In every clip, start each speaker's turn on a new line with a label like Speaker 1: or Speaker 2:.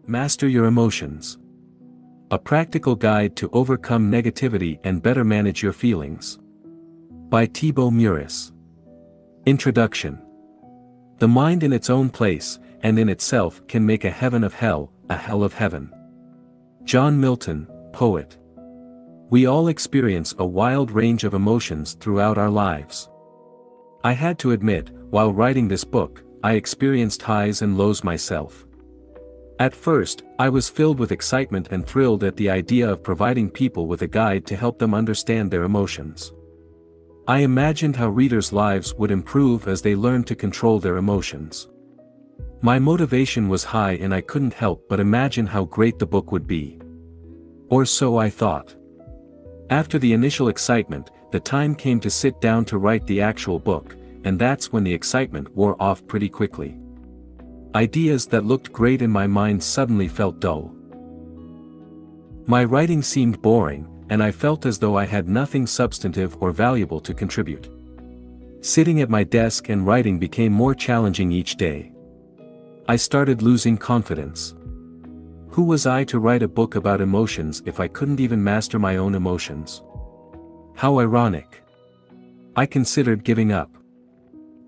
Speaker 1: Master Your Emotions. A Practical Guide to Overcome Negativity and Better Manage Your Feelings. By THIBAUT MEURISSE. Introduction. The mind in its own place, and in itself, can make a heaven of hell, a hell of heaven. John Milton, poet. We all experience a wild range of emotions throughout our lives. I had to admit, while writing this book, I experienced highs and lows myself. At first, I was filled with excitement and thrilled at the idea of providing people with a guide to help them understand their emotions. I imagined how readers' lives would improve as they learned to control their emotions. My motivation was high and I couldn't help but imagine how great the book would be. Or so I thought. After the initial excitement, the time came to sit down to write the actual book, and that's when the excitement wore off pretty quickly. Ideas that looked great in my mind suddenly felt dull. My writing seemed boring, and I felt as though I had nothing substantive or valuable to contribute. Sitting at my desk and writing became more challenging each day. I started losing confidence. Who was I to write a book about emotions if I couldn't even master my own emotions? How ironic. I considered giving up.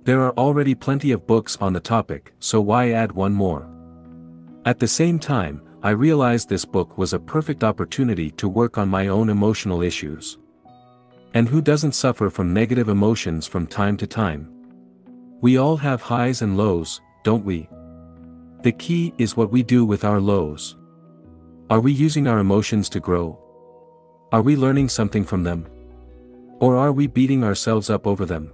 Speaker 1: There are already plenty of books on the topic, so why add one more? At the same time, I realized this book was a perfect opportunity to work on my own emotional issues. And who doesn't suffer from negative emotions from time to time? We all have highs and lows, don't we? The key is what we do with our lows. Are we using our emotions to grow? Are we learning something from them? Or are we beating ourselves up over them?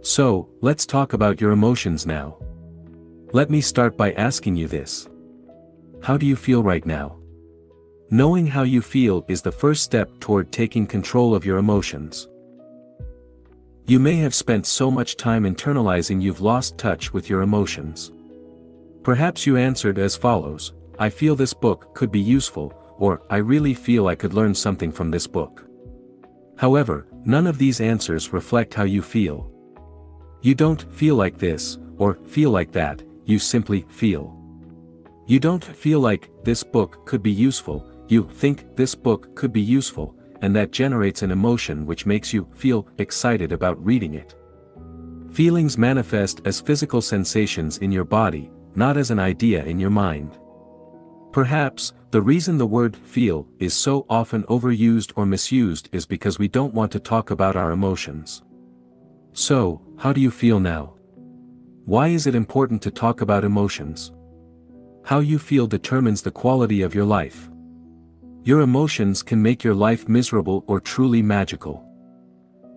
Speaker 1: So, let's talk about your emotions now. Let me start by asking you this. How do you feel right now? Knowing how you feel is the first step toward taking control of your emotions. You may have spent so much time internalizing you've lost touch with your emotions. Perhaps you answered as follows: I feel this book could be useful, or I really feel I could learn something from this book. However, none of these answers reflect how you feel. You don't feel like this, or feel like that, you simply feel. You don't feel like this book could be useful, you think this book could be useful, and that generates an emotion which makes you feel excited about reading it. Feelings manifest as physical sensations in your body, not as an idea in your mind. Perhaps, the reason the word feel is so often overused or misused is because we don't want to talk about our emotions. So, how do you feel now? Why is it important to talk about emotions? How you feel determines the quality of your life. Your emotions can make your life miserable or truly magical.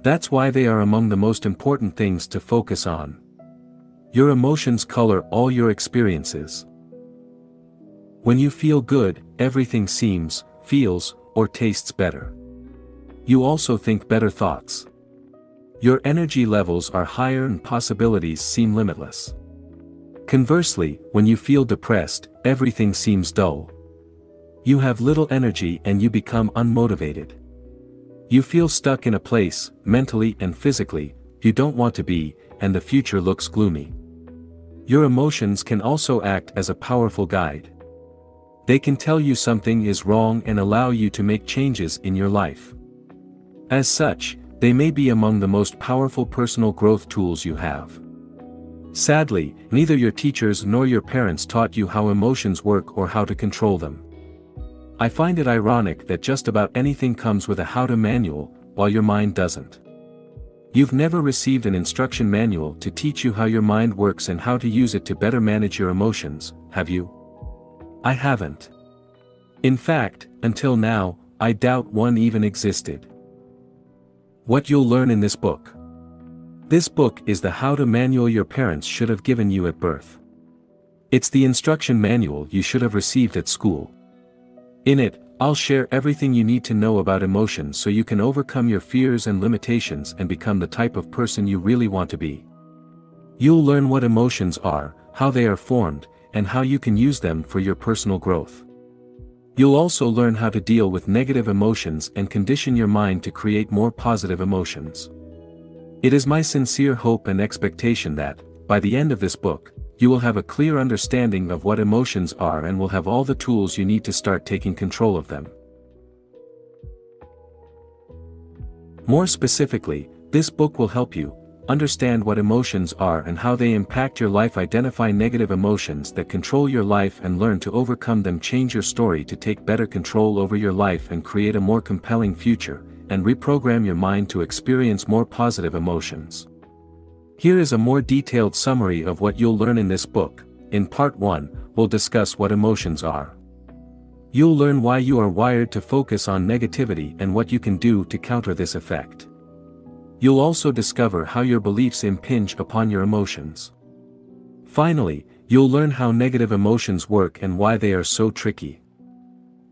Speaker 1: That's why they are among the most important things to focus on. Your emotions color all your experiences. When you feel good, everything seems, feels, or tastes better. You also think better thoughts. Your energy levels are higher and possibilities seem limitless. Conversely, when you feel depressed, everything seems dull. You have little energy and you become unmotivated. You feel stuck in a place, mentally and physically, you don't want to be, and the future looks gloomy. Your emotions can also act as a powerful guide. They can tell you something is wrong and allow you to make changes in your life. As such, they may be among the most powerful personal growth tools you have. Sadly, neither your teachers nor your parents taught you how emotions work or how to control them. I find it ironic that just about anything comes with a how-to manual, while your mind doesn't. You've never received an instruction manual to teach you how your mind works and how to use it to better manage your emotions, have you? I haven't. In fact, until now, I doubt one even existed. What you'll learn in this book. This book is the how-to manual your parents should have given you at birth. It's the instruction manual you should have received at school. In it, I'll share everything you need to know about emotions so you can overcome your fears and limitations and become the type of person you really want to be. You'll learn what emotions are, how they are formed, and how you can use them for your personal growth. You'll also learn how to deal with negative emotions and condition your mind to create more positive emotions. It is my sincere hope and expectation that, by the end of this book, you will have a clear understanding of what emotions are and will have all the tools you need to start taking control of them. More specifically, this book will help you understand what emotions are and how they impact your life, identify negative emotions that control your life and learn to overcome them, change your story to take better control over your life and create a more compelling future, and reprogram your mind to experience more positive emotions. Here is a more detailed summary of what you'll learn in this book. In Part 1, we'll discuss what emotions are. You'll learn why you are wired to focus on negativity and what you can do to counter this effect. You'll also discover how your beliefs impinge upon your emotions. Finally, you'll learn how negative emotions work and why they are so tricky.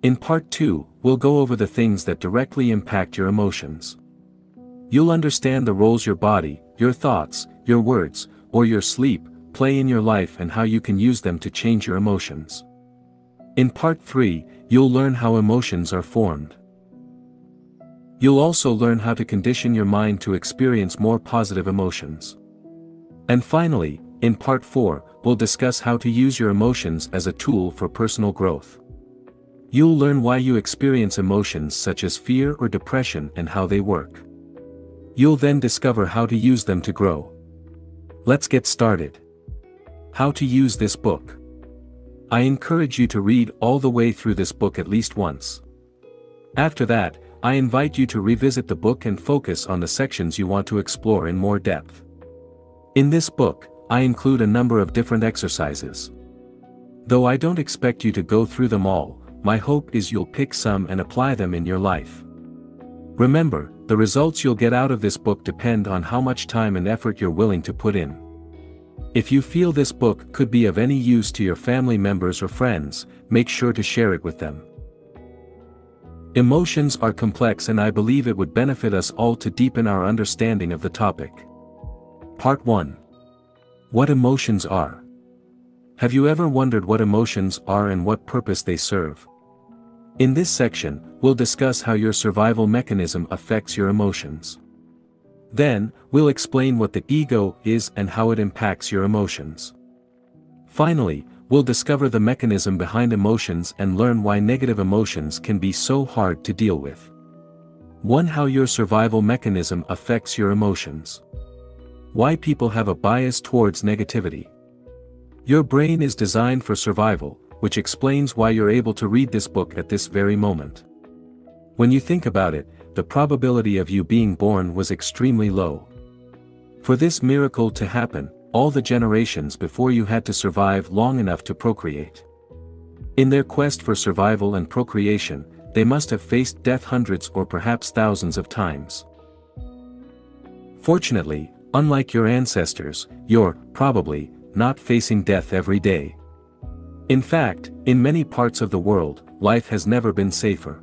Speaker 1: In Part 2, we'll go over the things that directly impact your emotions. You'll understand the roles your body, your thoughts, your words, or your sleep play in your life and how you can use them to change your emotions. In Part 3, you'll learn how emotions are formed. You'll also learn how to condition your mind to experience more positive emotions. And finally, in Part 4, we'll discuss how to use your emotions as a tool for personal growth. You'll learn why you experience emotions such as fear or depression and how they work. You'll then discover how to use them to grow. Let's get started. How to use this book. I encourage you to read all the way through this book at least once. After that, I invite you to revisit the book and focus on the sections you want to explore in more depth. In this book, I include a number of different exercises. Though I don't expect you to go through them all, my hope is you'll pick some and apply them in your life. Remember, the results you'll get out of this book depend on how much time and effort you're willing to put in. If you feel this book could be of any use to your family members or friends, make sure to share it with them. Emotions are complex and I believe it would benefit us all to deepen our understanding of the topic. Part 1. What emotions are. Have you ever wondered what emotions are and what purpose they serve? In this section, we'll discuss how your survival mechanism affects your emotions. Then, we'll explain what the ego is and how it impacts your emotions. Finally, we'll discover the mechanism behind emotions and learn why negative emotions can be so hard to deal with. 1. How your survival mechanism affects your emotions. Why people have a bias towards negativity. Your brain is designed for survival, which explains why you're able to read this book at this very moment. When you think about it, the probability of you being born was extremely low. For this miracle to happen, all the generations before you had to survive long enough to procreate. In their quest for survival and procreation, they must have faced death hundreds or perhaps thousands of times. Fortunately, unlike your ancestors, you're probably not facing death every day. In fact, in many parts of the world, life has never been safer.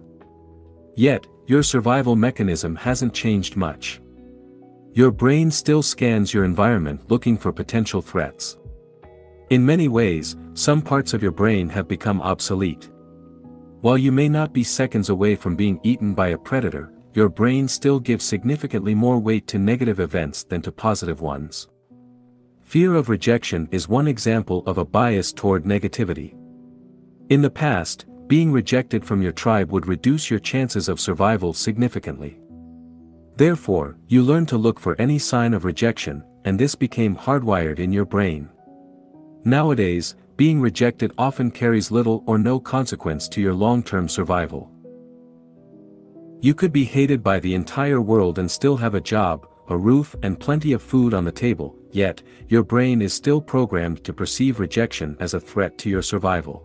Speaker 1: Yet, your survival mechanism hasn't changed much. Your brain still scans your environment looking for potential threats. In many ways, some parts of your brain have become obsolete. While you may not be seconds away from being eaten by a predator, your brain still gives significantly more weight to negative events than to positive ones. Fear of rejection is one example of a bias toward negativity. In the past, being rejected from your tribe would reduce your chances of survival significantly. Therefore, you learn to look for any sign of rejection, and this became hardwired in your brain. Nowadays, being rejected often carries little or no consequence to your long-term survival. You could be hated by the entire world and still have a job, a roof and plenty of food on the table, yet, your brain is still programmed to perceive rejection as a threat to your survival.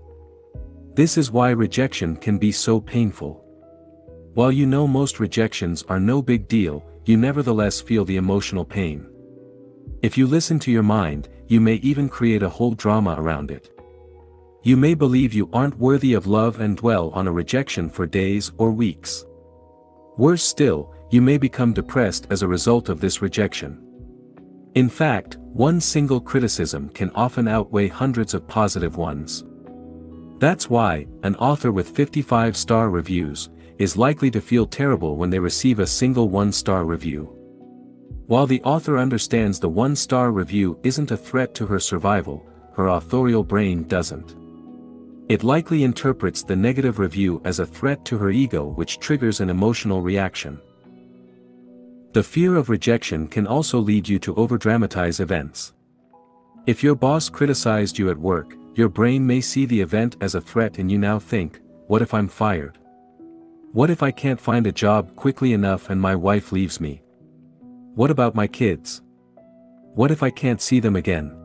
Speaker 1: This is why rejection can be so painful. While you know most rejections are no big deal, you nevertheless feel the emotional pain. If you listen to your mind, you may even create a whole drama around it. You may believe you aren't worthy of love and dwell on a rejection for days or weeks. Worse still, you may become depressed as a result of this rejection. In fact, one single criticism can often outweigh hundreds of positive ones. That's why, an author with 55-star reviews is likely to feel terrible when they receive a single one-star review. While the author understands the one-star review isn't a threat to her survival, her authorial brain doesn't. It likely interprets the negative review as a threat to her ego, which triggers an emotional reaction. The fear of rejection can also lead you to overdramatize events. If your boss criticized you at work, your brain may see the event as a threat and you now think, what if I'm fired? What if I can't find a job quickly enough and my wife leaves me? What about my kids? What if I can't see them again?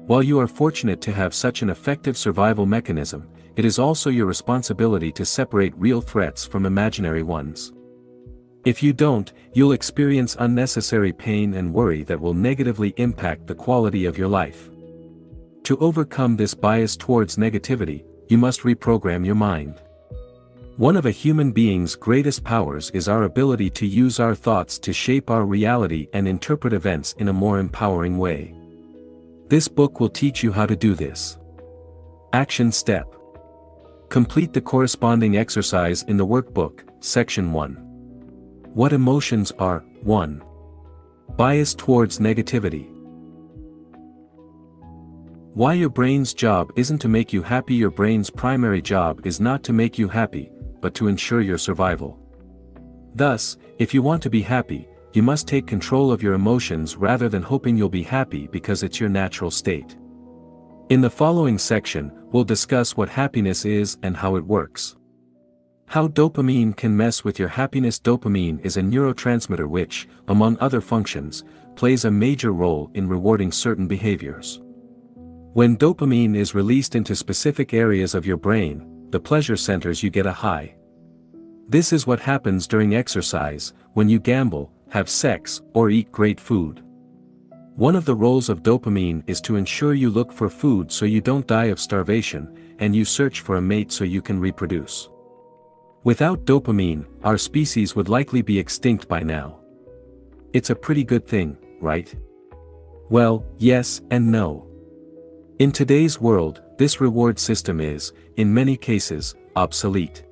Speaker 1: While you are fortunate to have such an effective survival mechanism, it is also your responsibility to separate real threats from imaginary ones. If you don't, you'll experience unnecessary pain and worry that will negatively impact the quality of your life. To overcome this bias towards negativity, you must reprogram your mind. One of a human being's greatest powers is our ability to use our thoughts to shape our reality and interpret events in a more empowering way. This book will teach you how to do this. Action Step. Complete the corresponding exercise in the workbook, Section 1. What emotions are? 1. Bias towards negativity. Why your brain's job isn't to make you happy. Your brain's primary job is not to make you happy, but to ensure your survival. Thus, if you want to be happy, you must take control of your emotions rather than hoping you'll be happy because it's your natural state. In the following section, we'll discuss what happiness is and how it works. How dopamine can mess with your happiness. Dopamine is a neurotransmitter which, among other functions, plays a major role in rewarding certain behaviors. When dopamine is released into specific areas of your brain, the pleasure centers, you get a high. This is what happens during exercise, when you gamble, have sex, or eat great food. One of the roles of dopamine is to ensure you look for food so you don't die of starvation, and you search for a mate so you can reproduce. Without dopamine, our species would likely be extinct by now. It's a pretty good thing, right? Well, yes and no. In today's world, this reward system is, in many cases, obsolete.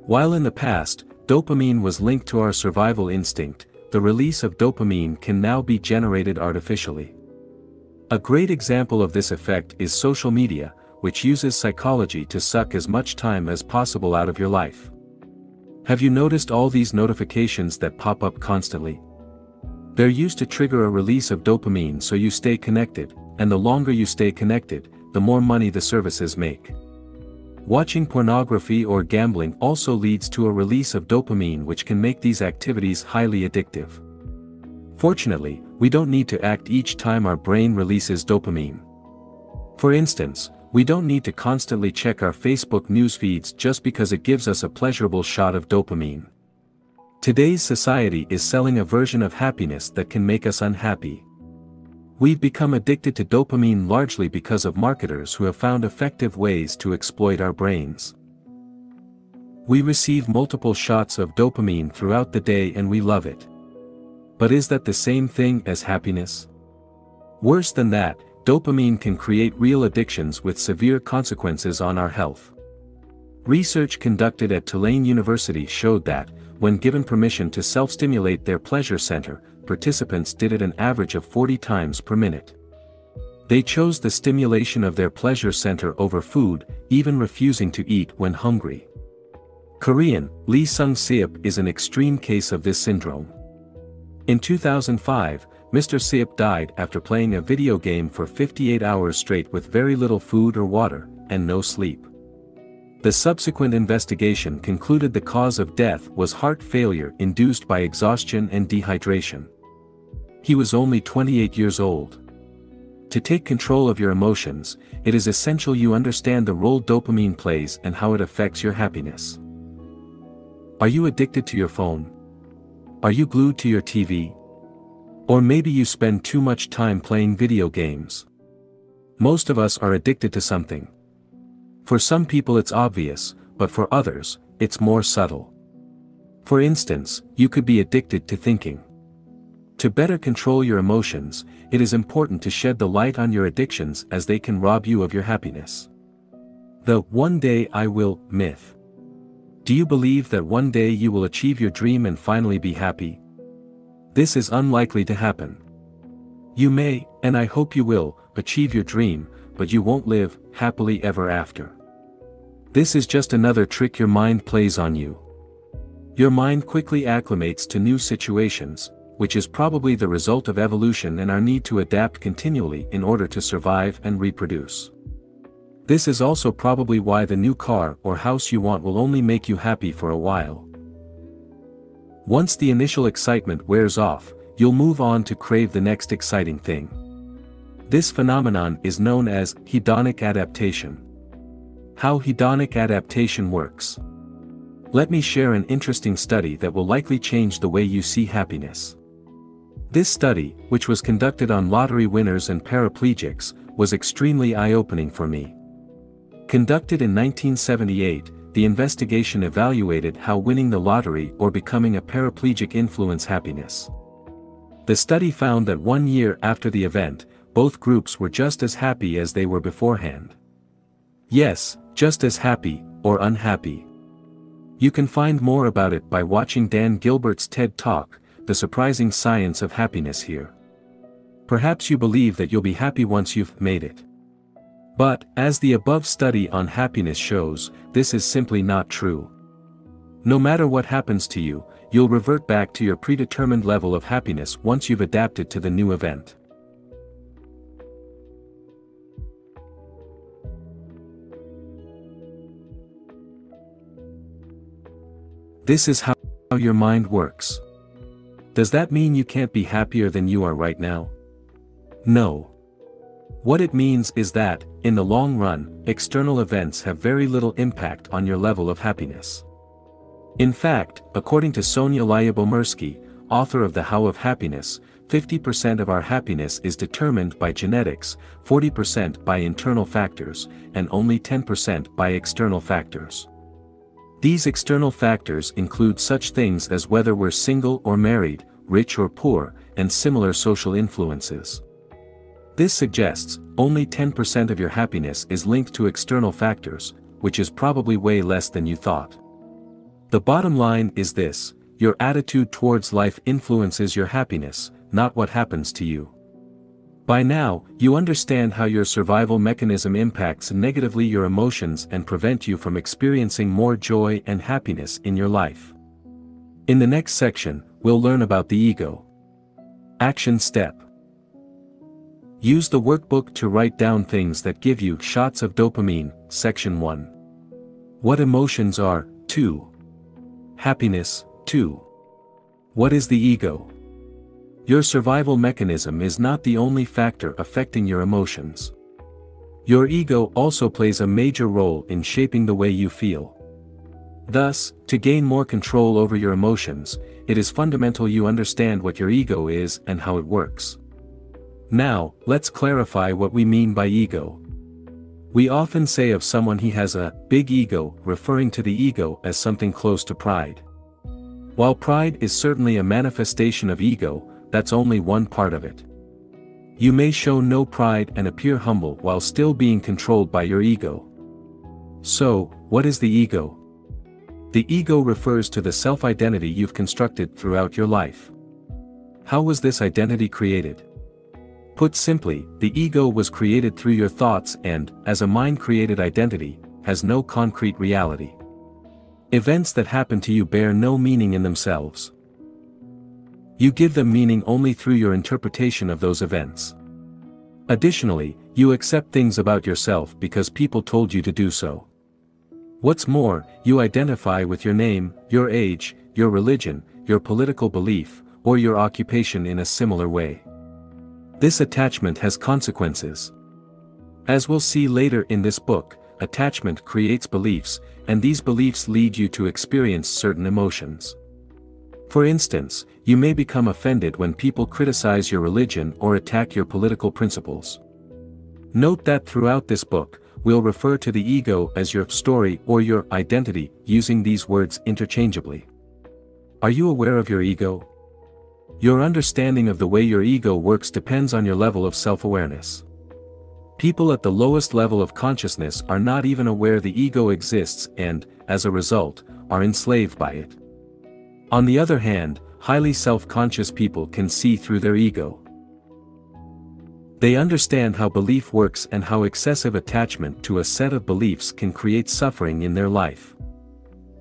Speaker 1: While in the past, dopamine was linked to our survival instinct, the release of dopamine can now be generated artificially. A great example of this effect is social media, which uses psychology to suck as much time as possible out of your life. Have you noticed all these notifications that pop up constantly? They're used to trigger a release of dopamine so you stay connected, and the longer you stay connected, the more money the services make. Watching pornography or gambling also leads to a release of dopamine, which can make these activities highly addictive. Fortunately, we don't need to act each time our brain releases dopamine. For instance, we don't need to constantly check our Facebook news feeds just because it gives us a pleasurable shot of dopamine. Today's society is selling a version of happiness that can make us unhappy. We've become addicted to dopamine largely because of marketers who have found effective ways to exploit our brains. We receive multiple shots of dopamine throughout the day and we love it. But is that the same thing as happiness? Worse than that, dopamine can create real addictions with severe consequences on our health. Research conducted at Tulane University showed that, when given permission to self-stimulate their pleasure center, participants did it an average of 40 times per minute. They chose the stimulation of their pleasure center over food, even refusing to eat when hungry. Korean, Lee Sung-seop is an extreme case of this syndrome. In 2005, Mr. Seop died after playing a video game for 58 hours straight with very little food or water, and no sleep. The subsequent investigation concluded the cause of death was heart failure induced by exhaustion and dehydration. He was only 28 years old. To take control of your emotions, it is essential you understand the role dopamine plays and how it affects your happiness. Are you addicted to your phone? Are you glued to your TV? Or maybe you spend too much time playing video games. Most of us are addicted to something. For some people it's obvious, but for others, it's more subtle. For instance, you could be addicted to thinking. To better control your emotions, it is important to shed the light on your addictions as they can rob you of your happiness. The "one day I will" myth. Do you believe that one day you will achieve your dream and finally be happy? This is unlikely to happen. You may, and I hope you will, achieve your dream, but you won't live happily ever after. This is just another trick your mind plays on you. Your mind quickly acclimates to new situations, which is probably the result of evolution and our need to adapt continually in order to survive and reproduce. This is also probably why the new car or house you want will only make you happy for a while. Once the initial excitement wears off, you'll move on to crave the next exciting thing. This phenomenon is known as hedonic adaptation. How hedonic adaptation works. Let me share an interesting study that will likely change the way you see happiness. This study, which was conducted on lottery winners and paraplegics, was extremely eye-opening for me. Conducted in 1978, the investigation evaluated how winning the lottery or becoming a paraplegic influence happiness. The study found that 1 year after the event, both groups were just as happy as they were beforehand. Yes, just as happy, or unhappy. You can find more about it by watching Dan Gilbert's TED Talk, The Surprising Science of Happiness here. Perhaps you believe that you'll be happy once you've made it. But, as the above study on happiness shows, this is simply not true. No matter what happens to you, you'll revert back to your predetermined level of happiness once you've adapted to the new event. This is how your mind works. Does that mean you can't be happier than you are right now? No. What it means is that, in the long run, external events have very little impact on your level of happiness. In fact, according to Sonia Lyubomirsky, author of The How of Happiness, 50% of our happiness is determined by genetics, 40% by internal factors, and only 10% by external factors. These external factors include such things as whether we're single or married, rich or poor, and similar social influences. This suggests, only 10% of your happiness is linked to external factors, which is probably way less than you thought. The bottom line is this: your attitude towards life influences your happiness, not what happens to you. By now, you understand how your survival mechanism impacts negatively your emotions and prevent you from experiencing more joy and happiness in your life. In the next section, we'll learn about the ego. Action step. Use the workbook to write down things that give you shots of dopamine. Section 1. What emotions are? 2. Happiness. 2. What is the ego? Your survival mechanism is not the only factor affecting your emotions. Your ego also plays a major role in shaping the way you feel. Thus, to gain more control over your emotions, it is fundamental you understand what your ego is and how it works. Now, let's clarify what we mean by ego. We often say of someone he has a big ego, referring to the ego as something close to pride. While pride is certainly a manifestation of ego, that's only one part of it. You may show no pride and appear humble while still being controlled by your ego. So, what is the ego? The ego refers to the self-identity you've constructed throughout your life. How was this identity created? Put simply, the ego was created through your thoughts and, as a mind-created identity, has no concrete reality. Events that happen to you bear no meaning in themselves. You give them meaning only through your interpretation of those events. Additionally, you accept things about yourself because people told you to do so. What's more, you identify with your name, your age, your religion, your political belief, or your occupation in a similar way. This attachment has consequences. As we'll see later in this book, attachment creates beliefs, and these beliefs lead you to experience certain emotions. For instance, you may become offended when people criticize your religion or attack your political principles. Note that throughout this book, we'll refer to the ego as your story or your identity, using these words interchangeably. Are you aware of your ego? Your understanding of the way your ego works depends on your level of self-awareness. People at the lowest level of consciousness are not even aware the ego exists and, as a result, are enslaved by it. On the other hand, highly self-conscious people can see through their ego. They understand how belief works and how excessive attachment to a set of beliefs can create suffering in their life.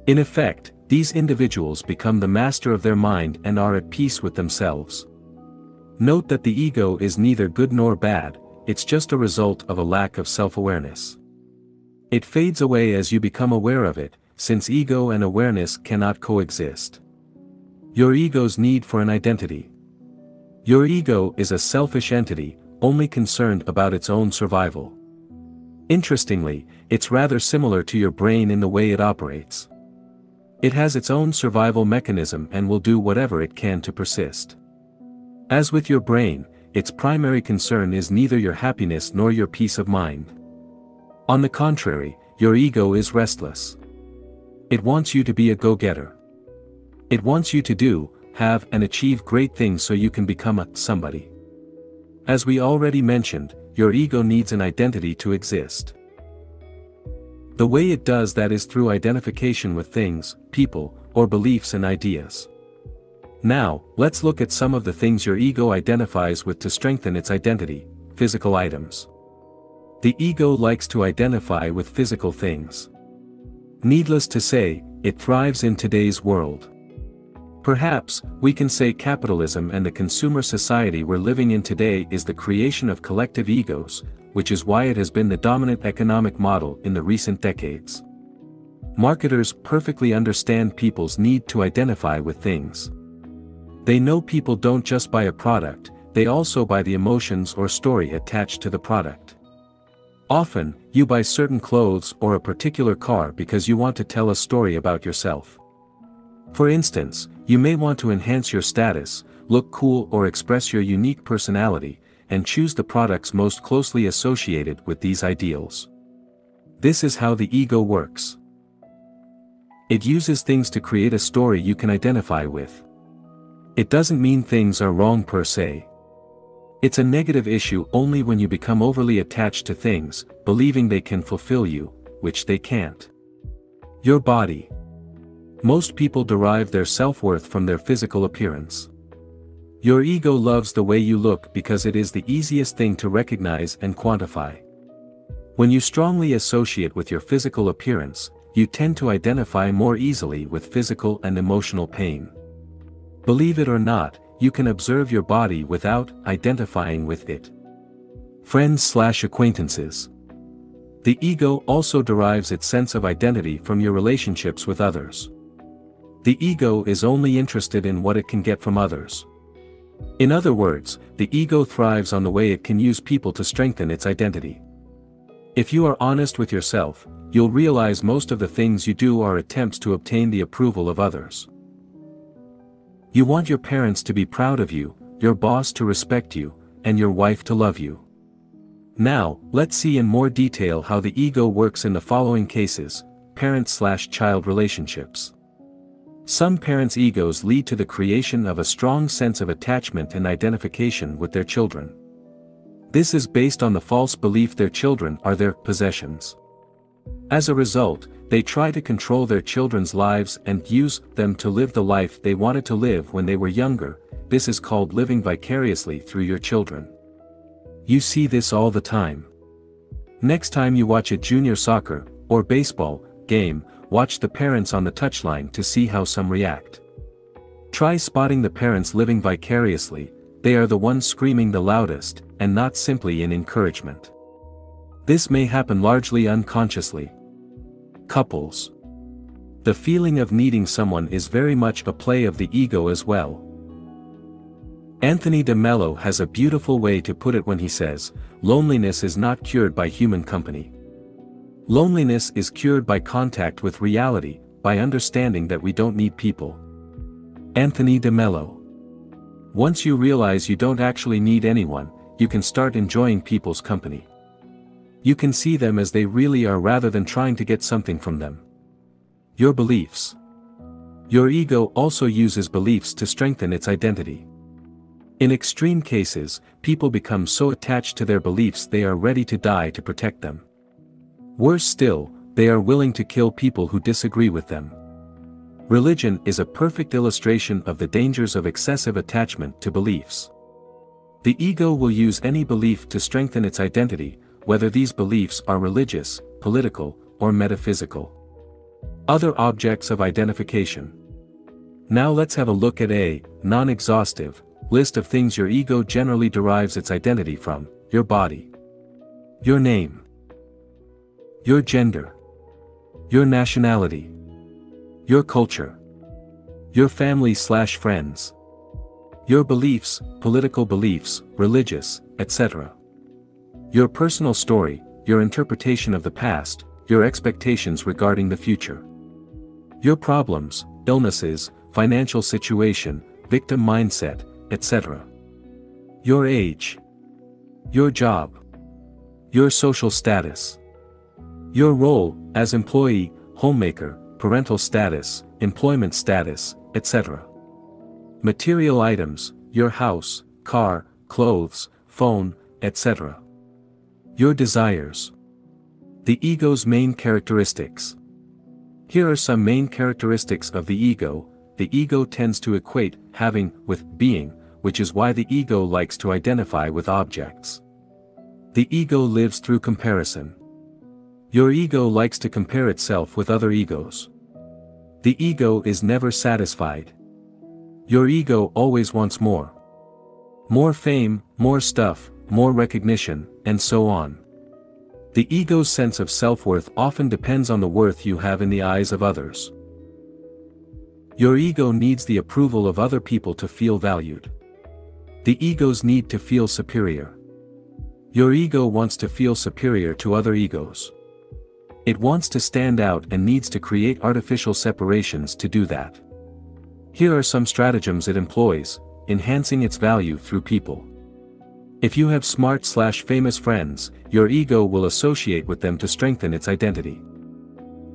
Speaker 1: In effect, these individuals become the master of their mind and are at peace with themselves. Note that the ego is neither good nor bad, it's just a result of a lack of self-awareness. It fades away as you become aware of it, since ego and awareness cannot coexist. Your ego's need for an identity. Your ego is a selfish entity, only concerned about its own survival. Interestingly, it's rather similar to your brain in the way it operates. It has its own survival mechanism and will do whatever it can to persist. As with your brain, its primary concern is neither your happiness nor your peace of mind. On the contrary, your ego is restless. It wants you to be a go-getter. It wants you to do, have and achieve great things so you can become a somebody. As we already mentioned, your ego needs an identity to exist. The way it does that is through identification with things, people, or beliefs and ideas. Now, let's look at some of the things your ego identifies with to strengthen its identity: physical items. The ego likes to identify with physical things. Needless to say, it thrives in today's world. Perhaps, we can say capitalism and the consumer society we're living in today is the creation of collective egos, which is why it has been the dominant economic model in the recent decades. Marketers perfectly understand people's need to identify with things. They know people don't just buy a product, they also buy the emotions or story attached to the product. Often, you buy certain clothes or a particular car because you want to tell a story about yourself. For instance, you may want to enhance your status, look cool or express your unique personality, and choose the products most closely associated with these ideals. This is how the ego works. It uses things to create a story you can identify with. It doesn't mean things are wrong per se. It's a negative issue only when you become overly attached to things, believing they can fulfill you, which they can't. Your body. Most people derive their self-worth from their physical appearance. Your ego loves the way you look because it is the easiest thing to recognize and quantify. When you strongly associate with your physical appearance, you tend to identify more easily with physical and emotional pain. Believe it or not, you can observe your body without identifying with it. Friends/acquaintances. The ego also derives its sense of identity from your relationships with others. The ego is only interested in what it can get from others. In other words, the ego thrives on the way it can use people to strengthen its identity. If you are honest with yourself, you'll realize most of the things you do are attempts to obtain the approval of others. You want your parents to be proud of you, your boss to respect you, and your wife to love you. Now, let's see in more detail how the ego works in the following cases: parent/child relationships. Some parents' egos lead to the creation of a strong sense of attachment and identification with their children. This is based on the false belief their children are their possessions. As a result, they try to control their children's lives and use them to live the life they wanted to live when they were younger. This is called living vicariously through your children. You see this all the time. Next time you watch a junior soccer or baseball game, watch the parents on the touchline to see how some react. Try spotting the parents living vicariously. They are the ones screaming the loudest, and not simply in encouragement. This may happen largely unconsciously. Couples. The feeling of needing someone is very much a play of the ego as well. Anthony de Mello has a beautiful way to put it when he says, "Loneliness is not cured by human company. Loneliness is cured by contact with reality, by understanding that we don't need people." Anthony de Mello. Once you realize you don't actually need anyone, you can start enjoying people's company. You can see them as they really are rather than trying to get something from them. Your beliefs. Your ego also uses beliefs to strengthen its identity. In extreme cases, people become so attached to their beliefs they are ready to die to protect them. Worse still, they are willing to kill people who disagree with them. Religion is a perfect illustration of the dangers of excessive attachment to beliefs. The ego will use any belief to strengthen its identity, whether these beliefs are religious, political, or metaphysical. Other objects of identification. Now let's have a look at a non-exhaustive list of things your ego generally derives its identity from: your body, your name, your gender, your nationality, your culture, your family/friends, your beliefs, political beliefs, religious, etc. Your personal story, your interpretation of the past, your expectations regarding the future. Your problems, illnesses, financial situation, victim mindset, etc. Your age. Your job. Your social status. Your role, as employee, homemaker, parental status, employment status, etc. Material items, your house, car, clothes, phone, etc. Your desires. The ego's main characteristics. Here are some main characteristics of the ego. The ego tends to equate having with being, which is why the ego likes to identify with objects. The ego lives through comparison. Your ego likes to compare itself with other egos. The ego is never satisfied. Your ego always wants more. More fame, more stuff, more recognition, and so on. The ego's sense of self-worth often depends on the worth you have in the eyes of others. Your ego needs the approval of other people to feel valued. The ego's need to feel superior. Your ego wants to feel superior to other egos. It wants to stand out and needs to create artificial separations to do that. Here are some stratagems it employs, enhancing its value through people. If you have smart/famous friends, your ego will associate with them to strengthen its identity.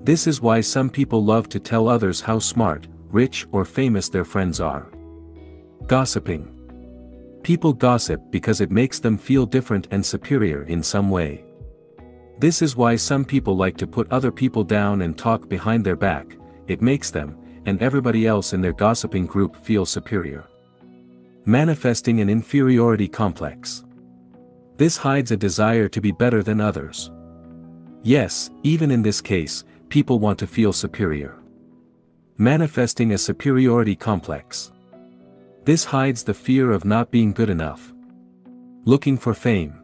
Speaker 1: This is why some people love to tell others how smart, rich, or famous their friends are. Gossiping. People gossip because it makes them feel different and superior in some way. This is why some people like to put other people down and talk behind their back. It makes them, and everybody else in their gossiping group, feel superior. Manifesting an inferiority complex. This hides a desire to be better than others. Yes, even in this case, people want to feel superior. Manifesting a superiority complex. This hides the fear of not being good enough. Looking for fame.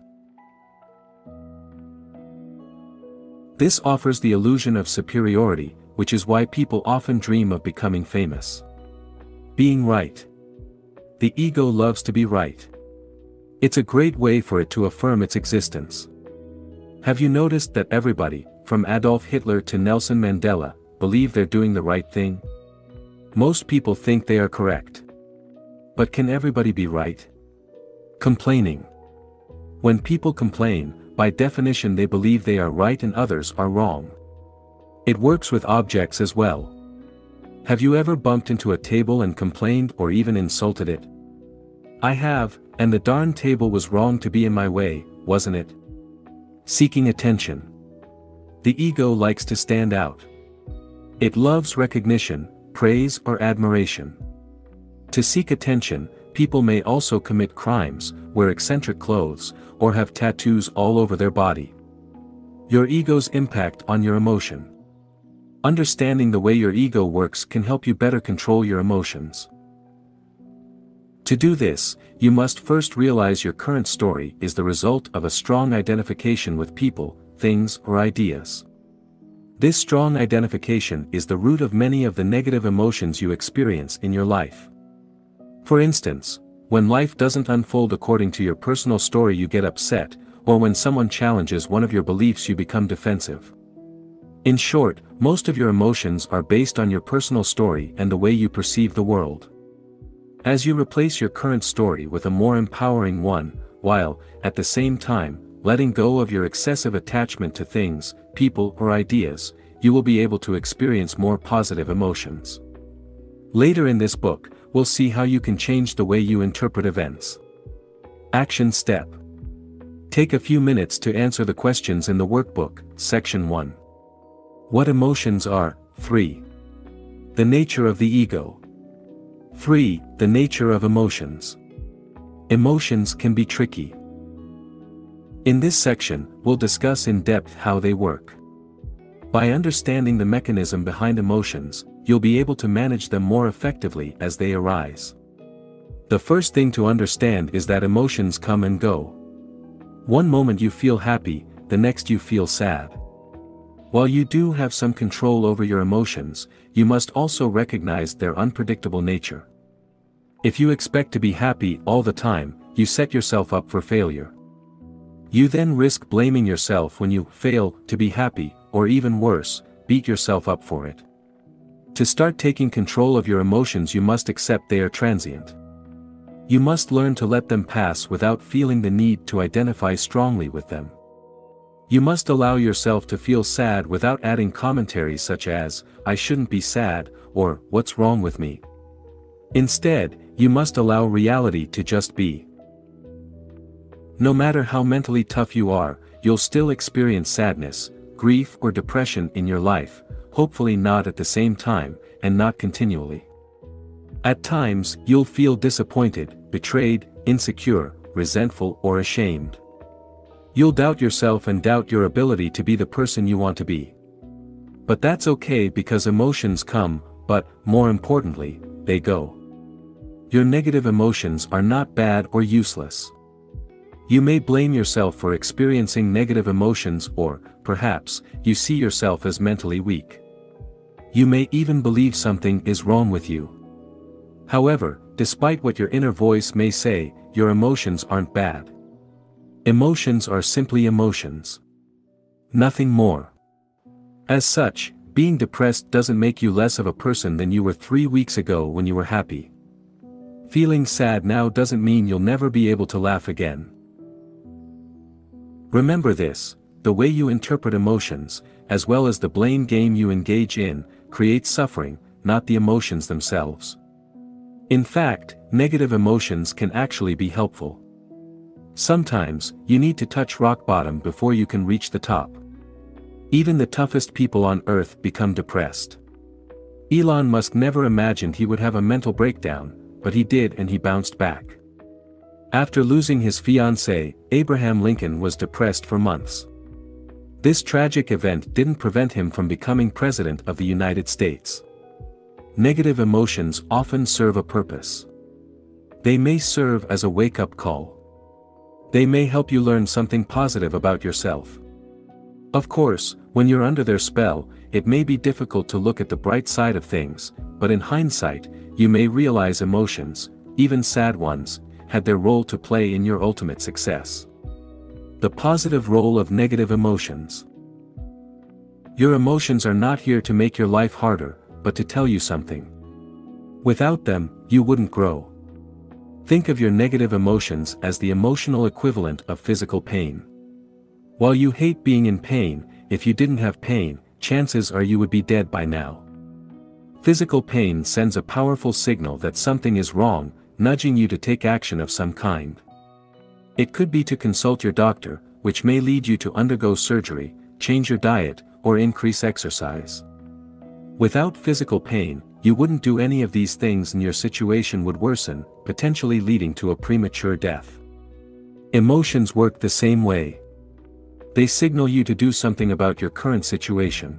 Speaker 1: This offers the illusion of superiority, which is why people often dream of becoming famous. Being right. The ego loves to be right. It's a great way for it to affirm its existence. Have you noticed that everybody, from Adolf Hitler to Nelson Mandela, believe they're doing the right thing? Most people think they are correct. But can everybody be right? Complaining. When people complain, by definition they believe they are right and others are wrong. It works with objects as well. Have you ever bumped into a table and complained or even insulted it? I have, and the darn table was wrong to be in my way, wasn't it? Seeking attention. The ego likes to stand out. It loves recognition, praise, or admiration. To seek attention, people may also commit crimes, wear eccentric clothes, or have tattoos all over their body. Your ego's impact on your emotion. Understanding the way your ego works can help you better control your emotions. To do this, you must first realize your current story is the result of a strong identification with people, things, or ideas. This strong identification is the root of many of the negative emotions you experience in your life. For instance, when life doesn't unfold according to your personal story, you get upset, or when someone challenges one of your beliefs, you become defensive. In short, most of your emotions are based on your personal story and the way you perceive the world. As you replace your current story with a more empowering one, while, at the same time, letting go of your excessive attachment to things, people, or ideas, you will be able to experience more positive emotions. Later in this book, we'll see how you can change the way you interpret events. Action step. Take a few minutes to answer the questions in the workbook, Section 1. What emotions are? 3. The nature of the ego. 3. The nature of emotions. Emotions can be tricky. In this section, we'll discuss in depth how they work. By understanding the mechanism behind emotions, you'll be able to manage them more effectively as they arise. The first thing to understand is that emotions come and go. One moment you feel happy, the next you feel sad. While you do have some control over your emotions, you must also recognize their unpredictable nature. If you expect to be happy all the time, you set yourself up for failure. You then risk blaming yourself when you fail to be happy, or even worse, beat yourself up for it. To start taking control of your emotions, you must accept they are transient. You must learn to let them pass without feeling the need to identify strongly with them. You must allow yourself to feel sad without adding commentaries such as, "I shouldn't be sad," or "What's wrong with me?" Instead, you must allow reality to just be. No matter how mentally tough you are, you'll still experience sadness, grief or depression in your life, hopefully not at the same time, and not continually. At times, you'll feel disappointed, betrayed, insecure, resentful or ashamed. You'll doubt yourself and doubt your ability to be the person you want to be. But that's okay because emotions come, but, more importantly, they go. Your negative emotions are not bad or useless. You may blame yourself for experiencing negative emotions or, perhaps, you see yourself as mentally weak. You may even believe something is wrong with you. However, despite what your inner voice may say, your emotions aren't bad. Emotions are simply emotions. Nothing more. As such, being depressed doesn't make you less of a person than you were 3 weeks ago when you were happy. Feeling sad now doesn't mean you'll never be able to laugh again. Remember this: the way you interpret emotions, as well as the blame game you engage in, creates suffering, not the emotions themselves. In fact, negative emotions can actually be helpful. Sometimes, you need to touch rock bottom before you can reach the top. Even the toughest people on earth become depressed. Elon Musk never imagined he would have a mental breakdown, but he did, and he bounced back. After losing his fiancée, Abraham Lincoln was depressed for months. This tragic event didn't prevent him from becoming President of the United States. Negative emotions often serve a purpose. They may serve as a wake-up call. They may help you learn something positive about yourself. Of course, when you're under their spell, it may be difficult to look at the bright side of things, but in hindsight, you may realize emotions, even sad ones, had their role to play in your ultimate success. The positive role of negative emotions. Your emotions are not here to make your life harder, but to tell you something. Without them, you wouldn't grow. Think of your negative emotions as the emotional equivalent of physical pain. While you hate being in pain, if you didn't have pain, chances are you would be dead by now. Physical pain sends a powerful signal that something is wrong, nudging you to take action of some kind. It could be to consult your doctor, which may lead you to undergo surgery, change your diet, or increase exercise. Without physical pain, you wouldn't do any of these things and your situation would worsen, potentially leading to a premature death. Emotions work the same way. They signal you to do something about your current situation.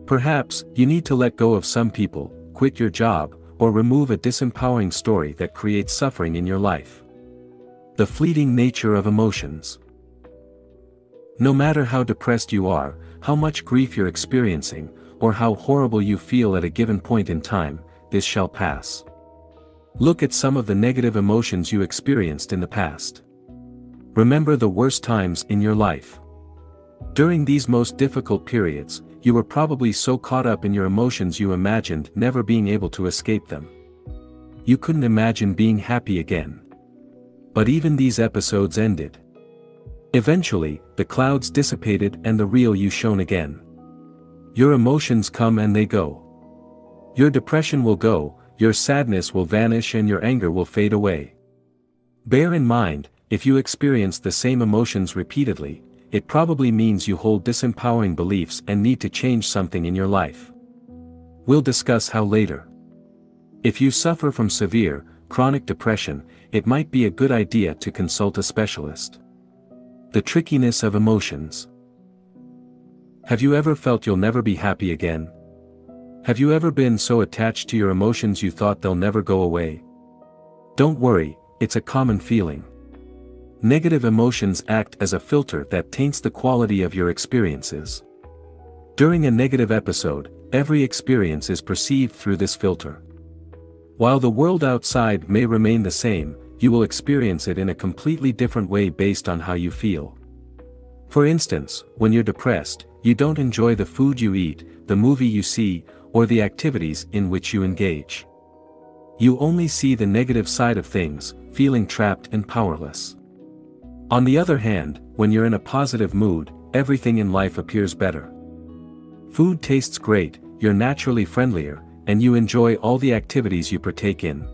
Speaker 1: Perhaps, you need to let go of some people, quit your job, or remove a disempowering story that creates suffering in your life. The fleeting nature of emotions. No matter how depressed you are, how much grief you're experiencing, or how horrible you feel at a given point in time, this shall pass. Look at some of the negative emotions you experienced in the past. Remember the worst times in your life. During these most difficult periods, you were probably so caught up in your emotions you imagined never being able to escape them. You couldn't imagine being happy again. But even these episodes ended. Eventually, the clouds dissipated and the real you shone again. Your emotions come and they go. Your depression will go, your sadness will vanish and your anger will fade away. Bear in mind, if you experience the same emotions repeatedly, it probably means you hold disempowering beliefs and need to change something in your life. We'll discuss how later. If you suffer from severe, chronic depression, it might be a good idea to consult a specialist. The trickiness of emotions. Have you ever felt you'll never be happy again? Have you ever been so attached to your emotions you thought they'll never go away? Don't worry, it's a common feeling. Negative emotions act as a filter that taints the quality of your experiences. During a negative episode, every experience is perceived through this filter. While the world outside may remain the same, you will experience it in a completely different way based on how you feel. For instance, when you're depressed, you don't enjoy the food you eat, the movie you see, or the activities in which you engage. You only see the negative side of things, feeling trapped and powerless. On the other hand, when you're in a positive mood, everything in life appears better. Food tastes great, you're naturally friendlier, and you enjoy all the activities you partake in.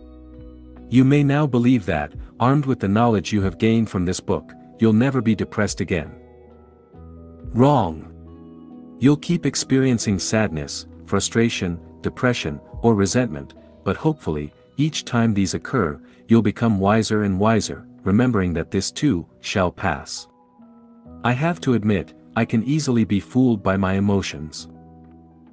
Speaker 1: You may now believe that, armed with the knowledge you have gained from this book, you'll never be depressed again. Wrong. You'll keep experiencing sadness, frustration, depression, or resentment, but hopefully, each time these occur, you'll become wiser and wiser, remembering that this too shall pass. I have to admit, I can easily be fooled by my emotions.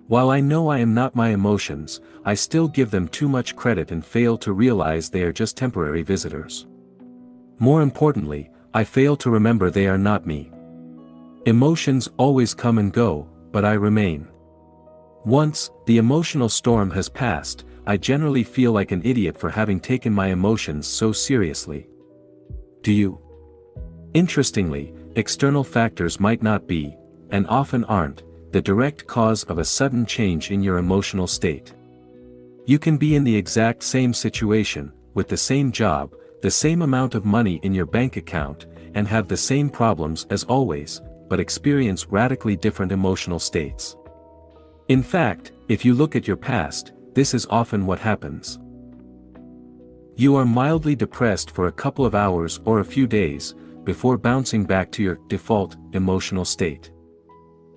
Speaker 1: While I know I am not my emotions, I still give them too much credit and fail to realize they are just temporary visitors. More importantly, I fail to remember they are not me. Emotions always come and go, but I remain. Once the emotional storm has passed, I generally feel like an idiot for having taken my emotions so seriously. Do you? Interestingly, external factors might not be, and often aren't, the direct cause of a sudden change in your emotional state. You can be in the exact same situation, with the same job, the same amount of money in your bank account, and have the same problems as always, but experience radically different emotional states. In fact, if you look at your past, this is often what happens. You are mildly depressed for a couple of hours or a few days, before bouncing back to your default emotional state.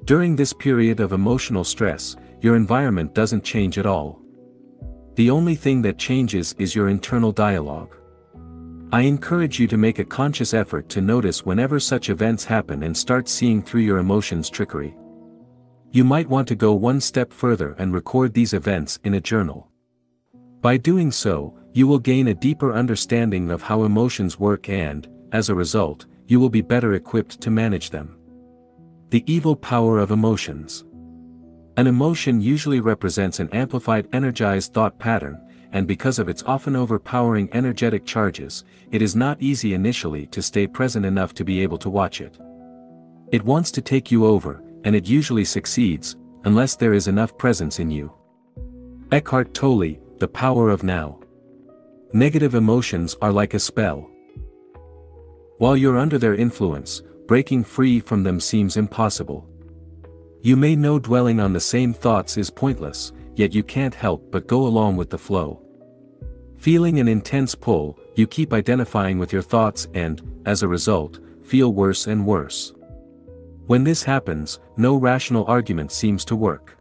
Speaker 1: During this period of emotional stress, your environment doesn't change at all. The only thing that changes is your internal dialogue. I encourage you to make a conscious effort to notice whenever such events happen and start seeing through your emotions' trickery. You might want to go one step further and record these events in a journal. By doing so, you will gain a deeper understanding of how emotions work and, as a result, you will be better equipped to manage them. The evil power of emotions. An emotion usually represents an amplified energized thought pattern, and because of its often overpowering energetic charges, it is not easy initially to stay present enough to be able to watch it. It wants to take you over, and it usually succeeds, unless there is enough presence in you. Eckhart Tolle, The Power of Now. Negative emotions are like a spell. While you're under their influence, breaking free from them seems impossible. You may know dwelling on the same thoughts is pointless, yet you can't help but go along with the flow. Feeling an intense pull, you keep identifying with your thoughts and, as a result, feel worse and worse. When this happens, no rational argument seems to work.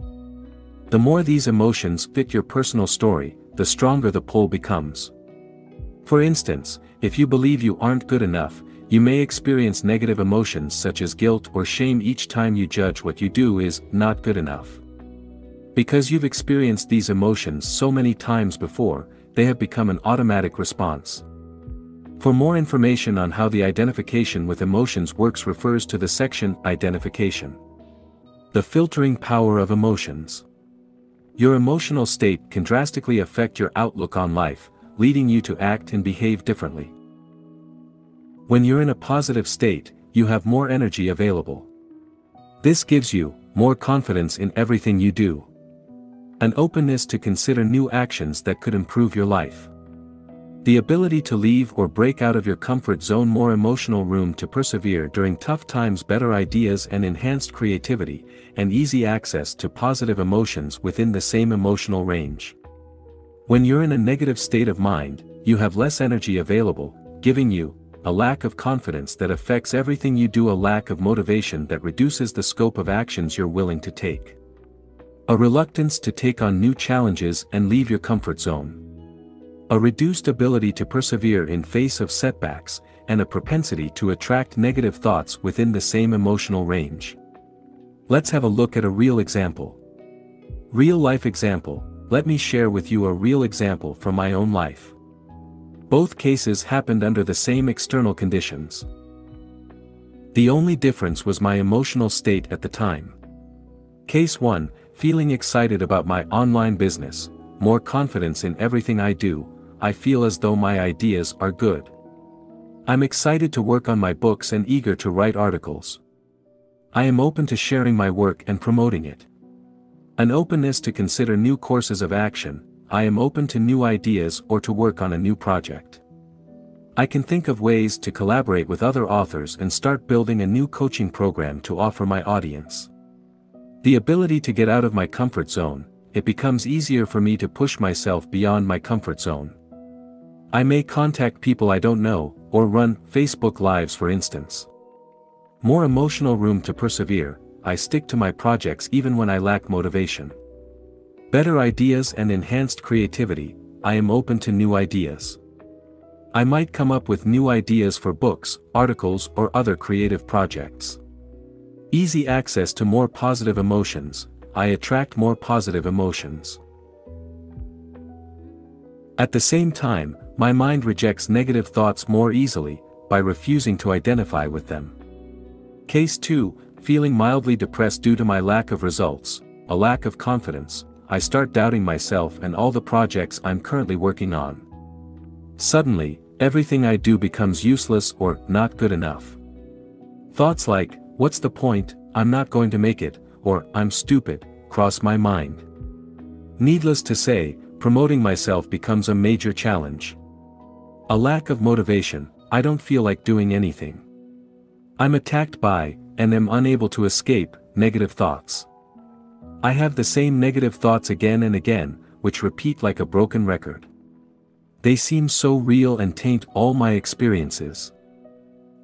Speaker 1: The more these emotions fit your personal story, the stronger the pull becomes. For instance, if you believe you aren't good enough, you may experience negative emotions such as guilt or shame each time you judge what you do is not good enough. Because you've experienced these emotions so many times before, they have become an automatic response. For more information on how the identification with emotions works, refers to the section Identification. The filtering power of emotions. Your emotional state can drastically affect your outlook on life, leading you to act and behave differently. When you're in a positive state, you have more energy available. This gives you more confidence in everything you do. An openness to consider new actions that could improve your life. The ability to leave or break out of your comfort zone, more emotional room to persevere during tough times, better ideas and enhanced creativity, and easy access to positive emotions within the same emotional range. When you're in a negative state of mind, you have less energy available, giving you a lack of confidence that affects everything you do, a lack of motivation that reduces the scope of actions you're willing to take. A reluctance to take on new challenges and leave your comfort zone. a reduced ability to persevere in face of setbacks, and a propensity to attract negative thoughts within the same emotional range. Let's have a look at a real example. Real-life example. Let me share with you a real example from my own life. Both cases happened under the same external conditions. The only difference was my emotional state at the time. Case 1, feeling excited about my online business, more confidence in everything I do, I feel as though my ideas are good. I'm excited to work on my books and eager to write articles. I am open to sharing my work and promoting it. An openness to consider new courses of action, I am open to new ideas or to work on a new project. I can think of ways to collaborate with other authors and start building a new coaching program to offer my audience. The ability to get out of my comfort zone, it becomes easier for me to push myself beyond my comfort zone. I may contact people I don't know, or run Facebook Lives for instance. More emotional room to persevere, I stick to my projects even when I lack motivation. Better ideas and enhanced creativity, I am open to new ideas. I might come up with new ideas for books, articles or other creative projects. Easy access to more positive emotions, I attract more positive emotions. At the same time, my mind rejects negative thoughts more easily, by refusing to identify with them. Case 2, feeling mildly depressed due to my lack of results, a lack of confidence, I start doubting myself and all the projects I'm currently working on. Suddenly, everything I do becomes useless or not good enough. Thoughts like, what's the point, I'm not going to make it, or I'm stupid, cross my mind. Needless to say, promoting myself becomes a major challenge. A lack of motivation, I don't feel like doing anything. I'm attacked by, and am unable to escape, negative thoughts. I have the same negative thoughts again and again, which repeat like a broken record. They seem so real and taint all my experiences.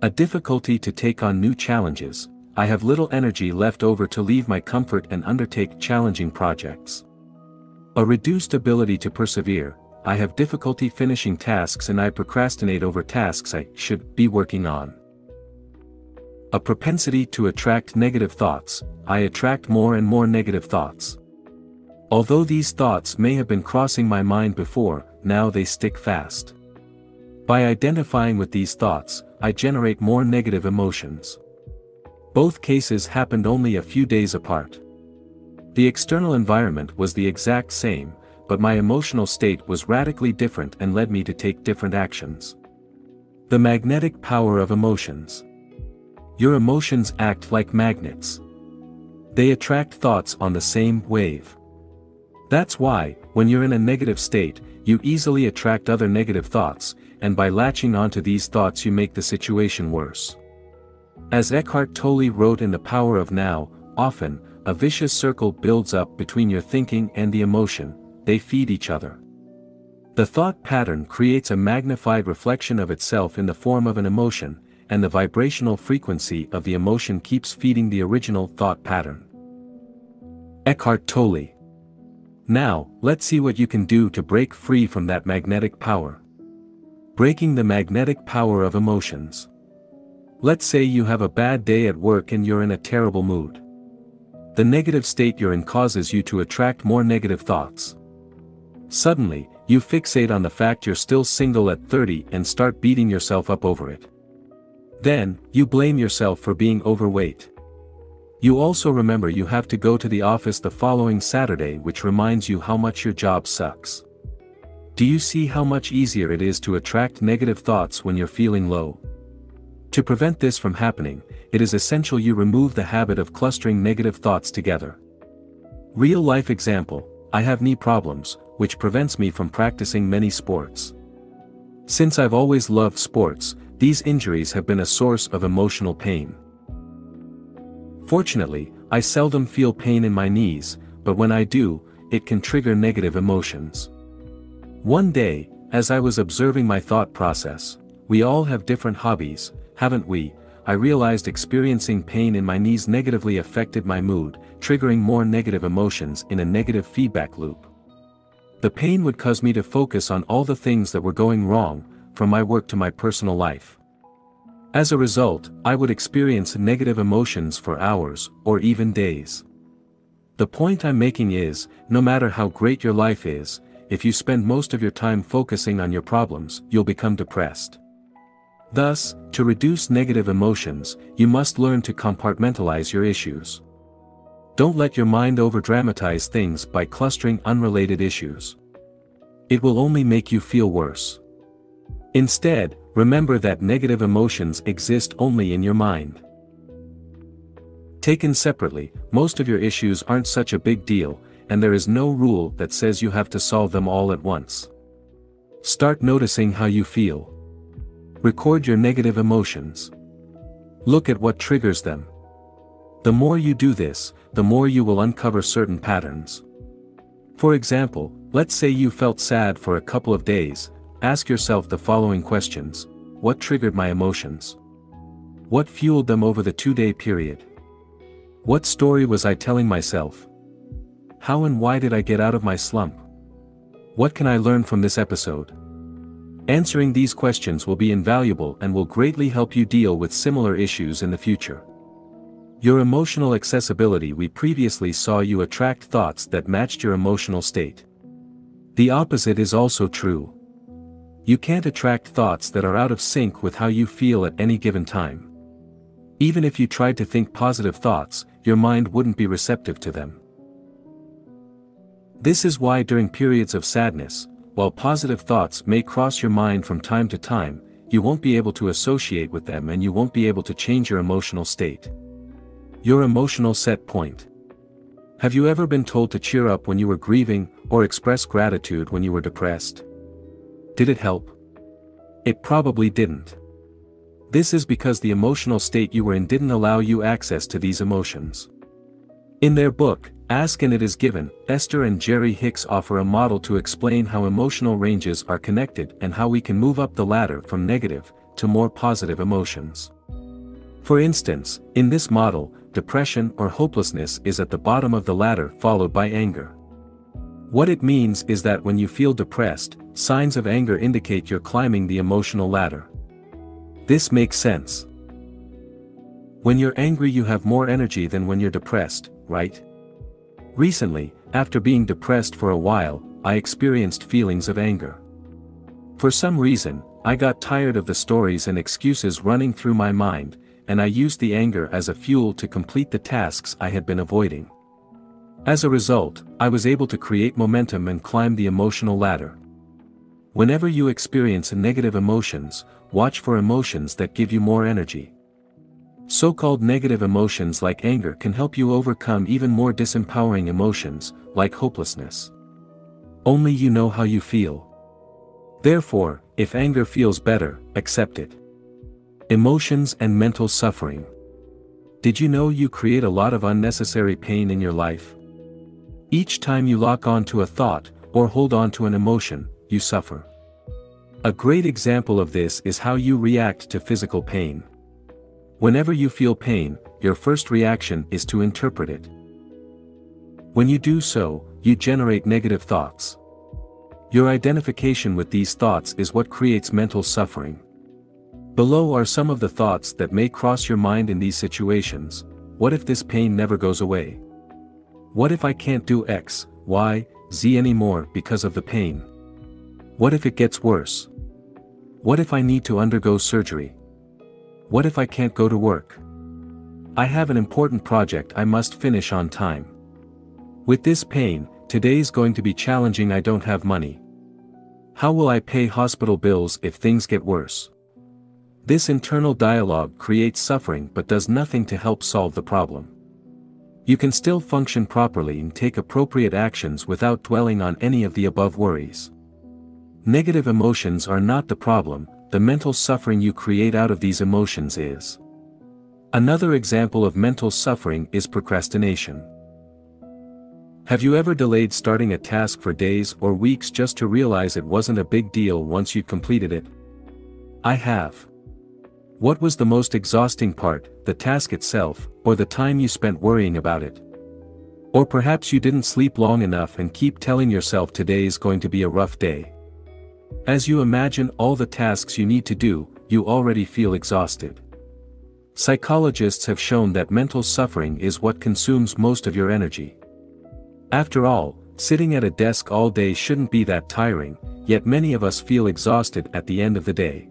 Speaker 1: A difficulty to take on new challenges, I have little energy left over to leave my comfort and undertake challenging projects. A reduced ability to persevere, I have difficulty finishing tasks and I procrastinate over tasks I should be working on. A propensity to attract negative thoughts, I attract more and more negative thoughts. Although these thoughts may have been crossing my mind before, now they stick fast. By identifying with these thoughts, I generate more negative emotions. Both cases happened only a few days apart. The external environment was the exact same, but my emotional state was radically different and led me to take different actions. The magnetic power of emotions. Your emotions act like magnets. They attract thoughts on the same wave. That's why, when you're in a negative state, you easily attract other negative thoughts, and by latching onto these thoughts you make the situation worse. As Eckhart Tolle wrote in The Power of Now, often, a vicious circle builds up between your thinking and the emotion, they feed each other. The thought pattern creates a magnified reflection of itself in the form of an emotion, and the vibrational frequency of the emotion keeps feeding the original thought pattern. Eckhart Tolle. Now, let's see what you can do to break free from that magnetic power. Breaking the magnetic power of emotions. Let's say you have a bad day at work and you're in a terrible mood. The negative state you're in causes you to attract more negative thoughts. Suddenly, you fixate on the fact you're still single at 30 and start beating yourself up over it. Then, you blame yourself for being overweight. You also remember you have to go to the office the following Saturday, which reminds you how much your job sucks. Do you see how much easier it is to attract negative thoughts when you're feeling low? To prevent this from happening, it is essential you remove the habit of clustering negative thoughts together. Real life example, I have knee problems, which prevents me from practicing many sports. Since I've always loved sports, these injuries have been a source of emotional pain. Fortunately, I seldom feel pain in my knees, but when I do, it can trigger negative emotions. One day, as I was observing my thought process, we all have different hobbies, haven't we? I realized experiencing pain in my knees negatively affected my mood, triggering more negative emotions in a negative feedback loop. The pain would cause me to focus on all the things that were going wrong, from my work to my personal life. As a result, I would experience negative emotions for hours, or even days. The point I'm making is, no matter how great your life is, if you spend most of your time focusing on your problems, you'll become depressed. Thus, to reduce negative emotions, you must learn to compartmentalize your issues. Don't let your mind overdramatize things by clustering unrelated issues. It will only make you feel worse. Instead, remember that negative emotions exist only in your mind. Taken separately, most of your issues aren't such a big deal, and there is no rule that says you have to solve them all at once. Start noticing how you feel. Record your negative emotions. Look at what triggers them. The more you do this, the more you will uncover certain patterns. For example, let's say you felt sad for a couple of days. Ask yourself the following questions. What triggered my emotions? What fueled them over the 2-day period? What story was I telling myself? How and why did I get out of my slump? What can I learn from this episode? Answering these questions will be invaluable and will greatly help you deal with similar issues in the future. Your emotional accessibility. We previously saw you attract thoughts that matched your emotional state. The opposite is also true. You can't attract thoughts that are out of sync with how you feel at any given time. Even if you tried to think positive thoughts, your mind wouldn't be receptive to them. This is why during periods of sadness, while positive thoughts may cross your mind from time to time, you won't be able to associate with them and you won't be able to change your emotional state. Your emotional set point. Have you ever been told to cheer up when you were grieving, or express gratitude when you were depressed? Did it help? It probably didn't. This is because the emotional state you were in didn't allow you access to these emotions. In their book, Ask and It Is Given, Esther and Jerry Hicks offer a model to explain how emotional ranges are connected and how we can move up the ladder from negative to more positive emotions. For instance, in this model, depression or hopelessness is at the bottom of the ladder, followed by anger. What it means is that when you feel depressed, signs of anger indicate you're climbing the emotional ladder. This makes sense. When you're angry, you have more energy than when you're depressed, right? Recently, after being depressed for a while, I experienced feelings of anger. For some reason, I got tired of the stories and excuses running through my mind, and I used the anger as a fuel to complete the tasks I had been avoiding. As a result, I was able to create momentum and climb the emotional ladder. Whenever you experience negative emotions, watch for emotions that give you more energy. So-called negative emotions like anger can help you overcome even more disempowering emotions, like hopelessness. Only you know how you feel. Therefore, if anger feels better, accept it. Emotions and mental suffering. Did you know you create a lot of unnecessary pain in your life? Each time you lock onto a thought, or hold on to an emotion, you suffer. A great example of this is how you react to physical pain. Whenever you feel pain, your first reaction is to interpret it. When you do so, you generate negative thoughts. Your identification with these thoughts is what creates mental suffering. Below are some of the thoughts that may cross your mind in these situations. What if this pain never goes away? What if I can't do X, Y, Z anymore because of the pain? What if it gets worse? What if I need to undergo surgery? What if I can't go to work? I have an important project I must finish on time. With this pain, today's going to be challenging. I don't have money. How will I pay hospital bills if things get worse? This internal dialogue creates suffering but does nothing to help solve the problem. You can still function properly and take appropriate actions without dwelling on any of the above worries. Negative emotions are not the problem, the mental suffering you create out of these emotions is. Another example of mental suffering is procrastination. Have you ever delayed starting a task for days or weeks just to realize it wasn't a big deal once you'd completed it? I have. What was the most exhausting part, the task itself, or the time you spent worrying about it? Or perhaps you didn't sleep long enough and keep telling yourself today's going to be a rough day. As you imagine all the tasks you need to do, you already feel exhausted. Psychologists have shown that mental suffering is what consumes most of your energy. After all, sitting at a desk all day shouldn't be that tiring, yet many of us feel exhausted at the end of the day.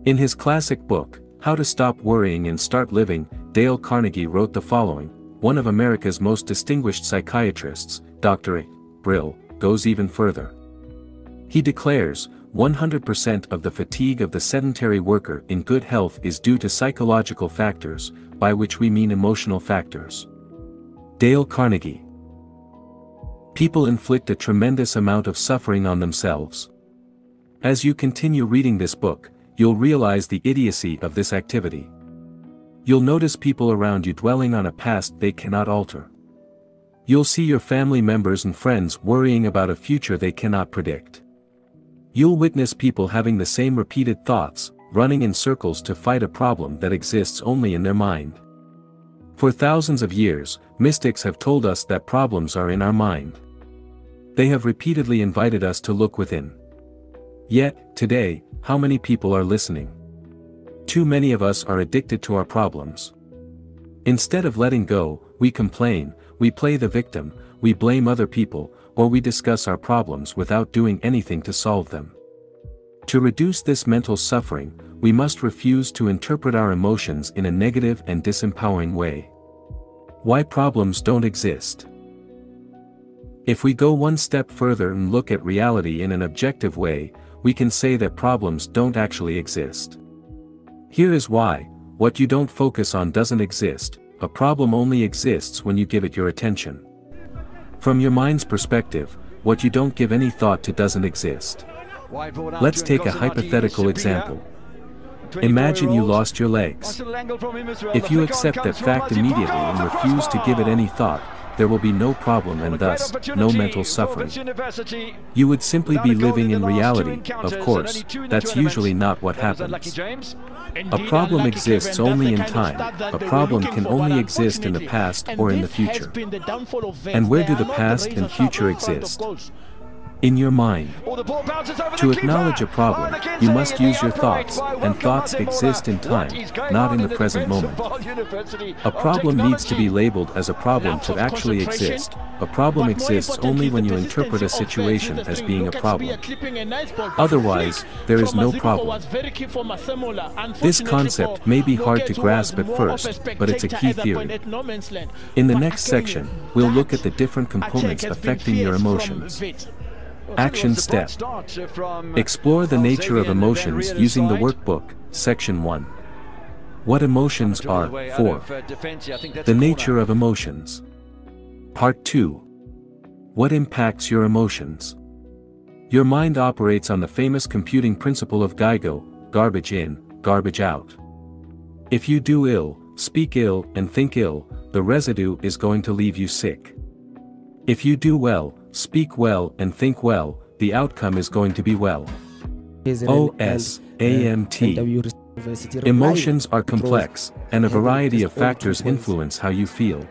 Speaker 1: In his classic book, How to Stop Worrying and Start Living, Dale Carnegie wrote the following: one of America's most distinguished psychiatrists, Dr. Brill, goes even further. He declares, 100% of the fatigue of the sedentary worker in good health is due to psychological factors, by which we mean emotional factors. Dale Carnegie. People inflict a tremendous amount of suffering on themselves. As you continue reading this book, you'll realize the idiocy of this activity. You'll notice people around you dwelling on a past they cannot alter. You'll see your family members and friends worrying about a future they cannot predict. You'll witness people having the same repeated thoughts, running in circles to fight a problem that exists only in their mind. For thousands of years, mystics have told us that problems are in our mind. They have repeatedly invited us to look within. Yet, today, how many people are listening? Too many of us are addicted to our problems. Instead of letting go, we complain, we play the victim, we blame other people, or we discuss our problems without doing anything to solve them. To reduce this mental suffering, we must refuse to interpret our emotions in a negative and disempowering way. Why problems don't exist? If we go one step further and look at reality in an objective way, we can say that problems don't actually exist. Here is why: what you don't focus on doesn't exist, a problem only exists when you give it your attention. From your mind's perspective, what you don't give any thought to doesn't exist. Let's take a hypothetical example. Imagine you lost your legs. If you accept that fact immediately and refuse to give it any thought, there will be no problem and thus, no mental suffering. You would simply be living in reality. Of course, that's usually not what happens. A problem exists only in time, a problem can only exist in the past or in the future. And where do the past and future exist? In your mind. To acknowledge a problem, you must use your thoughts, and thoughts exist in time, not in the present moment. A problem needs to be labeled as a problem to actually exist. A problem exists only when you interpret a situation as being a problem. Otherwise, there is no problem. This concept may be hard to grasp at first, but it's a key theory. In the next section, we'll look at the different components affecting your emotions. Action step. Explore the nature of emotions using the workbook, Section 1. What emotions are. 4. The nature of emotions. Part 2. What impacts your emotions? Your mind operates on the famous computing principle of GIGO, garbage in, garbage out. If you do ill, speak ill, and think ill, the residue is going to leave you sick. If you do well, speak well, and think well, the outcome is going to be well. OSAMT. Emotions are complex, and a variety of factors influence how you feel.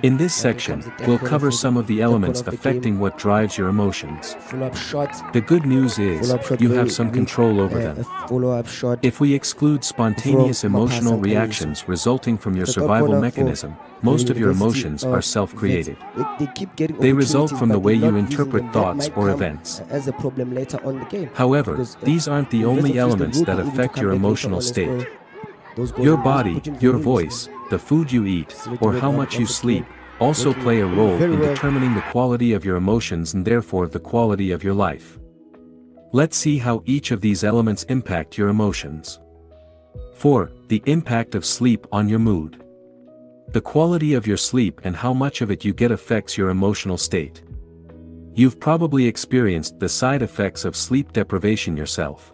Speaker 1: In this section, we'll cover some of the elements affecting what drives your emotions. The good news is, you have some control over them. If we exclude spontaneous emotional reactions resulting from your survival mechanism, most of your emotions are self-created. They result from the way you interpret thoughts or events. However, these aren't the only elements that affect your emotional state. Your body, your voice, the food you eat, or how much you sleep, also play a role in determining the quality of your emotions and therefore the quality of your life. Let's see how each of these elements impact your emotions. 4. The impact of sleep on your mood. The quality of your sleep and how much of it you get affects your emotional state. You've probably experienced the side effects of sleep deprivation yourself.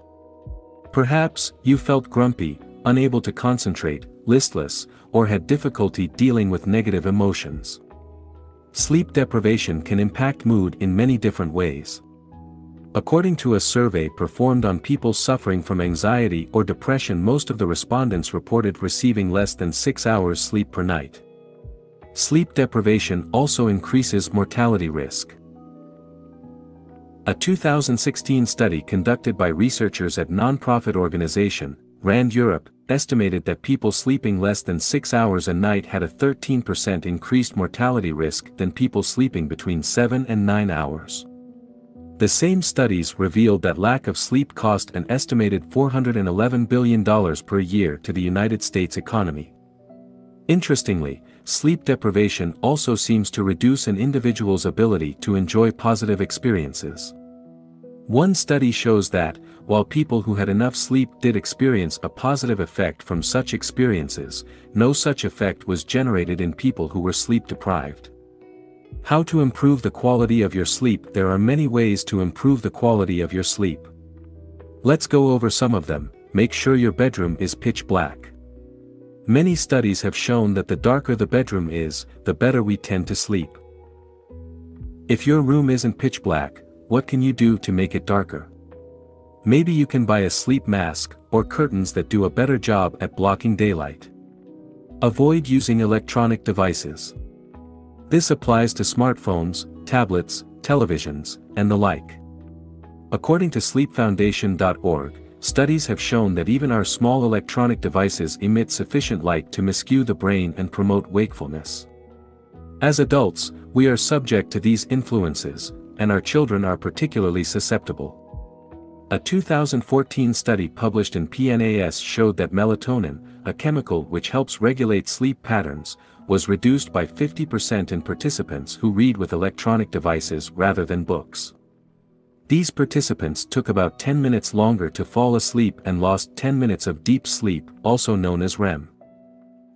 Speaker 1: Perhaps, you felt grumpy, unable to concentrate, listless, or had difficulty dealing with negative emotions. Sleep deprivation can impact mood in many different ways. According to a survey performed on people suffering from anxiety or depression, most of the respondents reported receiving less than 6 hours sleep per night. Sleep deprivation also increases mortality risk. A 2016 study conducted by researchers at nonprofit organization, RAND Europe, estimated that people sleeping less than 6 hours a night had a 13% increased mortality risk than people sleeping between 7 and 9 hours. The same studies revealed that lack of sleep cost an estimated $411 billion per year to the United States economy. Interestingly, sleep deprivation also seems to reduce an individual's ability to enjoy positive experiences. One study shows that, while people who had enough sleep did experience a positive effect from such experiences, no such effect was generated in people who were sleep deprived. How to improve the quality of your sleep? There are many ways to improve the quality of your sleep. Let's go over some of them. Make sure your bedroom is pitch black. Many studies have shown that the darker the bedroom is, the better we tend to sleep. If your room isn't pitch black, what can you do to make it darker? Maybe you can buy a sleep mask, or curtains that do a better job at blocking daylight. Avoid using electronic devices. This applies to smartphones, tablets, televisions, and the like. According to sleepfoundation.org, studies have shown that even our small electronic devices emit sufficient light to miscue the brain and promote wakefulness. As adults, we are subject to these influences, and our children are particularly susceptible. A 2014 study published in PNAS showed that melatonin, a chemical which helps regulate sleep patterns, was reduced by 50% in participants who read with electronic devices rather than books. These participants took about 10 minutes longer to fall asleep and lost 10 minutes of deep sleep, also known as REM.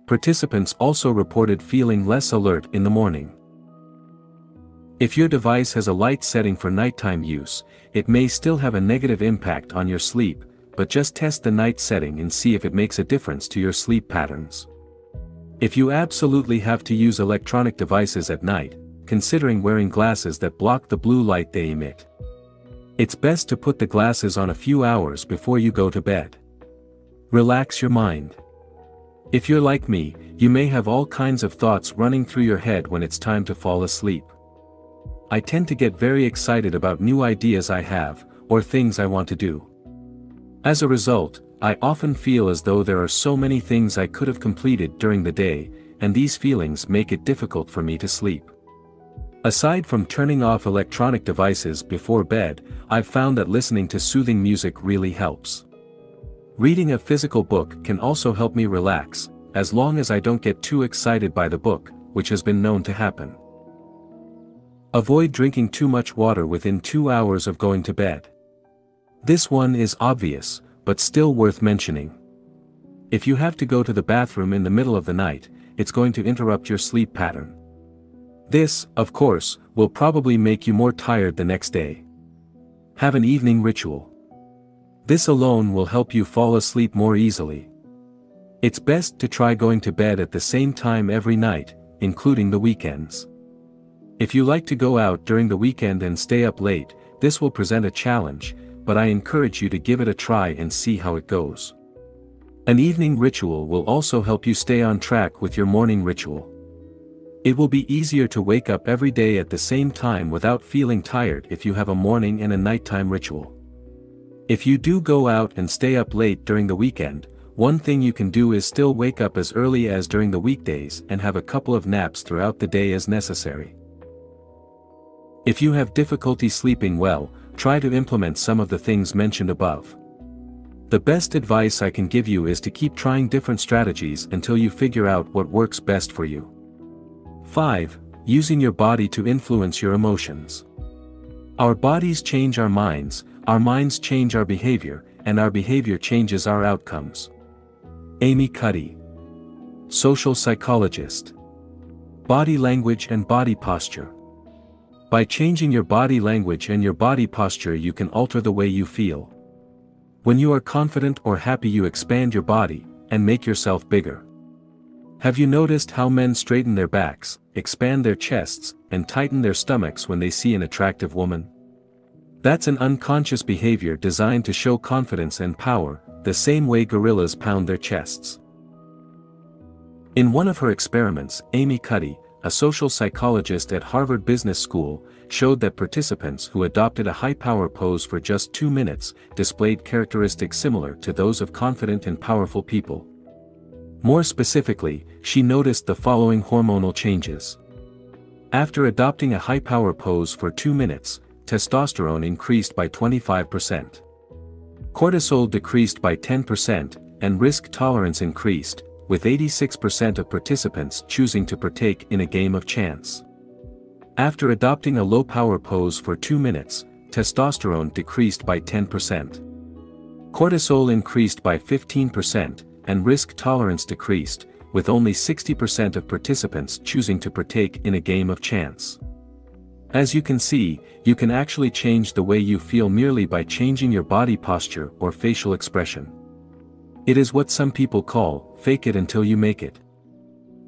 Speaker 1: Participants also reported feeling less alert in the morning. If your device has a light setting for nighttime use, it may still have a negative impact on your sleep, but just test the night setting and see if it makes a difference to your sleep patterns. If you absolutely have to use electronic devices at night, considering wearing glasses that block the blue light they emit. It's best to put the glasses on a few hours before you go to bed. Relax your mind. If you're like me, you may have all kinds of thoughts running through your head when it's time to fall asleep. I tend to get very excited about new ideas I have, or things I want to do. As a result, I often feel as though there are so many things I could have completed during the day, and these feelings make it difficult for me to sleep. Aside from turning off electronic devices before bed, I've found that listening to soothing music really helps. Reading a physical book can also help me relax, as long as I don't get too excited by the book, which has been known to happen. Avoid drinking too much water within 2 hours of going to bed. This one is obvious, but still worth mentioning. If you have to go to the bathroom in the middle of the night, it's going to interrupt your sleep pattern. This, of course, will probably make you more tired the next day. Have an evening ritual. This alone will help you fall asleep more easily. It's best to try going to bed at the same time every night, including the weekends. If you like to go out during the weekend and stay up late, this will present a challenge, but I encourage you to give it a try and see how it goes. An evening ritual will also help you stay on track with your morning ritual. It will be easier to wake up every day at the same time without feeling tired if you have a morning and a nighttime ritual. If you do go out and stay up late during the weekend, one thing you can do is still wake up as early as during the weekdays and have a couple of naps throughout the day as necessary. If you have difficulty sleeping well, try to implement some of the things mentioned above. The best advice I can give you is to keep trying different strategies until you figure out what works best for you. 5. Using your body to influence your emotions. Our bodies change our minds change our behavior, and our behavior changes our outcomes. Amy Cuddy, social psychologist. Body language and body posture. By changing your body language and your body posture, you can alter the way you feel. When you are confident or happy, you expand your body and make yourself bigger. Have you noticed how men straighten their backs, expand their chests, and tighten their stomachs when they see an attractive woman? That's an unconscious behavior designed to show confidence and power, the same way gorillas pound their chests. In one of her experiments, Amy Cuddy, a social psychologist at Harvard Business School, showed that participants who adopted a high-power pose for just 2 minutes displayed characteristics similar to those of confident and powerful people. More specifically, she noticed the following hormonal changes. After adopting a high-power pose for 2 minutes, testosterone increased by 25%. Cortisol decreased by 10%, and risk tolerance increased, with 86% of participants choosing to partake in a game of chance. After adopting a low-power pose for 2 minutes, testosterone decreased by 10%. Cortisol increased by 15%, and risk tolerance decreased, with only 60% of participants choosing to partake in a game of chance. As you can see, you can actually change the way you feel merely by changing your body posture or facial expression. It is what some people call, fake it until you make it.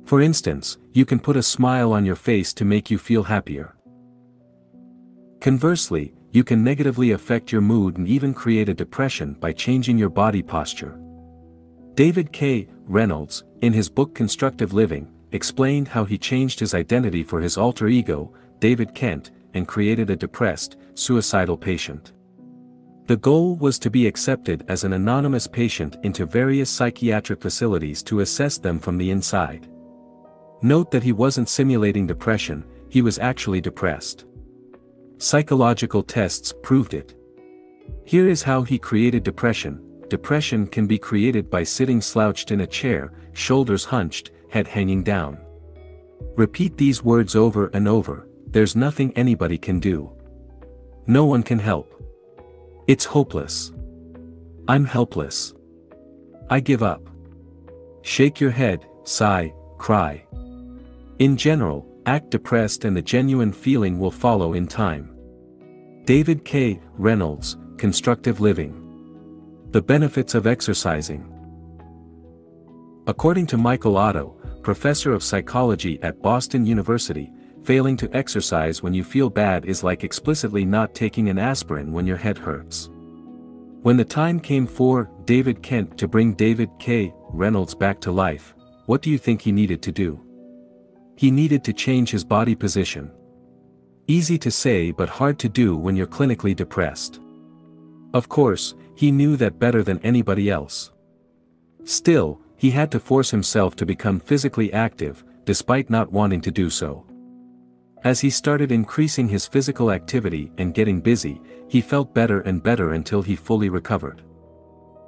Speaker 1: For instance, you can put a smile on your face to make you feel happier. Conversely, you can negatively affect your mood and even create a depression by changing your body posture. David K. Reynolds, in his book Constructive Living, explained how he changed his identity for his alter ego, David Kent, and created a depressed, suicidal patient. The goal was to be accepted as an anonymous patient into various psychiatric facilities to assess them from the inside. Note that he wasn't simulating depression, he was actually depressed. Psychological tests proved it. Here is how he created depression. Depression can be created by sitting slouched in a chair, shoulders hunched, head hanging down. Repeat these words over and over. There's nothing anybody can do. No one can help. It's hopeless. I'm helpless. I give up. Shake your head, sigh, cry. In general, act depressed and the genuine feeling will follow in time. David K. Reynolds, Constructive Living. The benefits of exercising. According to Michael Otto, professor of psychology at Boston University, failing to exercise when you feel bad is like explicitly not taking an aspirin when your head hurts. When the time came for David Kent to bring David K. Reynolds back to life, what do you think he needed to do? He needed to change his body position. Easy to say but hard to do when you're clinically depressed. Of course, he knew that better than anybody else. Still, he had to force himself to become physically active, despite not wanting to do so. As he started increasing his physical activity and getting busy, he felt better and better until he fully recovered.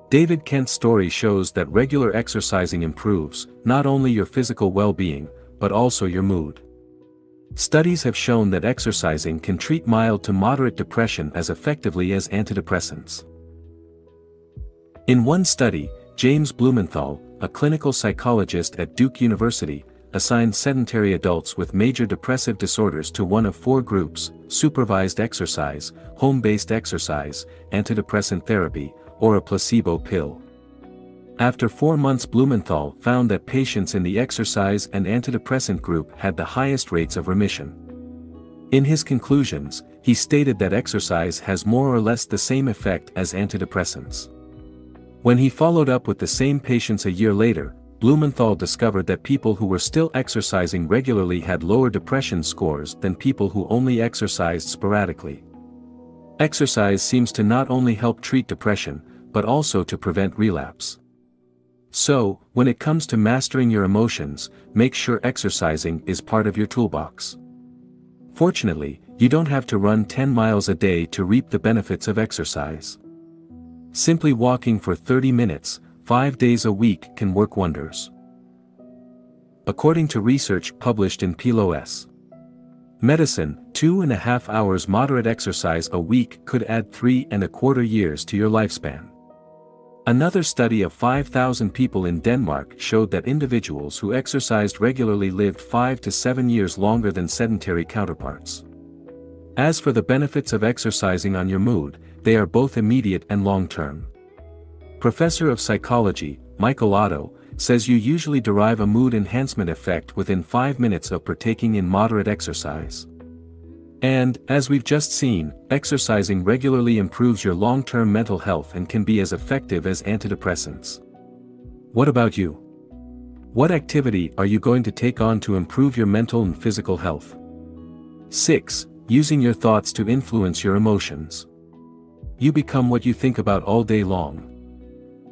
Speaker 1: David Kent's story shows that regular exercising improves, not only your physical well-being, but also your mood. Studies have shown that exercising can treat mild to moderate depression as effectively as antidepressants. In one study, James Blumenthal, a clinical psychologist at Duke University, assigned sedentary adults with major depressive disorders to one of 4 groups: supervised exercise, home-based exercise, antidepressant therapy, or a placebo pill. After 4 months, Blumenthal found that patients in the exercise and antidepressant group had the highest rates of remission. In his conclusions, he stated that exercise has more or less the same effect as antidepressants. When he followed up with the same patients a year later, Blumenthal discovered that people who were still exercising regularly had lower depression scores than people who only exercised sporadically. Exercise seems to not only help treat depression, but also to prevent relapse. So, when it comes to mastering your emotions, make sure exercising is part of your toolbox. Fortunately, you don't have to run 10 miles a day to reap the benefits of exercise. Simply walking for 30 minutes, 5 days a week can work wonders. According to research published in PLOS Medicine, 2.5 hours moderate exercise a week could add 3.25 years to your lifespan. Another study of 5,000 people in Denmark showed that individuals who exercised regularly lived 5 to 7 years longer than sedentary counterparts. As for the benefits of exercising on your mood, they are both immediate and long-term. Professor of psychology, Michael Otto, says you usually derive a mood enhancement effect within 5 minutes of partaking in moderate exercise. And, as we've just seen, exercising regularly improves your long-term mental health and can be as effective as antidepressants. What about you? What activity are you going to take on to improve your mental and physical health? 6. Using your thoughts to influence your emotions. You become what you think about all day long.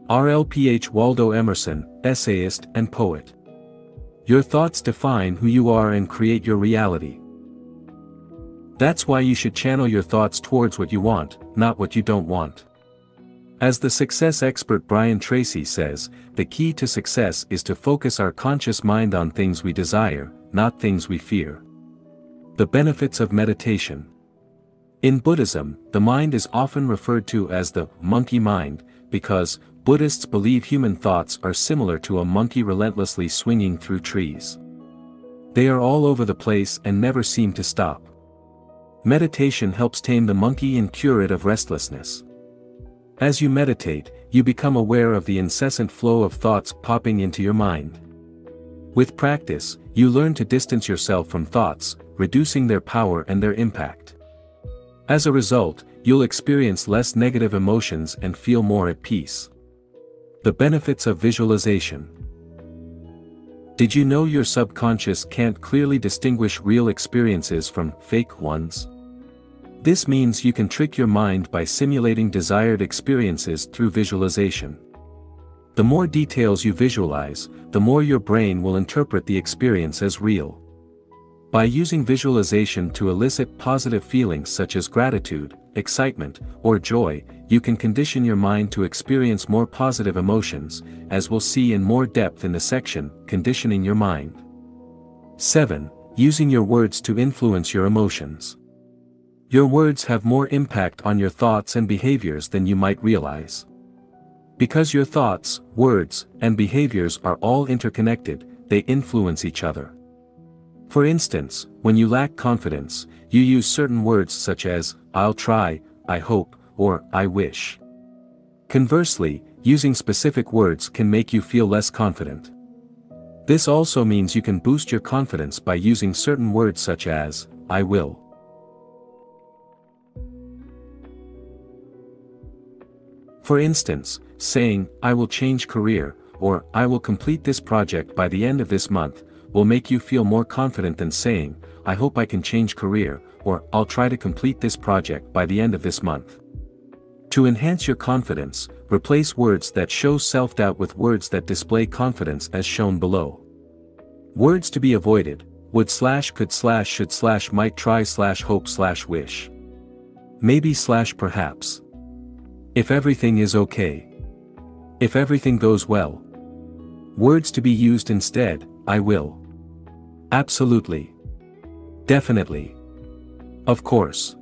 Speaker 1: R.L.P.H. Waldo Emerson, essayist and poet. Your thoughts define who you are and create your reality. That's why you should channel your thoughts towards what you want, not what you don't want. As the success expert Brian Tracy says, the key to success is to focus our conscious mind on things we desire, not things we fear. The benefits of meditation. In Buddhism, the mind is often referred to as the monkey mind, because Buddhists believe human thoughts are similar to a monkey relentlessly swinging through trees. They are all over the place and never seem to stop. Meditation helps tame the monkey and cure it of restlessness. As you meditate, you become aware of the incessant flow of thoughts popping into your mind. With practice, you learn to distance yourself from thoughts, reducing their power and their impact. As a result, you'll experience less negative emotions and feel more at peace. The benefits of visualization. Did you know your subconscious can't clearly distinguish real experiences from fake ones? This means you can trick your mind by simulating desired experiences through visualization. The more details you visualize, the more your brain will interpret the experience as real. By using visualization to elicit positive feelings such as gratitude, excitement, or joy, you can condition your mind to experience more positive emotions, as we'll see in more depth in the section, Conditioning Your Mind. 7. Using your words to influence your emotions. Your words have more impact on your thoughts and behaviors than you might realize. Because your thoughts, words, and behaviors are all interconnected, they influence each other. For instance, when you lack confidence, you use certain words such as, "I'll try," "I hope," or "I wish." Conversely, using specific words can make you feel less confident. This also means you can boost your confidence by using certain words such as, "I will." For instance, saying, "I will change career," or "I will complete this project by the end of this month," will make you feel more confident than saying, "I hope I can change career," or "I'll try to complete this project by the end of this month." To enhance your confidence, replace words that show self-doubt with words that display confidence as shown below. Words to be avoided: would / could / should / might try / hope / wish. Maybe / perhaps. If everything is okay. If everything goes well. Words to be used instead: I will. Absolutely. Definitely. Of course.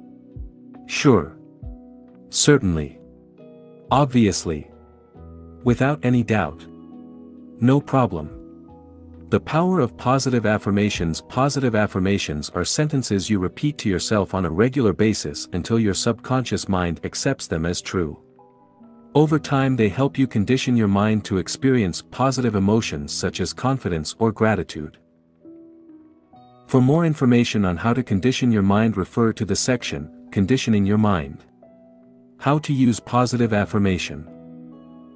Speaker 1: Sure. Certainly. Obviously. Without any doubt. No problem. The power of positive affirmations. Positive affirmations are sentences you repeat to yourself on a regular basis until your subconscious mind accepts them as true. Over time they help you condition your mind to experience positive emotions such as confidence or gratitude. For more information on how to condition your mind, refer to the section, Conditioning Your Mind. How to use positive affirmation.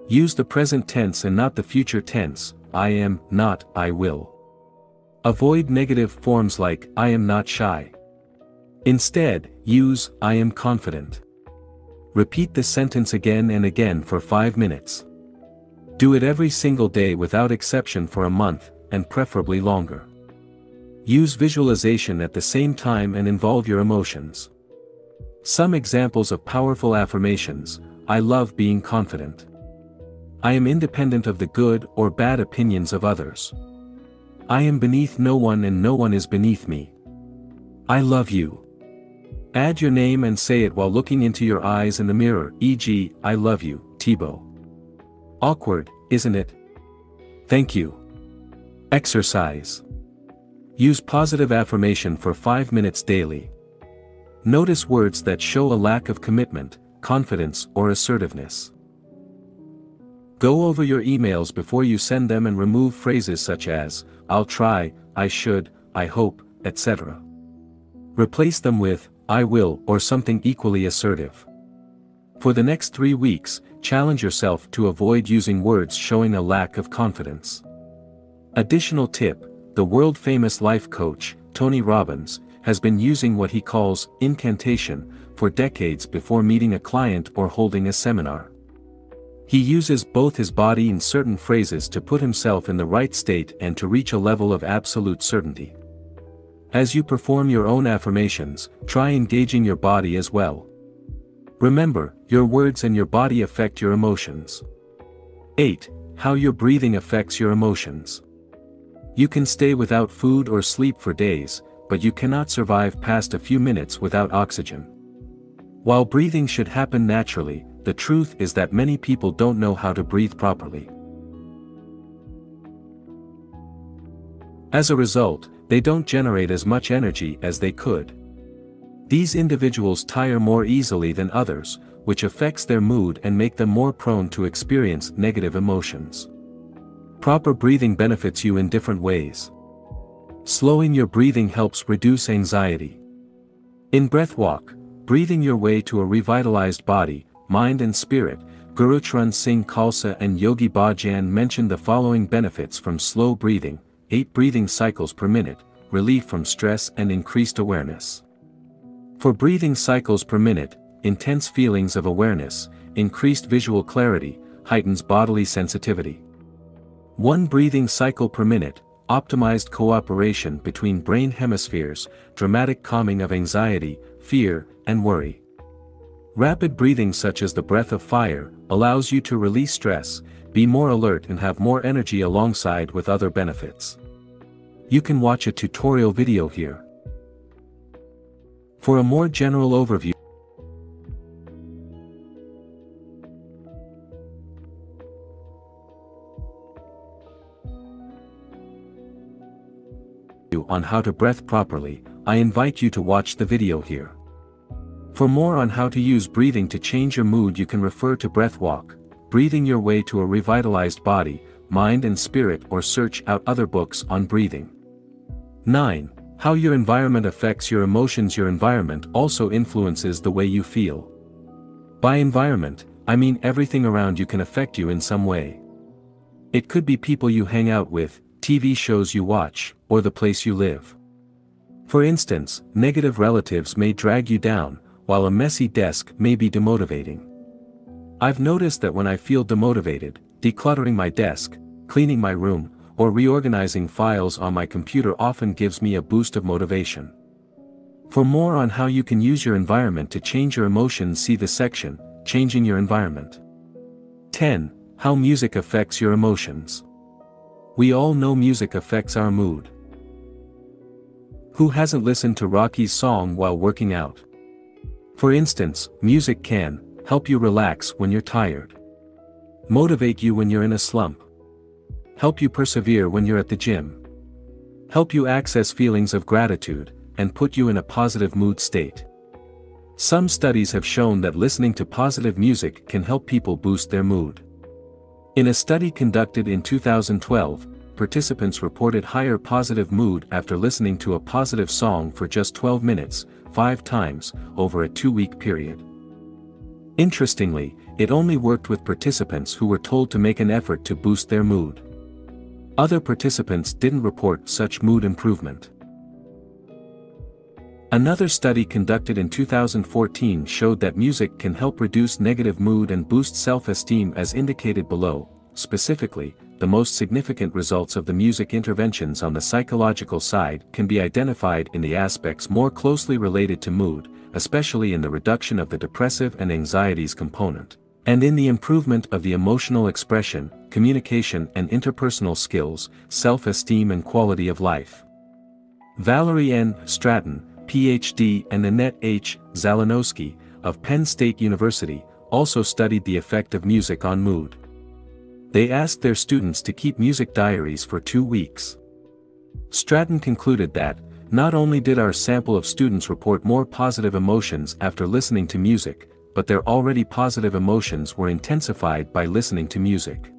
Speaker 1: Use the present tense and not the future tense, I am, not, I will. Avoid negative forms like, I am not shy. Instead, use, I am confident. Repeat the sentence again and again for 5 minutes. Do it every single day without exception for a month, and preferably longer. Use visualization at the same time and involve your emotions. Some examples of powerful affirmations: I love being confident. I am independent of the good or bad opinions of others. I am beneath no one and no one is beneath me. I love you. Add your name and say it while looking into your eyes in the mirror, e.g., I love you, THIBAUT. Awkward, isn't it? Thank you. Exercise. Use positive affirmation for 5 minutes daily. Notice words that show a lack of commitment, confidence, or assertiveness. Go over your emails before you send them and remove phrases such as, I'll try, I should, I hope, etc. Replace them with, I will, or something equally assertive. For the next 3 weeks, challenge yourself to avoid using words showing a lack of confidence. Additional tip, the world-famous life coach, Tony Robbins, has been using what he calls incantation for decades before meeting a client or holding a seminar. He uses both his body and certain phrases to put himself in the right state and to reach a level of absolute certainty. As you perform your own affirmations, try engaging your body as well. Remember, your words and your body affect your emotions. 8. How your breathing affects your emotions. You can stay without food or sleep for days, but you cannot survive past a few minutes without oxygen. While breathing should happen naturally, the truth is that many people don't know how to breathe properly. As a result, they don't generate as much energy as they could. These individuals tire more easily than others, which affects their mood and make them more prone to experience negative emotions. Proper breathing benefits you in different ways. Slowing your breathing helps reduce anxiety. In breath walk, breathing your way to a revitalized body, mind and spirit, Guru Charan Singh Khalsa and Yogi Bhajan mentioned the following benefits from slow breathing: 8 breathing cycles per minute, relief from stress and increased awareness. For breathing cycles per minute, intense feelings of awareness, increased visual clarity, heightens bodily sensitivity. 1 breathing cycle per minute, optimized cooperation between brain hemispheres, dramatic calming of anxiety, fear, and worry. Rapid breathing such as the breath of fire, allows you to release stress, be more alert and have more energy alongside with other benefits. You can watch a tutorial video here. For a more general overview on how to breathe properly, I invite you to watch the video here. For more on how to use breathing to change your mood, you can refer to Breath Walk, Breathing Your Way to a Revitalized Body, Mind and Spirit, or search out other books on breathing. 9. How your environment affects your emotions. Your environment also influences the way you feel. By environment, I mean everything around you can affect you in some way. It could be people you hang out with, TV shows you watch, or the place you live. For instance, negative relatives may drag you down, while a messy desk may be demotivating. I've noticed that when I feel demotivated, decluttering my desk, cleaning my room, or reorganizing files on my computer often gives me a boost of motivation. For more on how you can use your environment to change your emotions, see the section, Changing Your Environment. 10. How music affects your emotions. We all know music affects our mood. Who hasn't listened to Rocky's song while working out? For instance, music can help you relax when you're tired, motivate you when you're in a slump, help you persevere when you're at the gym, help you access feelings of gratitude, and put you in a positive mood state. Some studies have shown that listening to positive music can help people boost their mood. In a study conducted in 2012, participants reported higher positive mood after listening to a positive song for just 12 minutes, 5 times, over a 2-week period. Interestingly, it only worked with participants who were told to make an effort to boost their mood. Other participants didn't report such mood improvement. Another study conducted in 2014 showed that music can help reduce negative mood and boost self-esteem as indicated below. Specifically, the most significant results of the music interventions on the psychological side can be identified in the aspects more closely related to mood, especially in the reduction of the depressive and anxieties component, and in the improvement of the emotional expression, communication and interpersonal skills, self-esteem and quality of life. Valerie N. Stratton, Ph.D. and Annette H. Zalanowski, of Penn State University, also studied the effect of music on mood. They asked their students to keep music diaries for 2 weeks. Stratton concluded that, not only did our sample of students report more positive emotions after listening to music, but their already positive emotions were intensified by listening to music.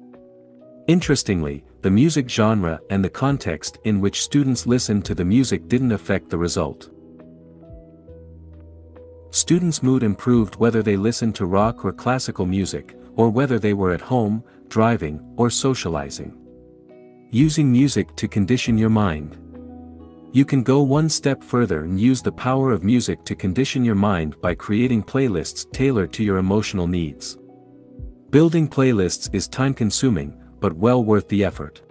Speaker 1: Interestingly, the music genre and the context in which students listened to the music didn't affect the result. Students' mood improved whether they listened to rock or classical music, or whether they were at home, driving, or socializing. Using music to condition your mind. You can go one step further and use the power of music to condition your mind by creating playlists tailored to your emotional needs. Building playlists is time-consuming, but well worth the effort.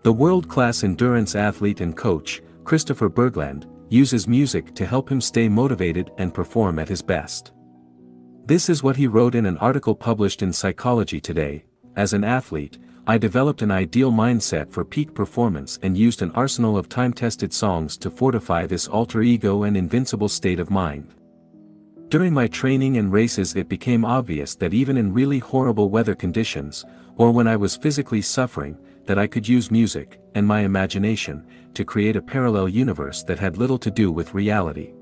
Speaker 1: The world-class endurance athlete and coach, Christopher Bergland, uses music to help him stay motivated and perform at his best. This is what he wrote in an article published in Psychology Today. As an athlete, I developed an ideal mindset for peak performance and used an arsenal of time-tested songs to fortify this alter ego and invincible state of mind. During my training and races, it became obvious that even in really horrible weather conditions, or when I was physically suffering, that I could use music, and my imagination, to create a parallel universe that had little to do with reality.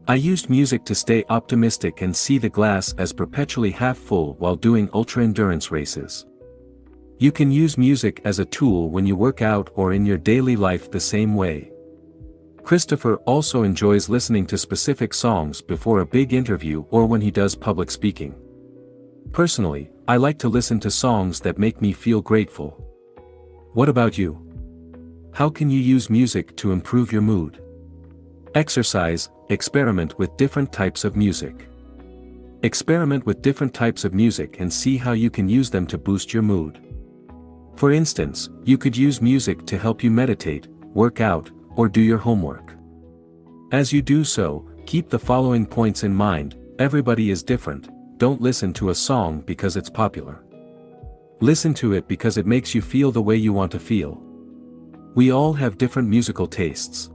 Speaker 1: I used music to stay optimistic and see the glass as perpetually half full while doing ultra-endurance races. You can use music as a tool when you work out or in your daily life the same way. Christopher also enjoys listening to specific songs before a big interview or when he does public speaking. Personally, I like to listen to songs that make me feel grateful. What about you? How can you use music to improve your mood? Exercise. Experiment with different types of music. Experiment with different types of music and see how you can use them to boost your mood. For instance, you could use music to help you meditate, work out, or do your homework. As you do so, keep the following points in mind. Everybody is different. Don't listen to a song because it's popular. Listen to it because it makes you feel the way you want to feel. We all have different musical tastes.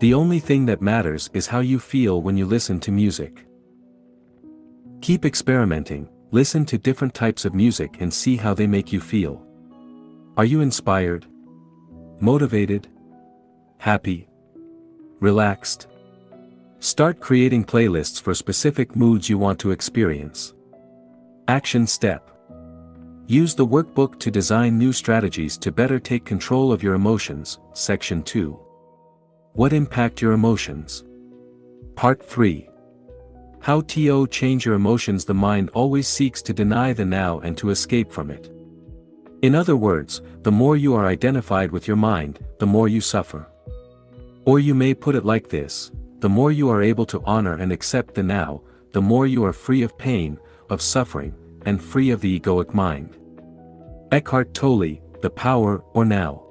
Speaker 1: The only thing that matters is how you feel when you listen to music. Keep experimenting, listen to different types of music and see how they make you feel. Are you inspired? Motivated? Happy? Relaxed? Start creating playlists for specific moods you want to experience. Action step. Use the workbook to design new strategies to better take control of your emotions. Section 2. What impact your emotions? Part 3. How to change your emotions. The mind always seeks to deny the now and to escape from it. In other words, the more you are identified with your mind, the more you suffer. Or you may put it like this: the more you are able to honor and accept the now, the more you are free of pain, of suffering, and free of the egoic mind. Eckhart Tolle, The Power or Now.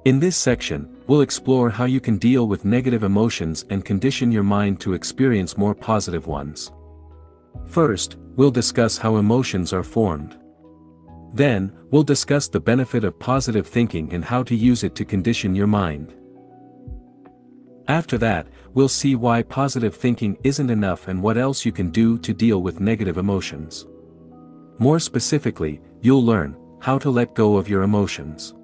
Speaker 1: In this section, we'll explore how you can deal with negative emotions and condition your mind to experience more positive ones. First, we'll discuss how emotions are formed. Then, we'll discuss the benefit of positive thinking and how to use it to condition your mind. After that, we'll see why positive thinking isn't enough and what else you can do to deal with negative emotions. More specifically, you'll learn how to let go of your emotions,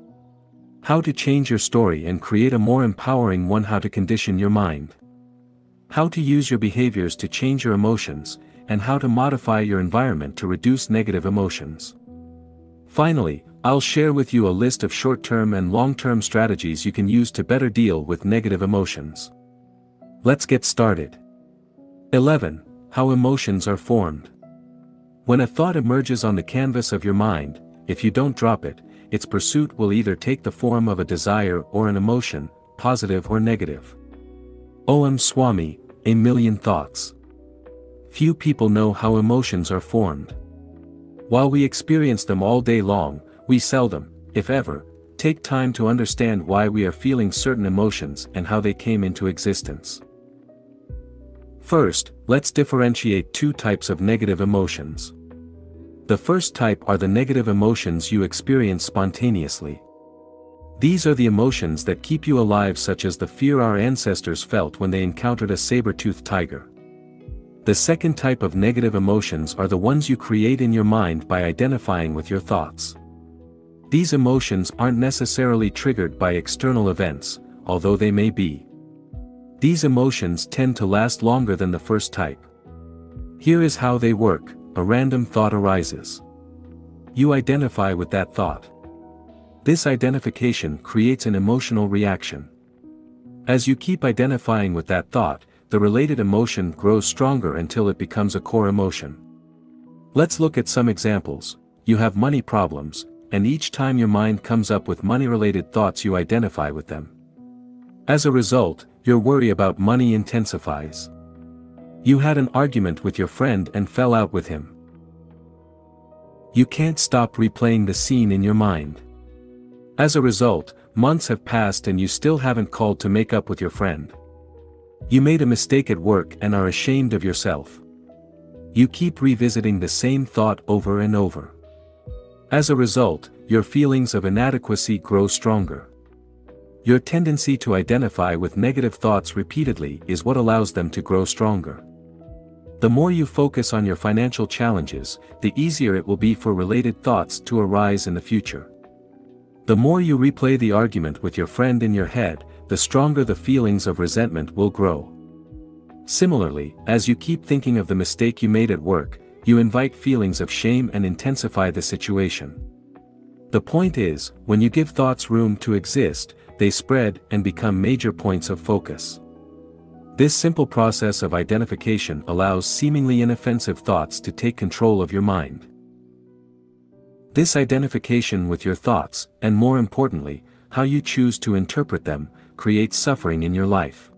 Speaker 1: how to change your story and create a more empowering one, how to condition your mind, how to use your behaviors to change your emotions, and how to modify your environment to reduce negative emotions. Finally, I'll share with you a list of short-term and long-term strategies you can use to better deal with negative emotions. Let's get started. 11. How emotions are formed. When a thought emerges on the canvas of your mind, if you don't drop it, its pursuit will either take the form of a desire or an emotion, positive or negative. O.M. Swami, A Million Thoughts. Few people know how emotions are formed. While we experience them all day long, we seldom, if ever, take time to understand why we are feeling certain emotions and how they came into existence. First, let's differentiate two types of negative emotions. The first type are the negative emotions you experience spontaneously. These are the emotions that keep you alive, such as the fear our ancestors felt when they encountered a saber-toothed tiger. The second type of negative emotions are the ones you create in your mind by identifying with your thoughts. These emotions aren't necessarily triggered by external events, although they may be. These emotions tend to last longer than the first type. Here is how they work. A random thought arises. You identify with that thought. This identification creates an emotional reaction. As you keep identifying with that thought, the related emotion grows stronger until it becomes a core emotion. Let's look at some examples. You have money problems, and each time your mind comes up with money-related thoughts you identify with them. As a result, your worry about money intensifies. You had an argument with your friend and fell out with him. You can't stop replaying the scene in your mind. As a result, months have passed and you still haven't called to make up with your friend. You made a mistake at work and are ashamed of yourself. You keep revisiting the same thought over and over. As a result, your feelings of inadequacy grow stronger. Your tendency to identify with negative thoughts repeatedly is what allows them to grow stronger. The more you focus on your financial challenges, the easier it will be for related thoughts to arise in the future. The more you replay the argument with your friend in your head, the stronger the feelings of resentment will grow. Similarly, as you keep thinking of the mistake you made at work, you invite feelings of shame and intensify the situation. The point is, when you give thoughts room to exist, they spread and become major points of focus. This simple process of identification allows seemingly inoffensive thoughts to take control of your mind. This identification with your thoughts, and more importantly, how you choose to interpret them, creates suffering in your life.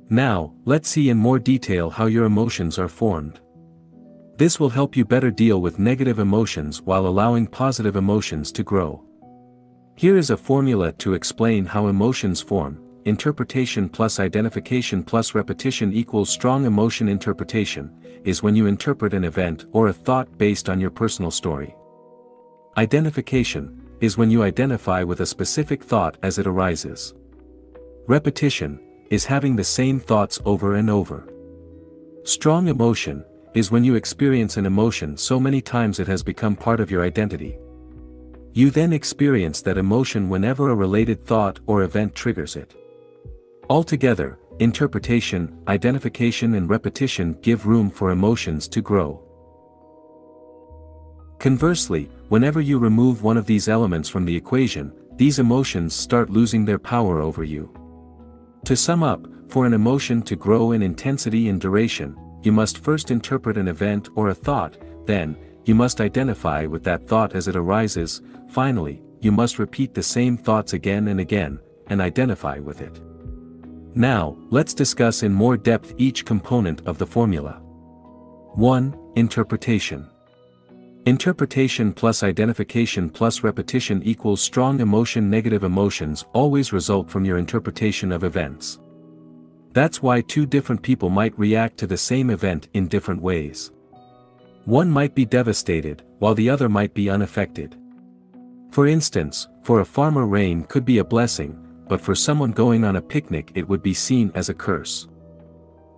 Speaker 1: Now, let's see in more detail how your emotions are formed. This will help you better deal with negative emotions while allowing positive emotions to grow. Here is a formula to explain how emotions form. Interpretation plus identification plus repetition equals strong emotion. Interpretation is when you interpret an event or a thought based on your personal story. Identification is when you identify with a specific thought as it arises. Repetition is having the same thoughts over and over. Strong emotion is when you experience an emotion so many times it has become part of your identity. You then experience that emotion whenever a related thought or event triggers it. Altogether, interpretation, identification and repetition give room for emotions to grow. Conversely, whenever you remove one of these elements from the equation, these emotions start losing their power over you. To sum up, for an emotion to grow in intensity and duration, you must first interpret an event or a thought, then, you must identify with that thought as it arises, finally, you must repeat the same thoughts again and again, and identify with it. Now, let's discuss in more depth each component of the formula. 1. Interpretation. Interpretation plus identification plus repetition equals strong emotion. Negative emotions always result from your interpretation of events. That's why two different people might react to the same event in different ways. One might be devastated, while the other might be unaffected. For instance, for a farmer rain could be a blessing, but for someone going on a picnic it would be seen as a curse.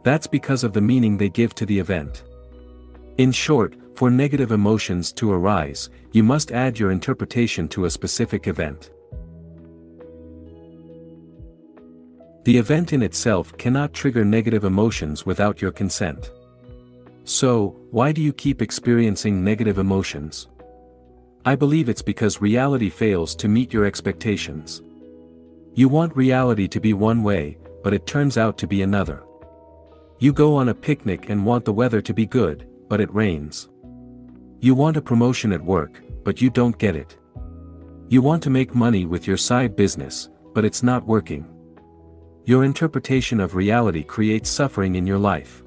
Speaker 1: That's because of the meaning they give to the event. In short, for negative emotions to arise, you must add your interpretation to a specific event. The event in itself cannot trigger negative emotions without your consent. So, why do you keep experiencing negative emotions? I believe it's because reality fails to meet your expectations. You want reality to be one way, but it turns out to be another. You go on a picnic and want the weather to be good, but it rains. You want a promotion at work, but you don't get it. You want to make money with your side business, but it's not working. Your interpretation of reality creates suffering in your life.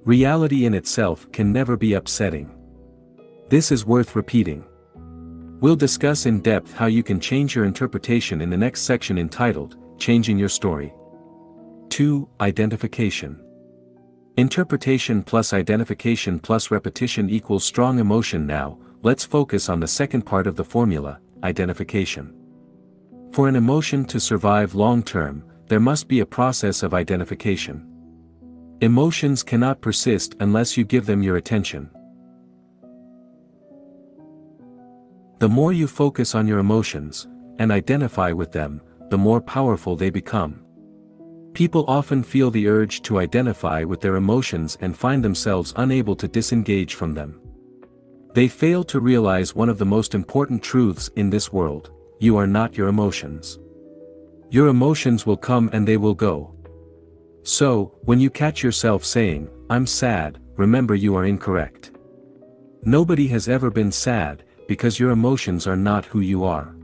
Speaker 1: Reality in itself can never be upsetting. This is worth repeating. We'll discuss in depth how you can change your interpretation in the next section entitled, Changing Your Story. 2. Identification. Interpretation plus identification plus repetition equals strong emotion. Now, let's focus on the second part of the formula, identification. For an emotion to survive long-term, there must be a process of identification. Emotions cannot persist unless you give them your attention. The more you focus on your emotions, and identify with them, the more powerful they become. People often feel the urge to identify with their emotions and find themselves unable to disengage from them. They fail to realize one of the most important truths in this world: you are not your emotions. Your emotions will come and they will go. So, when you catch yourself saying, "I'm sad," remember you are incorrect. Nobody has ever been sad, because your emotions are not who you are.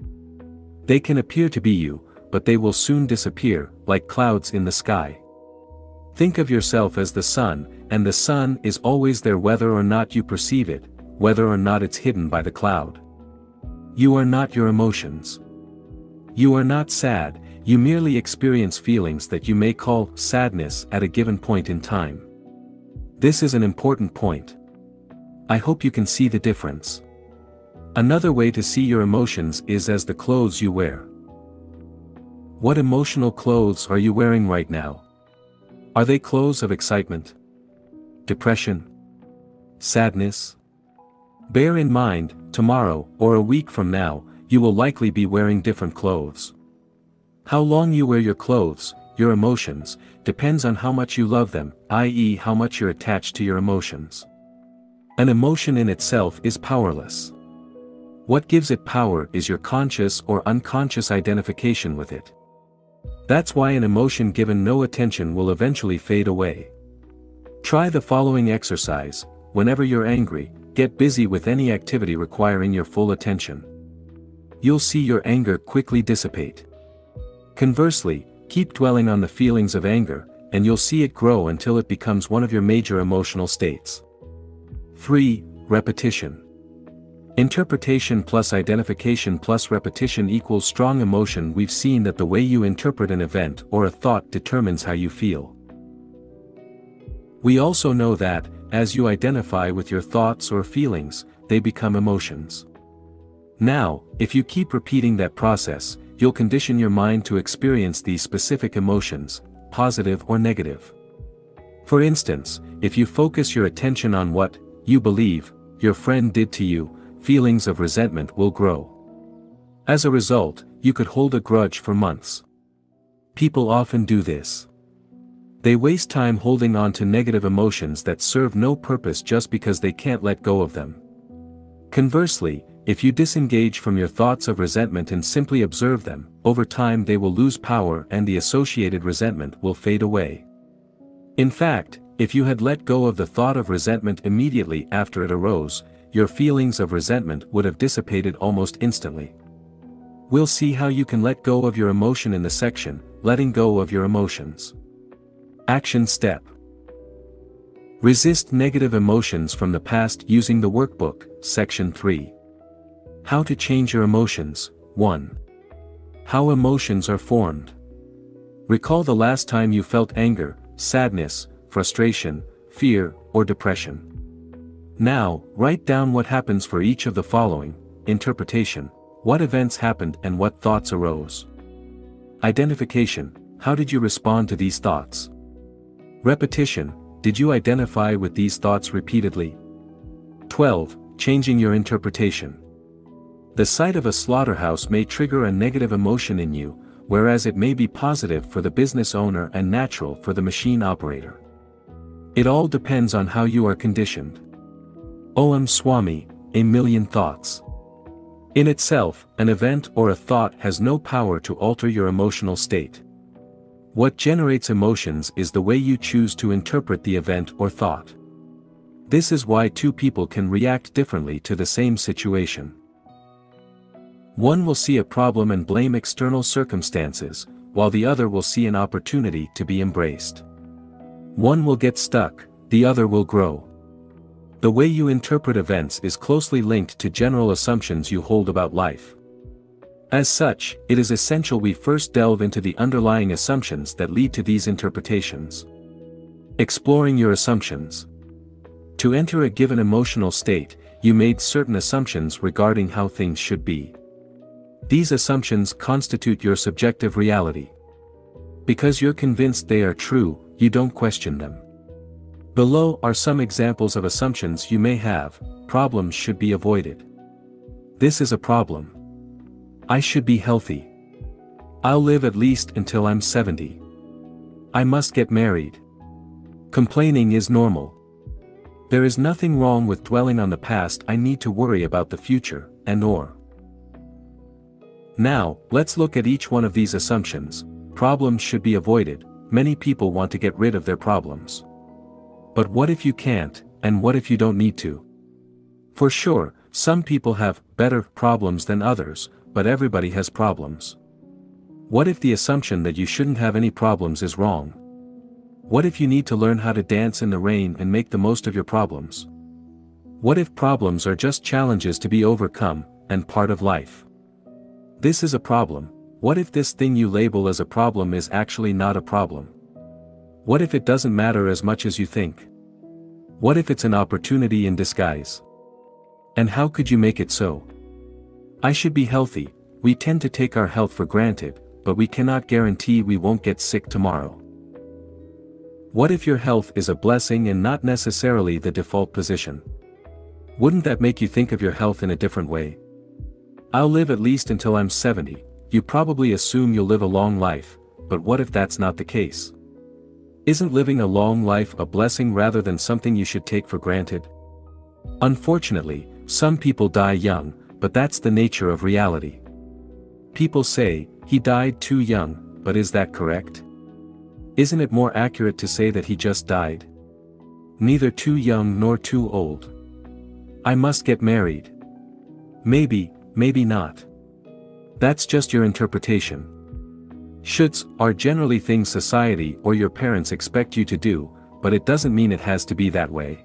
Speaker 1: They can appear to be you, but they will soon disappear, like clouds in the sky. Think of yourself as the sun, and the sun is always there whether or not you perceive it, whether or not it's hidden by the cloud. You are not your emotions. You are not sad, you merely experience feelings that you may call sadness at a given point in time. This is an important point. I hope you can see the difference. Another way to see your emotions is as the clothes you wear. What emotional clothes are you wearing right now? Are they clothes of excitement? Depression? Sadness? Bear in mind, tomorrow, or a week from now, you will likely be wearing different clothes. How long you wear your clothes, your emotions, depends on how much you love them, i.e., how much you're attached to your emotions. An emotion in itself is powerless. What gives it power is your conscious or unconscious identification with it. That's why an emotion given no attention will eventually fade away. Try the following exercise: whenever you're angry, get busy with any activity requiring your full attention. You'll see your anger quickly dissipate. Conversely, keep dwelling on the feelings of anger, and you'll see it grow until it becomes one of your major emotional states. 3. Repetition. Interpretation plus identification plus repetition equals strong emotion. We've seen that the way you interpret an event or a thought determines how you feel. We also know that, as you identify with your thoughts or feelings, they become emotions. Now, if you keep repeating that process, you'll condition your mind to experience these specific emotions, positive or negative. For instance, if you focus your attention on what you believe your friend did to you, feelings of resentment will grow. As a result, you could hold a grudge for months. People often do this. They waste time holding on to negative emotions that serve no purpose just because they can't let go of them. Conversely, if you disengage from your thoughts of resentment and simply observe them, over time they will lose power and the associated resentment will fade away. In fact, if you had let go of the thought of resentment immediately after it arose, your feelings of resentment would have dissipated almost instantly. We'll see how you can let go of your emotion in the section, Letting Go of Your Emotions. Action Step. Resist negative emotions from the past using the workbook, Section 3. How to change your emotions. 1. How emotions are formed. Recall the last time you felt anger, sadness, frustration, fear, or depression. Now, write down what happens for each of the following: interpretation, what events happened and what thoughts arose. Identification, how did you respond to these thoughts? Repetition, did you identify with these thoughts repeatedly? 12. Changing your interpretation. The sight of a slaughterhouse may trigger a negative emotion in you, whereas it may be positive for the business owner and natural for the machine operator. It all depends on how you are conditioned. Om Swami, a million thoughts. In itself, an event or a thought has no power to alter your emotional state. What generates emotions is the way you choose to interpret the event or thought. This is why two people can react differently to the same situation. One will see a problem and blame external circumstances, while the other will see an opportunity to be embraced. One will get stuck, the other will grow. The way you interpret events is closely linked to general assumptions you hold about life. As such, it is essential we first delve into the underlying assumptions that lead to these interpretations. Exploring your assumptions. To enter a given emotional state, you made certain assumptions regarding how things should be. These assumptions constitute your subjective reality. Because you're convinced they are true, you don't question them. Below are some examples of assumptions you may have. Problems should be avoided. This is a problem. I should be healthy. I'll live at least until I'm 70. I must get married. Complaining is normal. There is nothing wrong with dwelling on the past. I need to worry about the future, and/or. Now, let's look at each one of these assumptions. Problems should be avoided. Many people want to get rid of their problems. But what if you can't, and what if you don't need to? For sure, Some people have better problems than others, but everybody has problems. What if the assumption that you shouldn't have any problems is wrong? What if you need to learn how to dance in the rain and make the most of your problems? What if problems are just challenges to be overcome, and part of life? This is a problem. What if this thing you label as a problem is actually not a problem? What if it doesn't matter as much as you think? What if it's an opportunity in disguise? And how could you make it so? I should be healthy. We tend to take our health for granted, but we cannot guarantee we won't get sick tomorrow. What if your health is a blessing and not necessarily the default position? Wouldn't that make you think of your health in a different way? I'll live at least until I'm 70. You probably assume you'll live a long life, but what if that's not the case? Isn't living a long life a blessing rather than something you should take for granted? Unfortunately, some people die young, but that's the nature of reality. People say, he died too young, but is that correct? Isn't it more accurate to say that he just died? Neither too young nor too old. I must get married. Maybe, maybe not. That's just your interpretation. Shoulds are generally things society or your parents expect you to do, but it doesn't mean it has to be that way.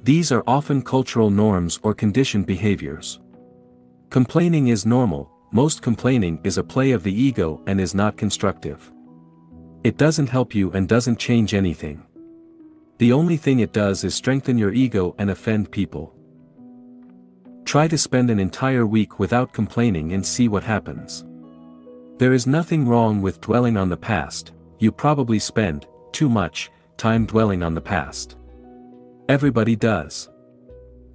Speaker 1: These are often cultural norms or conditioned behaviors. Complaining is normal. Most complaining is a play of the ego and is not constructive. It doesn't help you and doesn't change anything. The only thing it does is strengthen your ego and offend people. Try to spend an entire week without complaining and see what happens. There is nothing wrong with dwelling on the past. You probably spend too much time dwelling on the past. Everybody does.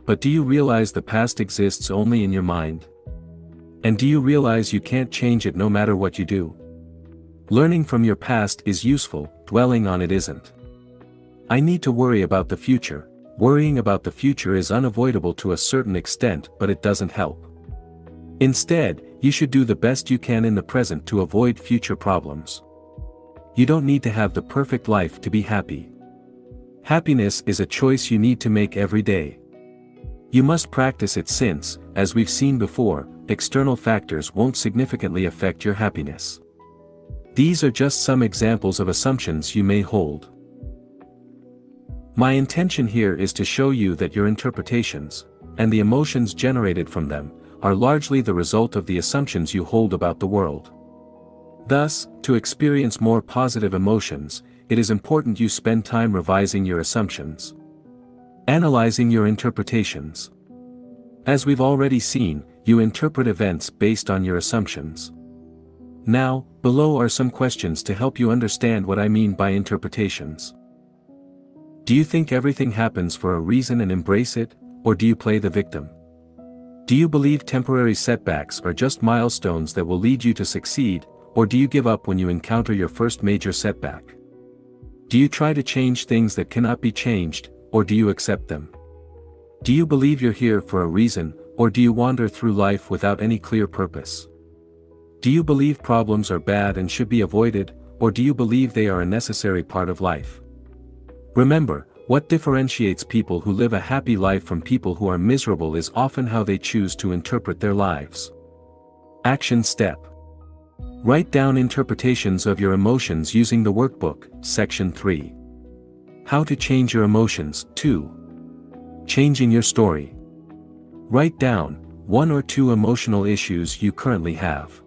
Speaker 1: But do you realize the past exists only in your mind? And do you realize you can't change it no matter what you do? Learning from your past is useful, dwelling on it isn't. I need to worry about the future. Worrying about the future is unavoidable to a certain extent, but it doesn't help. Instead, you should do the best you can in the present to avoid future problems. You don't need to have the perfect life to be happy. Happiness is a choice you need to make every day. You must practice it since, as we've seen before, external factors won't significantly affect your happiness. These are just some examples of assumptions you may hold. My intention here is to show you that your interpretations, and the emotions generated from them, are largely the result of the assumptions you hold about the world. Thus, to experience more positive emotions, it is important you spend time revising your assumptions. Analyzing your interpretations. As we've already seen, you interpret events based on your assumptions. Now, below are some questions to help you understand what I mean by interpretations. Do you think everything happens for a reason and embrace it, or do you play the victim? Do you believe temporary setbacks are just milestones that will lead you to succeed, or do you give up when you encounter your first major setback? Do you try to change things that cannot be changed, or do you accept them? Do you believe you're here for a reason, or do you wander through life without any clear purpose? Do you believe problems are bad and should be avoided, or do you believe they are a necessary part of life? Remember, what differentiates people who live a happy life from people who are miserable is often how they choose to interpret their lives. Action step. Write down interpretations of your emotions using the workbook, section 3. How to change your emotions, 2. Changing your story. Write down 1 or 2 emotional issues you currently have.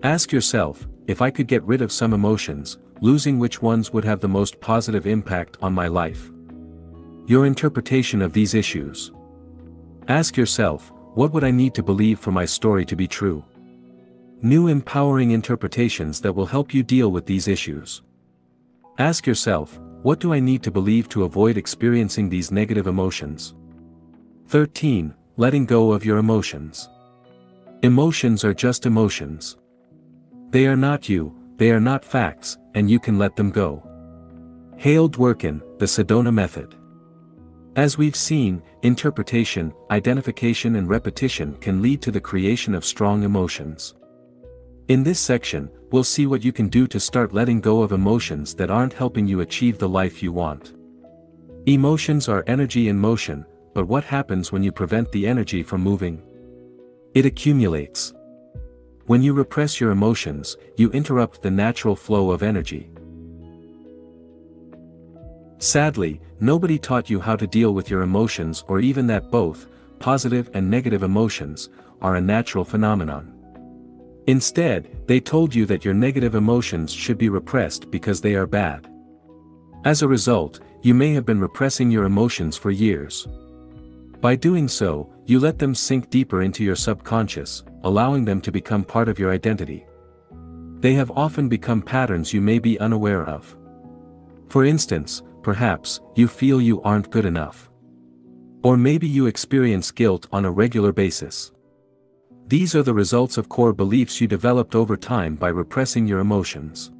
Speaker 1: Ask yourself, if I could get rid of some emotions, losing which ones would have the most positive impact on my life? Your interpretation of these issues. Ask yourself, what would I need to believe for my story to be true? New empowering interpretations that will help you deal with these issues. Ask yourself, what do I need to believe to avoid experiencing these negative emotions? 13. Letting go of your emotions. Emotions are just emotions. They are not you, they are not facts, and you can let them go. Hale Dworkin, the Sedona Method. As we've seen, interpretation, identification and repetition can lead to the creation of strong emotions. In this section, we'll see what you can do to start letting go of emotions that aren't helping you achieve the life you want. Emotions are energy in motion, but what happens when you prevent the energy from moving? It accumulates. When you repress your emotions, you interrupt the natural flow of energy. Sadly, nobody taught you how to deal with your emotions, or even that both positive and negative emotions are a natural phenomenon. Instead, they told you that your negative emotions should be repressed because they are bad. As a result, you may have been repressing your emotions for years. By doing so, you let them sink deeper into your subconscious, allowing them to become part of your identity. They have often become patterns you may be unaware of. For instance, perhaps you feel you aren't good enough. Or maybe you experience guilt on a regular basis. These are the results of core beliefs you developed over time by repressing your emotions.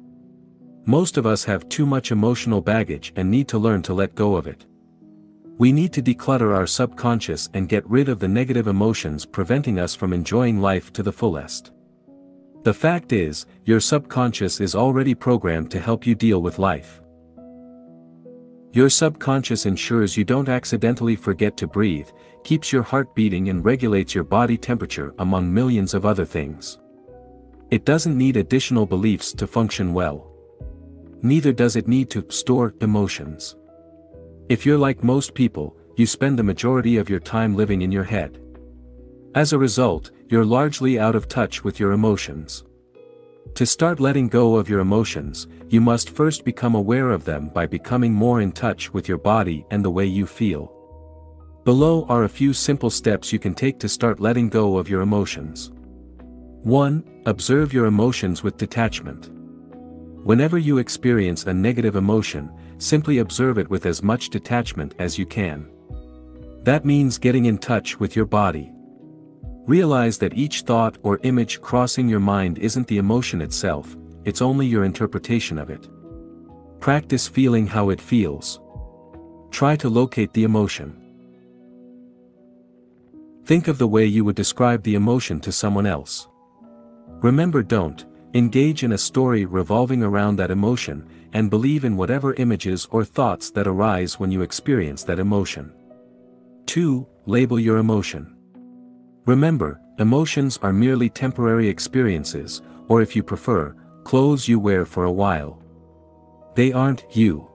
Speaker 1: Most of us have too much emotional baggage and need to learn to let go of it. We need to declutter our subconscious and get rid of the negative emotions preventing us from enjoying life to the fullest. The fact is, your subconscious is already programmed to help you deal with life. Your subconscious ensures you don't accidentally forget to breathe, keeps your heart beating and regulates your body temperature among millions of other things. It doesn't need additional beliefs to function well. Neither does it need to store emotions. If you're like most people, you spend the majority of your time living in your head. As a result, you're largely out of touch with your emotions. To start letting go of your emotions, you must first become aware of them by becoming more in touch with your body and the way you feel. Below are a few simple steps you can take to start letting go of your emotions. 1. Observe your emotions with detachment. Whenever you experience a negative emotion, simply observe it with as much detachment as you can. That means getting in touch with your body. Realize that each thought or image crossing your mind isn't the emotion itself, it's only your interpretation of it. Practice feeling how it feels. Try to locate the emotion. Think of the way you would describe the emotion to someone else. Remember, don't engage in a story revolving around that emotion, and believe in whatever images or thoughts that arise when you experience that emotion. 2. Label your emotion. Remember, emotions are merely temporary experiences, or if you prefer, clothes you wear for a while. They aren't you.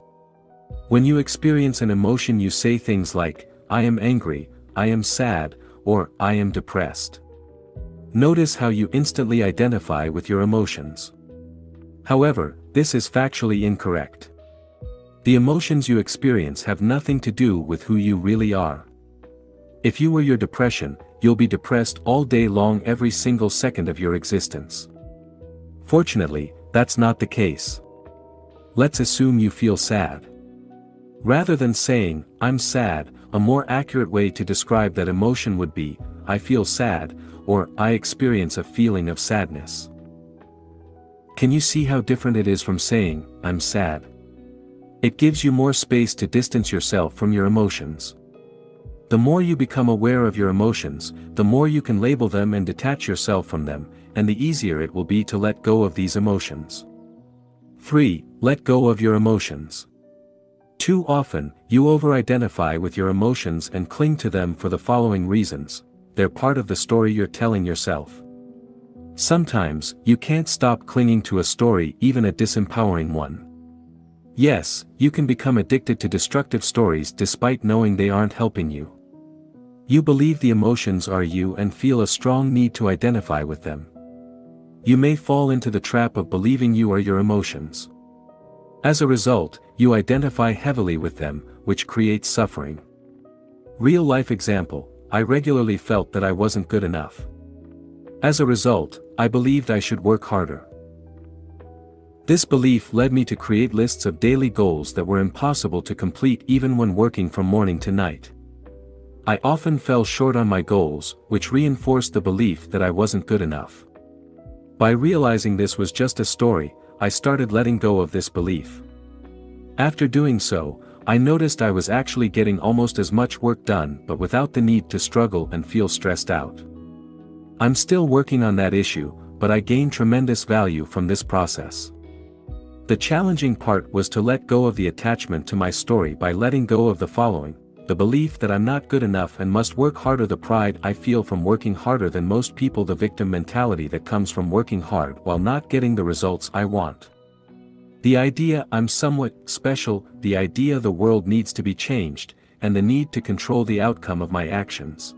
Speaker 1: When you experience an emotion, you say things like, "I am angry," "I am sad," or "I am depressed." Notice how you instantly identify with your emotions. However, this is factually incorrect. The emotions you experience have nothing to do with who you really are. If you were your depression, you'll be depressed all day long every single second of your existence. Fortunately, that's not the case. Let's assume you feel sad. Rather than saying, "I'm sad," a more accurate way to describe that emotion would be, "I feel sad," or "I experience a feeling of sadness." Can you see how different it is from saying, "I'm sad"? It gives you more space to distance yourself from your emotions. The more you become aware of your emotions, the more you can label them and detach yourself from them, and the easier it will be to let go of these emotions. 3. Let go of your emotions. Too often, you over-identify with your emotions and cling to them for the following reasons: they're part of the story you're telling yourself. Sometimes, you can't stop clinging to a story, even a disempowering one. Yes, you can become addicted to destructive stories despite knowing they aren't helping you. You believe the emotions are you and feel a strong need to identify with them. You may fall into the trap of believing you are your emotions. As a result, you identify heavily with them, which creates suffering. Real-life example: I regularly felt that I wasn't good enough. As a result, I believed I should work harder. This belief led me to create lists of daily goals that were impossible to complete even when working from morning to night. I often fell short on my goals, which reinforced the belief that I wasn't good enough. By realizing this was just a story, I started letting go of this belief. After doing so, I noticed I was actually getting almost as much work done, but without the need to struggle and feel stressed out. I'm still working on that issue, but I gained tremendous value from this process. The challenging part was to let go of the attachment to my story by letting go of the following: the belief that I'm not good enough and must work harder, the pride I feel from working harder than most people, the victim mentality that comes from working hard while not getting the results I want. The idea I'm somewhat special, the idea the world needs to be changed, and the need to control the outcome of my actions.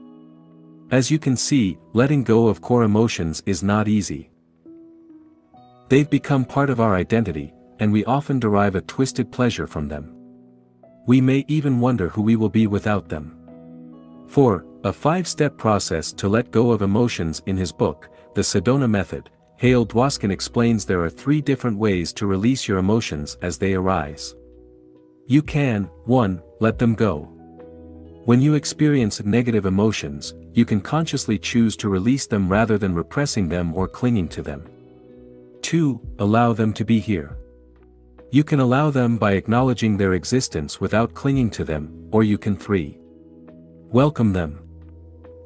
Speaker 1: As you can see, letting go of core emotions is not easy. They've become part of our identity, and we often derive a twisted pleasure from them. We may even wonder who we will be without them. 4. A 5-step process to let go of emotions. In his book, The Sedona Method, Hale Dwoskin explains there are 3 different ways to release your emotions as they arise. You can, 1. Let them go. When you experience negative emotions, you can consciously choose to release them rather than repressing them or clinging to them. 2. Allow them to be here. You can allow them by acknowledging their existence without clinging to them, or you can 3. Welcome them.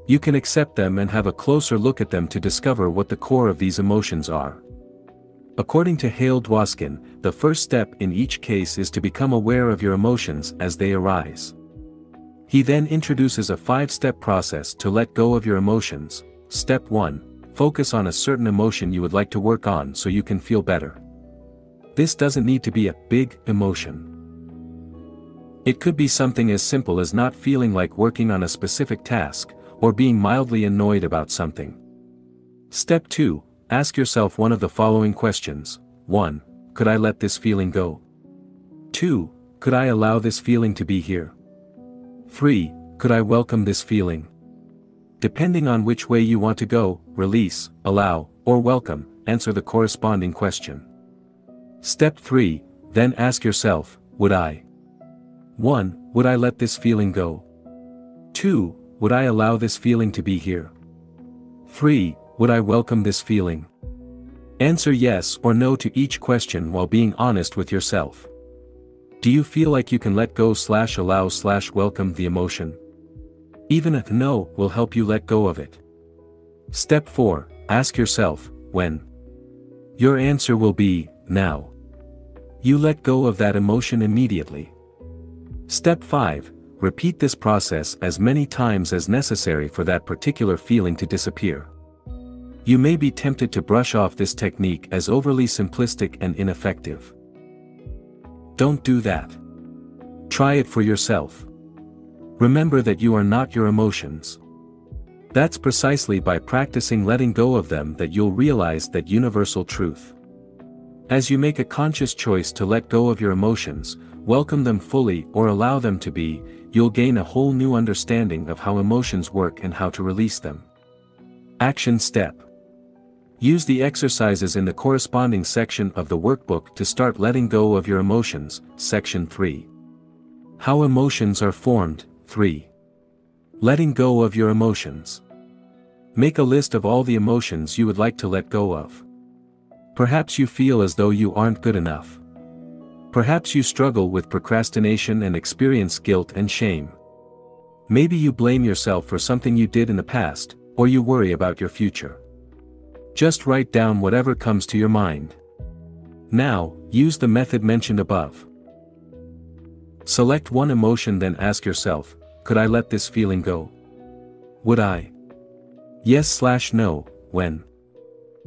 Speaker 1: You can accept them and have a closer look at them to discover what the core of these emotions are. According to Hale Dwoskin, the first step in each case is to become aware of your emotions as they arise. He then introduces a 5-step process to let go of your emotions. Step 1. Focus on a certain emotion you would like to work on so you can feel better. This doesn't need to be a big emotion. It could be something as simple as not feeling like working on a specific task, or being mildly annoyed about something. Step 2. Ask yourself one of the following questions. 1. Could I let this feeling go? 2. Could I allow this feeling to be here? 3. Could I welcome this feeling? Depending on which way you want to go, release, allow, or welcome, answer the corresponding question. Step 3. Then ask yourself, would I? 1. Would I let this feeling go? 2. Would I allow this feeling to be here? 3. Would I welcome this feeling? Answer yes or no to each question while being honest with yourself. Do you feel like you can let go/allow/welcome the emotion? Even a no will help you let go of it. Step 4. Ask yourself, when? Your answer will be, now. You let go of that emotion immediately. Step 5. Repeat this process as many times as necessary for that particular feeling to disappear. You may be tempted to brush off this technique as overly simplistic and ineffective. Don't do that. Try it for yourself. Remember that you are not your emotions. That's precisely by practicing letting go of them that you'll realize that universal truth. As you make a conscious choice to let go of your emotions, welcome them fully or allow them to be, you'll gain a whole new understanding of how emotions work and how to release them. Action step. Use the exercises in the corresponding section of the workbook to start letting go of your emotions. Section 3. How emotions are formed. 3. Letting go of your emotions. Make a list of all the emotions you would like to let go of. Perhaps you feel as though you aren't good enough. Perhaps you struggle with procrastination and experience guilt and shame. Maybe you blame yourself for something you did in the past, or you worry about your future. Just write down whatever comes to your mind. Now, use the method mentioned above. Select one emotion, then ask yourself, could I let this feeling go? Would I? Yes/no, when?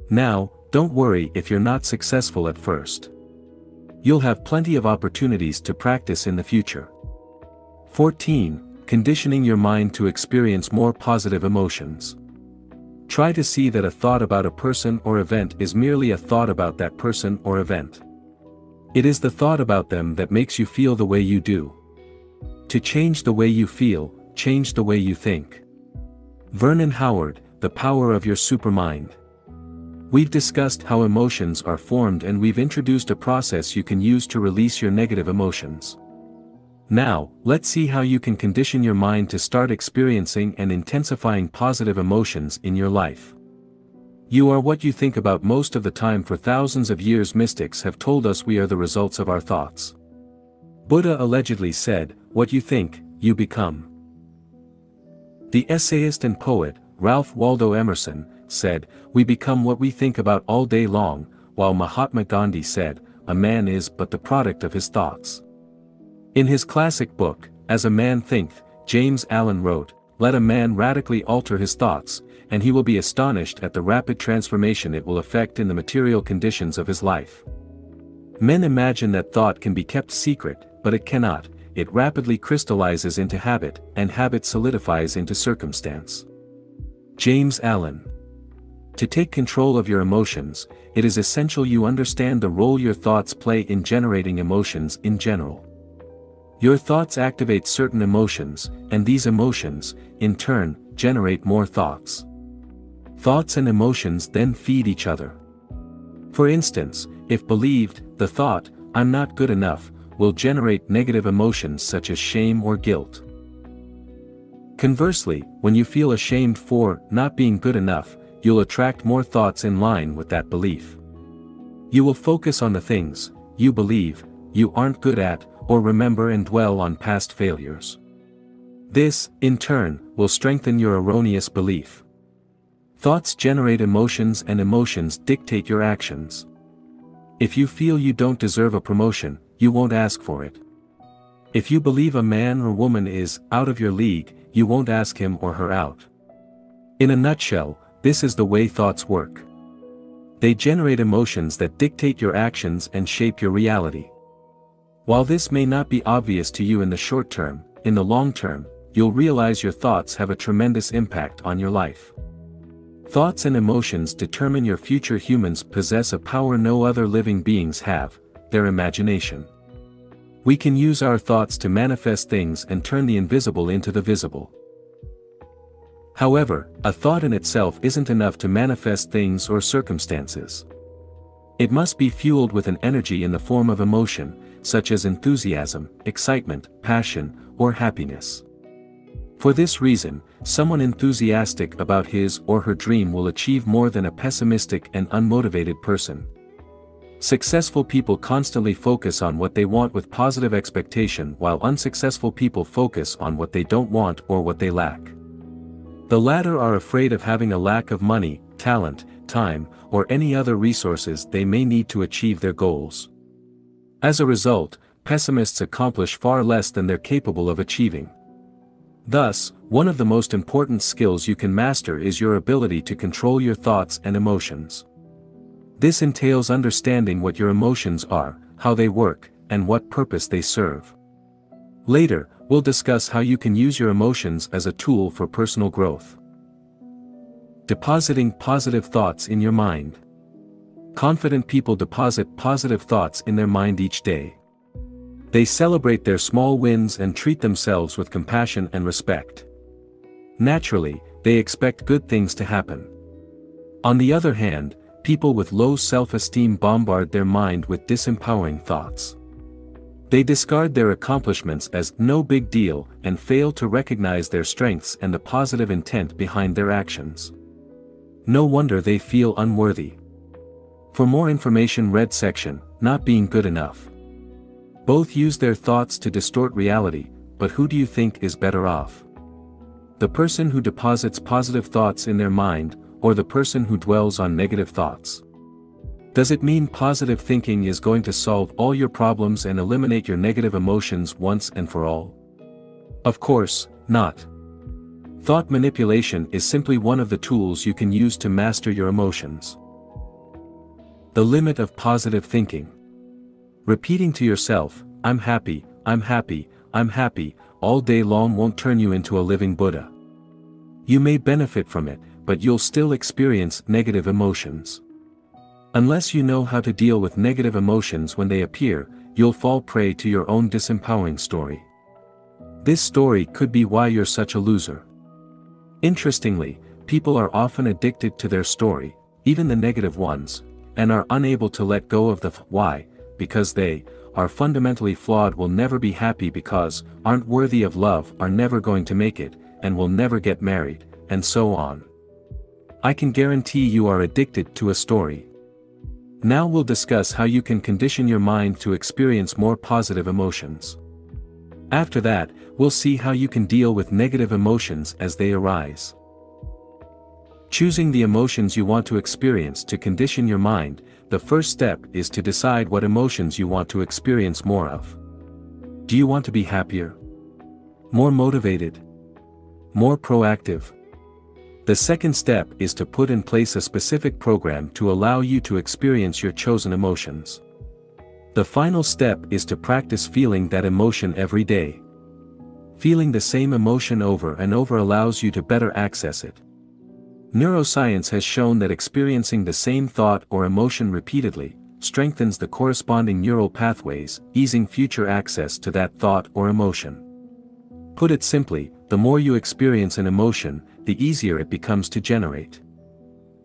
Speaker 1: Now, don't worry if you're not successful at first. You'll have plenty of opportunities to practice in the future. 14. Conditioning your mind to experience more positive emotions. Try to see that a thought about a person or event is merely a thought about that person or event. It is the thought about them that makes you feel the way you do. To change the way you feel, change the way you think. Vernon Howard, The Power of Your Supermind. We've discussed how emotions are formed, and we've introduced a process you can use to release your negative emotions. Now, let's see how you can condition your mind to start experiencing and intensifying positive emotions in your life. You are what you think about most of the time. For thousands of years, mystics have told us we are the results of our thoughts. Buddha allegedly said, "What you think, you become." The essayist and poet, Ralph Waldo Emerson, said, "We become what we think about all day long," while Mahatma Gandhi said, "A man is but the product of his thoughts." In his classic book, As a man thinketh, James Allen wrote, let a man radically alter his thoughts, and he will be astonished at the rapid transformation it will effect in the material conditions of his life. Men imagine that thought can be kept secret, but it cannot. It rapidly crystallizes into habit, and habit solidifies into circumstance. James Allen. To take control of your emotions, it is essential you understand the role your thoughts play in generating emotions in general. Your thoughts activate certain emotions, and these emotions, in turn, generate more thoughts. Thoughts and emotions then feed each other. For instance, if believed, the thought, I'm not good enough, will generate negative emotions such as shame or guilt. Conversely, when you feel ashamed for not being good enough, you'll attract more thoughts in line with that belief. You will focus on the things you believe you aren't good at, or remember and dwell on past failures. This, in turn, will strengthen your erroneous belief. Thoughts generate emotions and emotions dictate your actions. If you feel you don't deserve a promotion, you won't ask for it. If you believe a man or woman is out of your league, you won't ask him or her out. In a nutshell, this is the way thoughts work. They generate emotions that dictate your actions and shape your reality. While this may not be obvious to you in the short term, in the long term, you'll realize your thoughts have a tremendous impact on your life. Thoughts and emotions determine your future. Humans possess a power no other living beings have, their imagination. We can use our thoughts to manifest things and turn the invisible into the visible. However, a thought in itself isn't enough to manifest things or circumstances. It must be fueled with an energy in the form of emotion, such as enthusiasm, excitement, passion, or happiness. For this reason, someone enthusiastic about his or her dream will achieve more than a pessimistic and unmotivated person. Successful people constantly focus on what they want with positive expectation, while unsuccessful people focus on what they don't want or what they lack. The latter are afraid of having a lack of money, talent, time, or any other resources they may need to achieve their goals. As a result, pessimists accomplish far less than they're capable of achieving. Thus, one of the most important skills you can master is your ability to control your thoughts and emotions. This entails understanding what your emotions are, how they work, and what purpose they serve. Later, we'll discuss how you can use your emotions as a tool for personal growth. Depositing positive thoughts in your mind. Confident people deposit positive thoughts in their mind each day. They celebrate their small wins and treat themselves with compassion and respect. Naturally, they expect good things to happen. On the other hand, people with low self-esteem bombard their mind with disempowering thoughts. They discard their accomplishments as no big deal and fail to recognize their strengths and the positive intent behind their actions. No wonder they feel unworthy. For more information, read section, Not Being Good Enough. Both use their thoughts to distort reality, but who do you think is better off? The person who deposits positive thoughts in their mind, or the person who dwells on negative thoughts? Does it mean positive thinking is going to solve all your problems and eliminate your negative emotions once and for all? Of course, not. Thought manipulation is simply one of the tools you can use to master your emotions. The limit of positive thinking. Repeating to yourself, I'm happy, I'm happy, I'm happy, all day long won't turn you into a living Buddha. You may benefit from it, but you'll still experience negative emotions. Unless you know how to deal with negative emotions when they appear, you'll fall prey to your own disempowering story. This story could be why you're such a loser. Interestingly, people are often addicted to their story, even the negative ones, and are unable to let go of the why, because they are fundamentally flawed, will never be happy because aren't worthy of love, are never going to make it, and will never get married, and so on. I can guarantee you are addicted to a story. Now we'll discuss how you can condition your mind to experience more positive emotions. After that, we'll see how you can deal with negative emotions as they arise. Choosing the emotions you want to experience. To condition your mind, the first step is to decide what emotions you want to experience more of. Do you want to be happier? More motivated? More proactive? The second step is to put in place a specific program to allow you to experience your chosen emotions. The final step is to practice feeling that emotion every day. Feeling the same emotion over and over allows you to better access it. Neuroscience has shown that experiencing the same thought or emotion repeatedly strengthens the corresponding neural pathways, easing future access to that thought or emotion. Put it simply, the more you experience an emotion, the easier it becomes to generate.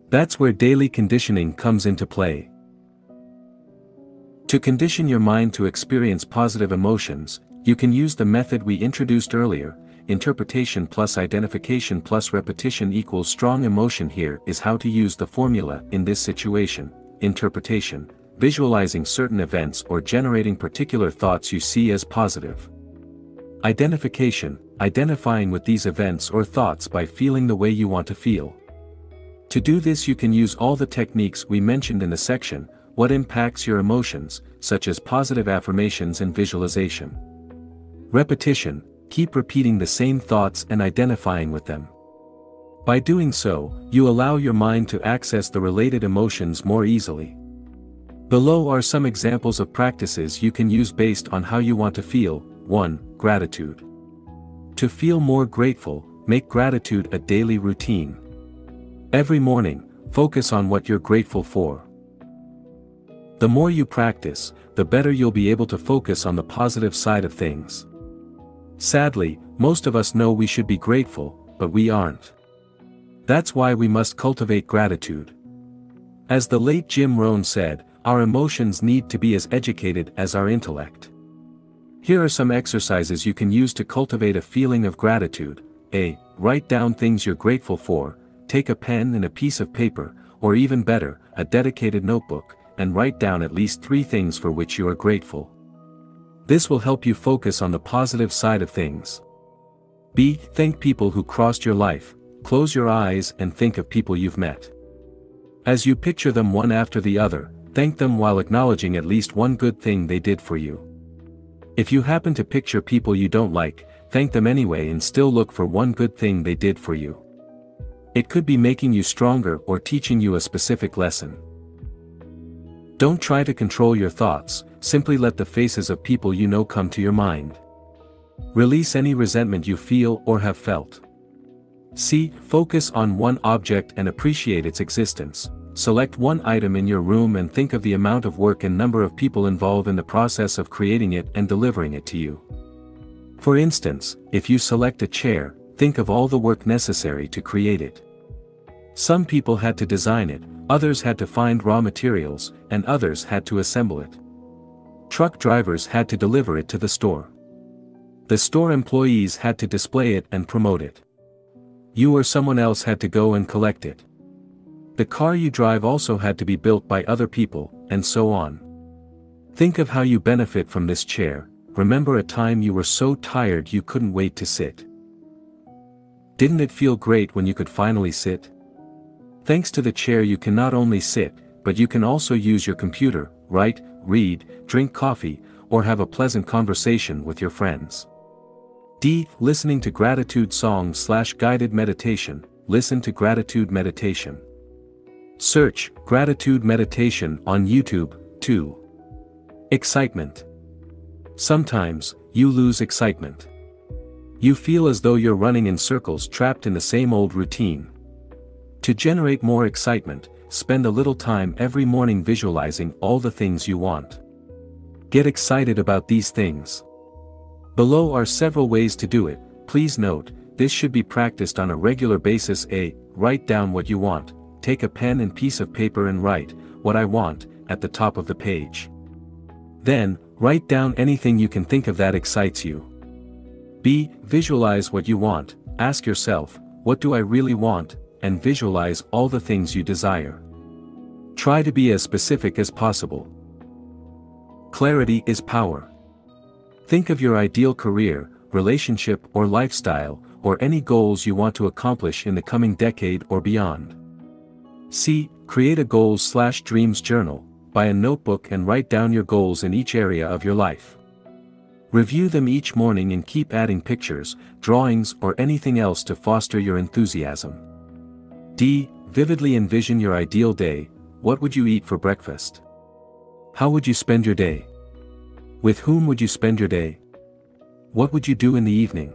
Speaker 1: That's where daily conditioning comes into play. To condition your mind to experience positive emotions, you can use the method we introduced earlier, interpretation plus identification plus repetition equals strong emotion. Here is how to use the formula in this situation: interpretation, visualizing certain events or generating particular thoughts you see as positive. Identification, identifying with these events or thoughts by feeling the way you want to feel. To do this, you can use all the techniques we mentioned in the section, What Impacts Your Emotions, such as positive affirmations and visualization. Repetition, keep repeating the same thoughts and identifying with them. By doing so, you allow your mind to access the related emotions more easily. Below are some examples of practices you can use based on how you want to feel. 1. Gratitude. To feel more grateful, make gratitude a daily routine. Every morning, focus on what you're grateful for. The more you practice, the better you'll be able to focus on the positive side of things. Sadly, most of us know we should be grateful, but we aren't. That's why we must cultivate gratitude. As the late Jim Rohn said, our emotions need to be as educated as our intellect. Here are some exercises you can use to cultivate a feeling of gratitude. A. Write down things you're grateful for. Take a pen and a piece of paper, or even better, a dedicated notebook, and write down at least 3 things for which you are grateful. This will help you focus on the positive side of things. B. Thank people who crossed your life. Close your eyes and think of people you've met. As you picture them one after the other, thank them while acknowledging at least one good thing they did for you. If you happen to picture people you don't like, thank them anyway and still look for one good thing they did for you. It could be making you stronger or teaching you a specific lesson. Don't try to control your thoughts, simply let the faces of people you know come to your mind. Release any resentment you feel or have felt. C. Focus on one object and appreciate its existence. Select one item in your room and think of the amount of work and number of people involved in the process of creating it and delivering it to you. For instance, if you select a chair, think of all the work necessary to create it. Some people had to design it, others had to find raw materials, and others had to assemble it. Truck drivers had to deliver it to the store. The store employees had to display it and promote it. You or someone else had to go and collect it. The car you drive also had to be built by other people, and so on. Think of how you benefit from this chair. Remember a time you were so tired you couldn't wait to sit. Didn't it feel great when you could finally sit? Thanks to the chair you can not only sit, but you can also use your computer, write, read, drink coffee, or have a pleasant conversation with your friends. D. Listening to gratitude songs/guided meditation. Listen to gratitude meditation. Search gratitude meditation on YouTube. 2. Excitement. Sometimes, you lose excitement. You feel as though you're running in circles trapped in the same old routine. To generate more excitement, spend a little time every morning visualizing all the things you want. Get excited about these things. Below are several ways to do it. Please note, this should be practiced on a regular basis. A. Write down what you want. Take a pen and piece of paper and write, "What I want," at the top of the page. Then, write down anything you can think of that excites you. B. Visualize what you want. Ask yourself, what do I really want, and visualize all the things you desire. Try to be as specific as possible. Clarity is power. Think of your ideal career, relationship or lifestyle, or any goals you want to accomplish in the coming decade or beyond. C. Create a goals/dreams journal. Buy a notebook and write down your goals in each area of your life. Review them each morning and keep adding pictures, drawings, or anything else to foster your enthusiasm. D. Vividly envision your ideal day. What would you eat for breakfast? How would you spend your day? With whom would you spend your day? What would you do in the evening?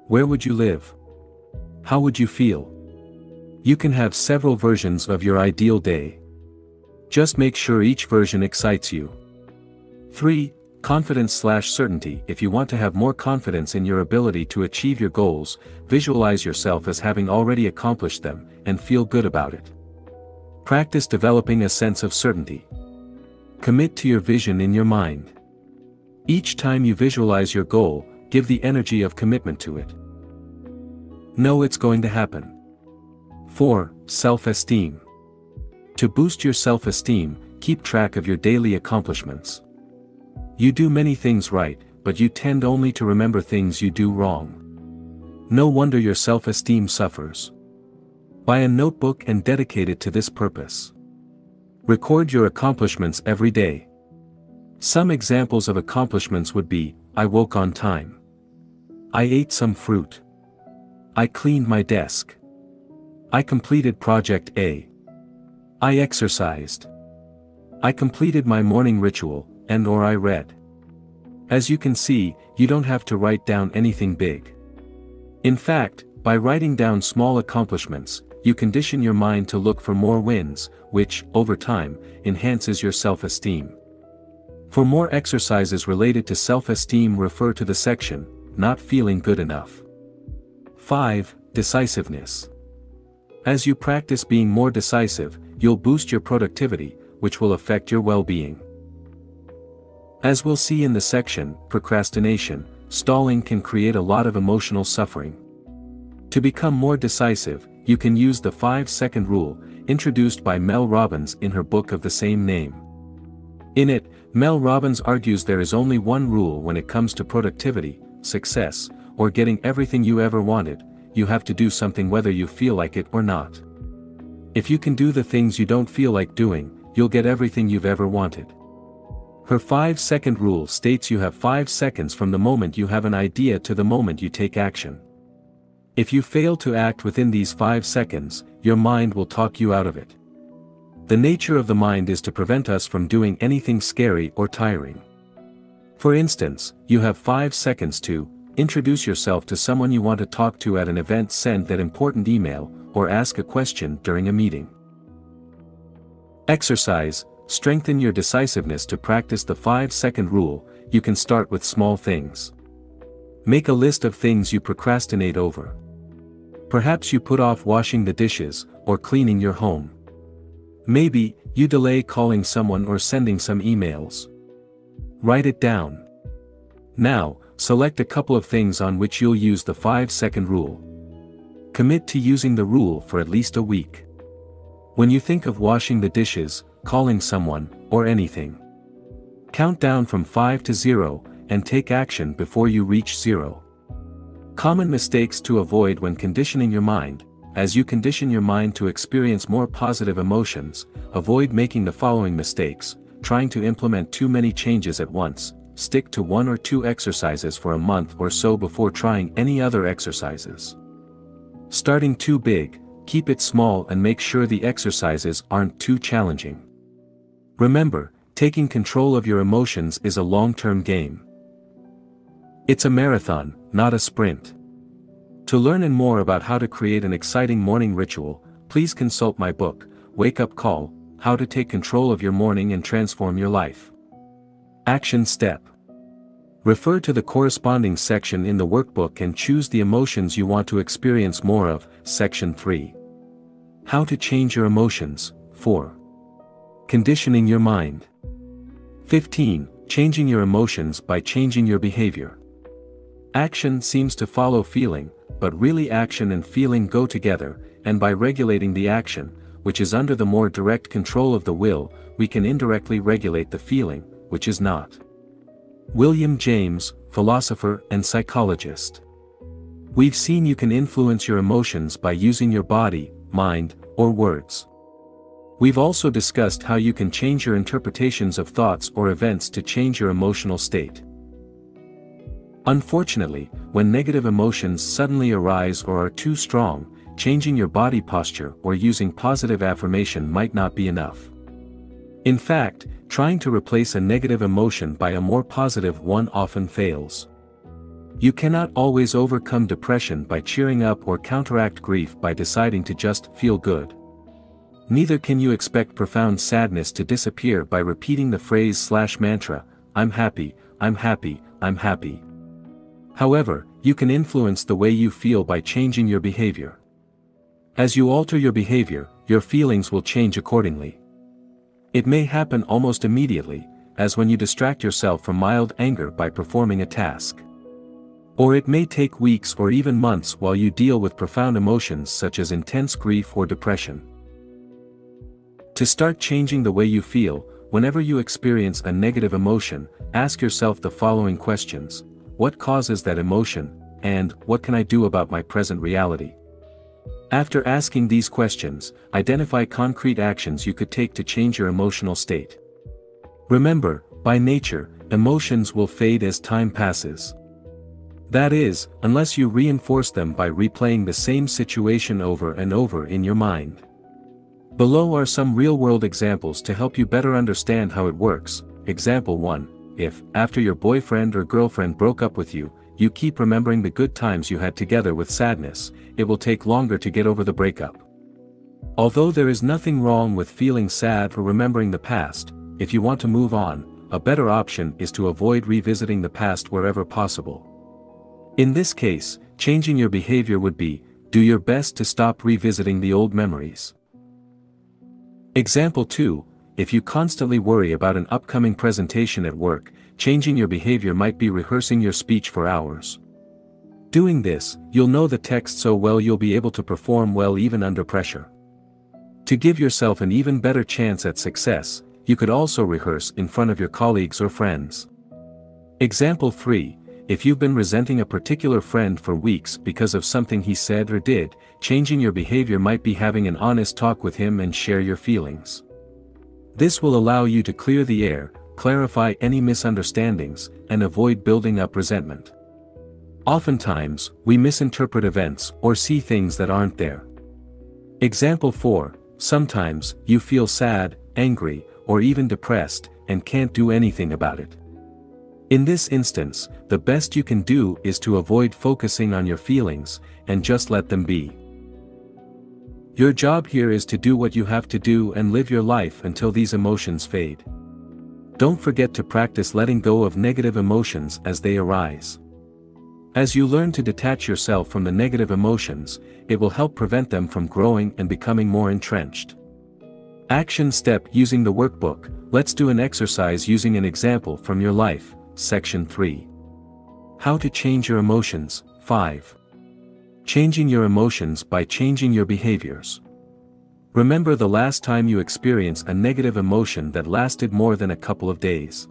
Speaker 1: Where would you live? How would you feel? You can have several versions of your ideal day. Just make sure each version excites you. 3. Confidence/certainty. If you want to have more confidence in your ability to achieve your goals, visualize yourself as having already accomplished them, and feel good about it. Practice developing a sense of certainty. Commit to your vision in your mind. Each time you visualize your goal, give the energy of commitment to it. Know it's going to happen. 4. Self-esteem. To boost your self-esteem, keep track of your daily accomplishments. You do many things right, but you tend only to remember things you do wrong. No wonder your self-esteem suffers. Buy a notebook and dedicate it to this purpose. Record your accomplishments every day. Some examples of accomplishments would be: I woke on time. I ate some fruit. I cleaned my desk. I completed project A. I exercised. I completed my morning ritual, and/or I read. As you can see, you don't have to write down anything big. In fact, by writing down small accomplishments, you condition your mind to look for more wins, which, over time, enhances your self-esteem. For more exercises related to self-esteem, refer to the section, Not Feeling Good Enough. 5. Decisiveness. As you practice being more decisive, you'll boost your productivity, which will affect your well-being. As we'll see in the section, Procrastination, stalling can create a lot of emotional suffering. To become more decisive, you can use the 5-second rule, introduced by Mel Robbins in her book of the same name. In it, Mel Robbins argues there is only one rule when it comes to productivity, success, or getting everything you ever wanted: you have to do something whether you feel like it or not. If you can do the things you don't feel like doing, you'll get everything you've ever wanted. Her 5-second rule states you have 5 seconds from the moment you have an idea to the moment you take action. If you fail to act within these 5 seconds, your mind will talk you out of it. The nature of the mind is to prevent us from doing anything scary or tiring. For instance, you have 5 seconds to introduce yourself to someone you want to talk to at an event, send that important email, or ask a question during a meeting. Exercise. Strengthen your decisiveness. To practice the 5-second rule, you can start with small things. Make a list of things you procrastinate over. Perhaps you put off washing the dishes, or cleaning your home. Maybe, you delay calling someone or sending some emails. Write it down. Now, select a couple of things on which you'll use the 5-second rule. Commit to using the rule for at least a week. When you think of washing the dishes, calling someone, or anything, count down from 5 to 0, and take action before you reach 0. Common mistakes to avoid when conditioning your mind. As you condition your mind to experience more positive emotions, avoid making the following mistakes: trying to implement too many changes at once. Stick to 1 or 2 exercises for a month or so before trying any other exercises. Starting too big, keep it small and make sure the exercises aren't too challenging. Remember, taking control of your emotions is a long-term game. It's a marathon, not a sprint. To learn more about how to create an exciting morning ritual, please consult my book, Wake Up Call: How to Take Control of Your Morning and Transform Your Life. Action Step. Refer to the corresponding section in the workbook and choose the emotions you want to experience more of. Section 3. How to change your emotions. 4. Conditioning your mind. 15. Changing your emotions by changing your behavior. Action seems to follow feeling, but really action and feeling go together, and by regulating the action, which is under the more direct control of the will, we can indirectly regulate the feeling, which is not. William James, philosopher and psychologist. We've seen you can influence your emotions by using your body, mind, or words. We've also discussed how you can change your interpretations of thoughts or events to change your emotional state. Unfortunately, when negative emotions suddenly arise or are too strong, changing your body posture or using positive affirmation might not be enough. In fact, trying to replace a negative emotion by a more positive one often fails. You cannot always overcome depression by cheering up or counteract grief by deciding to just feel good. Neither can you expect profound sadness to disappear by repeating the phrase/mantra, "I'm happy, I'm happy, I'm happy." However, you can influence the way you feel by changing your behavior. As you alter your behavior, your feelings will change accordingly. It may happen almost immediately, as when you distract yourself from mild anger by performing a task. Or it may take weeks or even months while you deal with profound emotions such as intense grief or depression. To start changing the way you feel, whenever you experience a negative emotion, ask yourself the following questions: what causes that emotion, and what can I do about my present reality? After asking these questions, identify concrete actions you could take to change your emotional state. Remember, by nature, emotions will fade as time passes. That is, unless you reinforce them by replaying the same situation over and over in your mind. Below are some real-world examples to help you better understand how it works. Example 1. If, after your boyfriend or girlfriend broke up with you, you keep remembering the good times you had together with sadness, it will take longer to get over the breakup. Although there is nothing wrong with feeling sad or remembering the past, if you want to move on, a better option is to avoid revisiting the past wherever possible. In this case, changing your behavior would be, do your best to stop revisiting the old memories. Example 2. If you constantly worry about an upcoming presentation at work, changing your behavior might be rehearsing your speech for hours. Doing this, you'll know the text so well you'll be able to perform well even under pressure. To give yourself an even better chance at success, you could also rehearse in front of your colleagues or friends. Example 3. If you've been resenting a particular friend for weeks because of something he said or did, changing your behavior might be having an honest talk with him and share your feelings. This will allow you to clear the air, clarify any misunderstandings, and avoid building up resentment. Oftentimes, we misinterpret events or see things that aren't there. Example 4. Sometimes, you feel sad, angry, or even depressed, and can't do anything about it. In this instance, the best you can do is to avoid focusing on your feelings, and just let them be. Your job here is to do what you have to do and live your life until these emotions fade. Don't forget to practice letting go of negative emotions as they arise. As you learn to detach yourself from the negative emotions, it will help prevent them from growing and becoming more entrenched. Action step using the workbook. Let's do an exercise using an example from your life. Section 3. How to change your emotions. 5. Changing your emotions by changing your behaviors. Remember the last time you experienced a negative emotion that lasted more than a couple of days.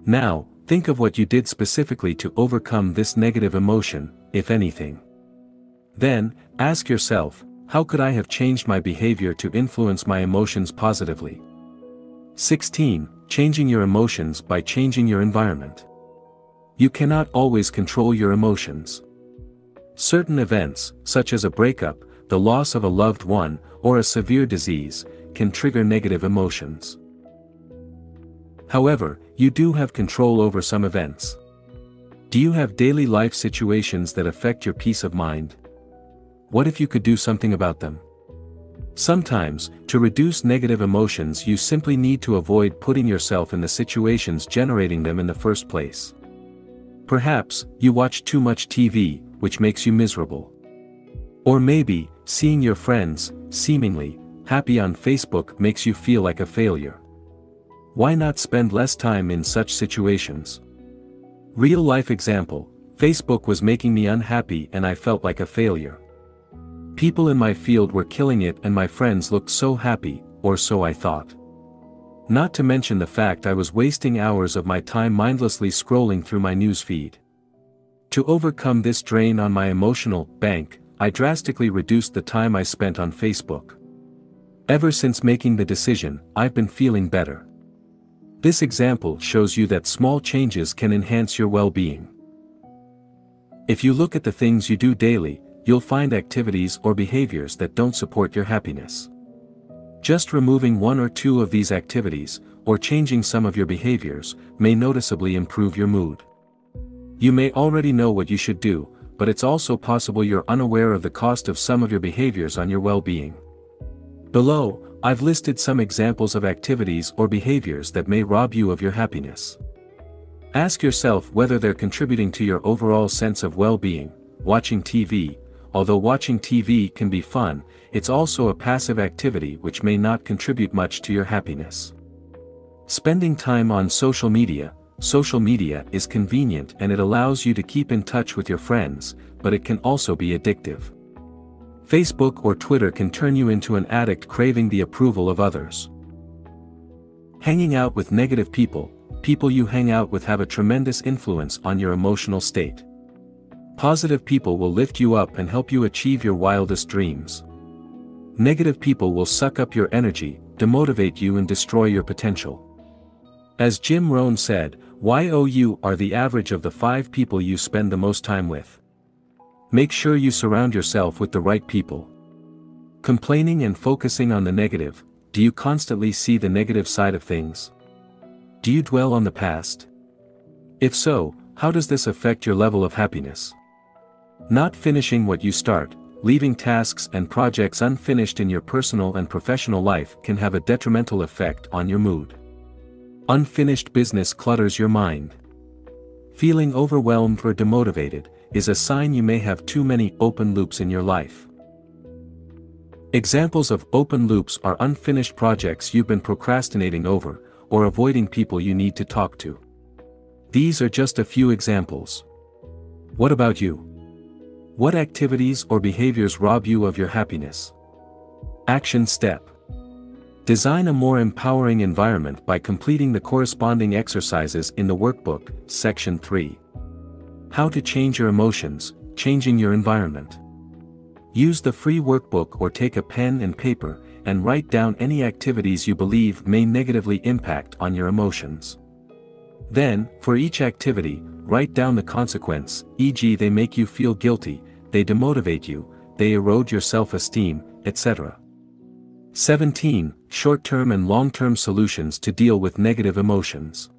Speaker 1: Now, think of what you did specifically to overcome this negative emotion, if anything. Then, ask yourself, how could I have changed my behavior to influence my emotions positively? 16. Changing your emotions by changing your environment. You cannot always control your emotions. Certain events, such as a breakup, the loss of a loved one, or a severe disease, can trigger negative emotions. However, you do have control over some events. Do you have daily life situations that affect your peace of mind? What if you could do something about them? Sometimes, to reduce negative emotions you simply need to avoid putting yourself in the situations generating them in the first place. Perhaps, you watch too much TV, which makes you miserable. Or maybe, seeing your friends, seemingly happy on Facebook makes you feel like a failure. Why not spend less time in such situations? Real life example, Facebook was making me unhappy and I felt like a failure. People in my field were killing it and my friends looked so happy, or so I thought. Not to mention the fact I was wasting hours of my time mindlessly scrolling through my news feed. To overcome this drain on my emotional bank, I drastically reduced the time I spent on Facebook. Ever since making the decision, I've been feeling better. This example shows you that small changes can enhance your well-being. If you look at the things you do daily, you'll find activities or behaviors that don't support your happiness. Just removing one or two of these activities, or changing some of your behaviors, may noticeably improve your mood. You may already know what you should do, but it's also possible you're unaware of the cost of some of your behaviors on your well-being. Below, I've listed some examples of activities or behaviors that may rob you of your happiness. Ask yourself whether they're contributing to your overall sense of well-being. Watching TV. Although watching TV can be fun, it's also a passive activity which may not contribute much to your happiness. Spending time on social media. Social media is convenient and it allows you to keep in touch with your friends, but it can also be addictive. Facebook or Twitter can turn you into an addict craving the approval of others. Hanging out with negative people. People you hang out with have a tremendous influence on your emotional state. Positive people will lift you up and help you achieve your wildest dreams. Negative people will suck up your energy, demotivate you and destroy your potential. As Jim Rohn said, you are the average of the 5 people you spend the most time with. Make sure you surround yourself with the right people. Complaining and focusing on the negative. Do you constantly see the negative side of things? Do you dwell on the past? If so, how does this affect your level of happiness? Not finishing what you start, leaving tasks and projects unfinished in your personal and professional life can have a detrimental effect on your mood. Unfinished business clutters your mind. Feeling overwhelmed or demotivated is a sign you may have too many open loops in your life. Examples of open loops are unfinished projects you've been procrastinating over, or avoiding people you need to talk to. These are just a few examples. What about you? What activities or behaviors rob you of your happiness? Action step. Design a more empowering environment by completing the corresponding exercises in the workbook, Section 3. How to change your emotions, changing your environment. Use the free workbook or take a pen and paper, and write down any activities you believe may negatively impact on your emotions. Then, for each activity, write down the consequence, e.g. they make you feel guilty, they demotivate you, they erode your self-esteem, etc. 17. Short-term and long-term solutions to deal with negative emotions.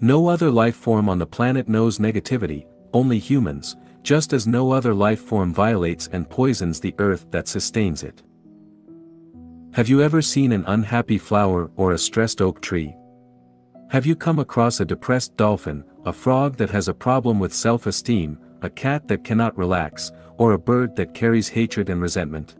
Speaker 1: No other life form on the planet knows negativity, only humans, just as no other life form violates and poisons the earth that sustains it. Have you ever seen an unhappy flower or a stressed oak tree? Have you come across a depressed dolphin, a frog that has a problem with self-esteem, a cat that cannot relax, or a bird that carries hatred and resentment?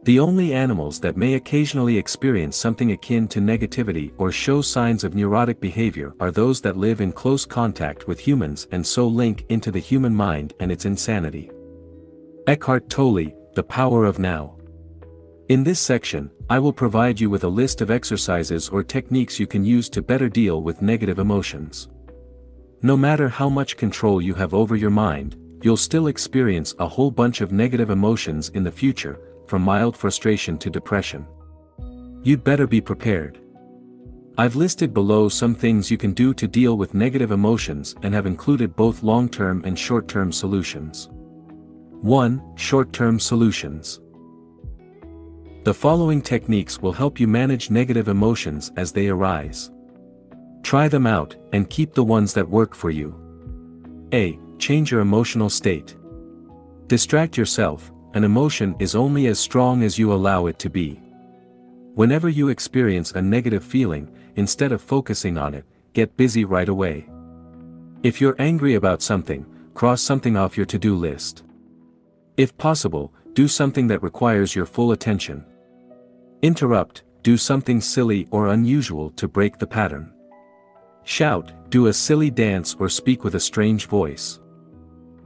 Speaker 1: The only animals that may occasionally experience something akin to negativity or show signs of neurotic behavior are those that live in close contact with humans and so link into the human mind and its insanity. Eckhart Tolle, The Power of Now. In this section, I will provide you with a list of exercises or techniques you can use to better deal with negative emotions. No matter how much control you have over your mind, you'll still experience a whole bunch of negative emotions in the future, from mild frustration to depression. You'd better be prepared. I've listed below some things you can do to deal with negative emotions and have included both long-term and short-term solutions. 1. Short-term solutions. The following techniques will help you manage negative emotions as they arise. Try them out, and keep the ones that work for you. A. Change your emotional state. Distract yourself. An emotion is only as strong as you allow it to be. Whenever you experience a negative feeling, instead of focusing on it, get busy right away. If you're angry about something, cross something off your to-do list. If possible, do something that requires your full attention. Interrupt, do something silly or unusual to break the pattern. Shout, do a silly dance or speak with a strange voice.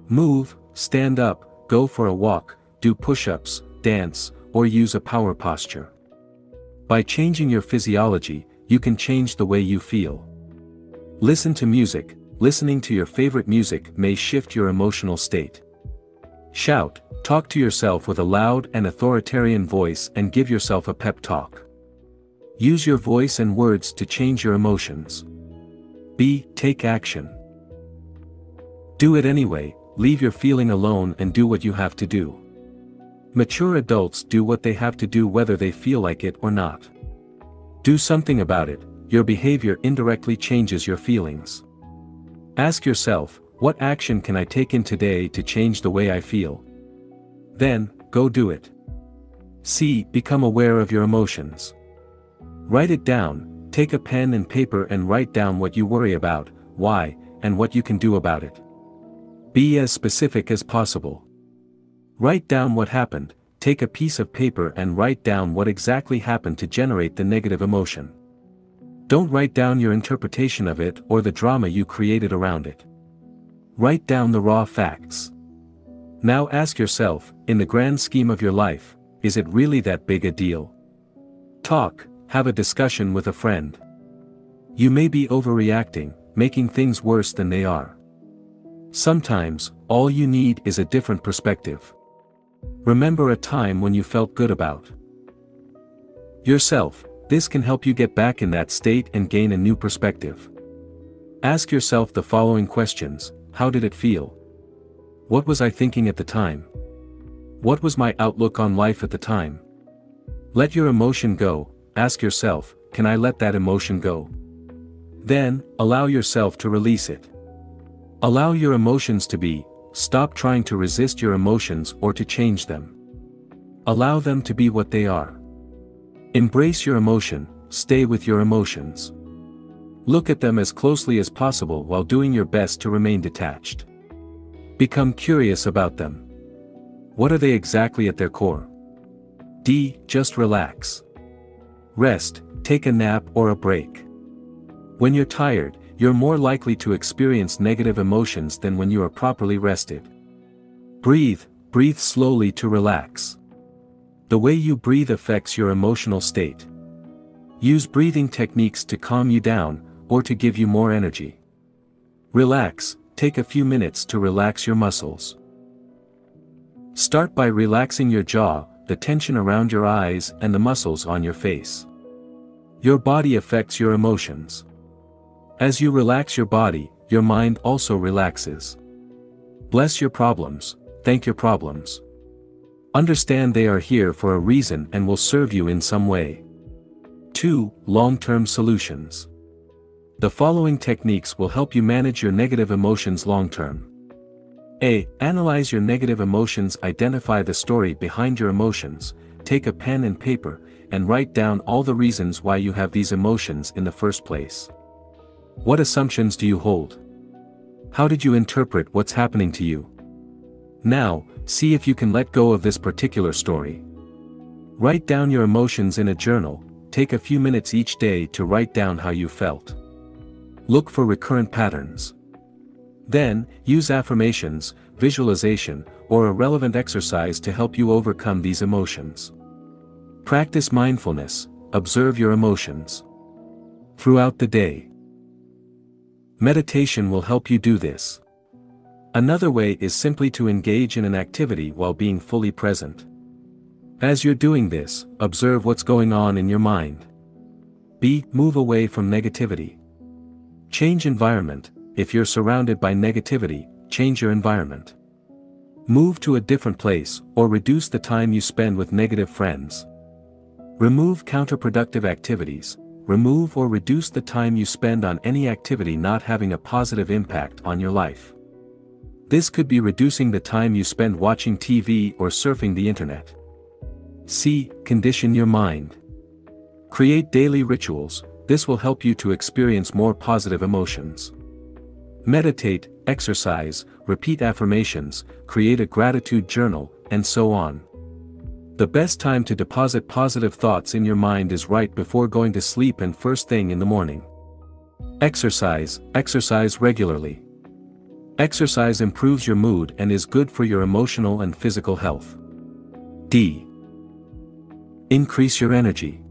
Speaker 1: Move, stand up, go for a walk, do push-ups, dance, or use a power posture. By changing your physiology, you can change the way you feel. Listen to music. Listening to your favorite music may shift your emotional state. Shout, talk to yourself with a loud and authoritarian voice and give yourself a pep talk. Use your voice and words to change your emotions. B. Take action. Do it anyway. leave your feeling alone and do what you have to do. Mature adults do what they have to do whether they feel like it or not. Do something about it. Your behavior indirectly changes your feelings. Ask yourself, what action can I take in today to change the way I feel? Then, go do it. C. Become aware of your emotions. Write it down. Take a pen and paper and write down what you worry about, why, and what you can do about it. Be as specific as possible. Write down what happened. Take a piece of paper and write down what exactly happened to generate the negative emotion. Don't write down your interpretation of it or the drama you created around it. Write down the raw facts. Now ask yourself, in the grand scheme of your life, is it really that big a deal? Talk, have a discussion with a friend. You may be overreacting, making things worse than they are. Sometimes, all you need is a different perspective. Remember a time when you felt good about yourself. This can help you get back in that state and gain a new perspective. Ask yourself the following questions: how did it feel? What was I thinking at the time? What was my outlook on life at the time? Let your emotion go. Ask yourself, can I let that emotion go? Then, allow yourself to release it. Allow your emotions to be. Stop trying to resist your emotions or to change them. Allow them to be what they are. Embrace your emotion, stay with your emotions. Look at them as closely as possible while doing your best to remain detached. Become curious about them. What are they exactly at their core? D. Just relax. Rest, take a nap or a break. When you're tired, you're more likely to experience negative emotions than when you are properly rested. Breathe slowly to relax. The way you breathe affects your emotional state. Use breathing techniques to calm you down, or to give you more energy. Relax, take a few minutes to relax your muscles. Start by relaxing your jaw, the tension around your eyes and the muscles on your face. Your body affects your emotions. As you relax your body, your mind also relaxes. Bless your problems, thank your problems. Understand they are here for a reason and will serve you in some way. 2. Long-term solutions. The following techniques will help you manage your negative emotions long-term. A. Analyze your negative emotions. Identify the story behind your emotions. Take a pen and paper, and write down all the reasons why you have these emotions in the first place. What assumptions do you hold? How did you interpret what's happening to you? Now, see if you can let go of this particular story. Write down your emotions in a journal. Take a few minutes each day to write down how you felt. Look for recurrent patterns. Then, use affirmations, visualization, or a relevant exercise to help you overcome these emotions. Practice mindfulness. Observe your emotions throughout the day. Meditation will help you do this. Another way is simply to engage in an activity while being fully present. As you're doing this, observe what's going on in your mind. B. Move away from negativity. Change environment. If you're surrounded by negativity, change your environment. Move to a different place, or reduce the time you spend with negative friends. Remove counterproductive activities. Remove or reduce the time you spend on any activity not having a positive impact on your life. This could be reducing the time you spend watching TV or surfing the internet. C. Condition your mind. Create daily rituals. This will help you to experience more positive emotions. Meditate, exercise, repeat affirmations, create a gratitude journal, and so on. The best time to deposit positive thoughts in your mind is right before going to sleep and first thing in the morning. Exercise regularly. Exercise improves your mood and is good for your emotional and physical health. D. Increase your energy.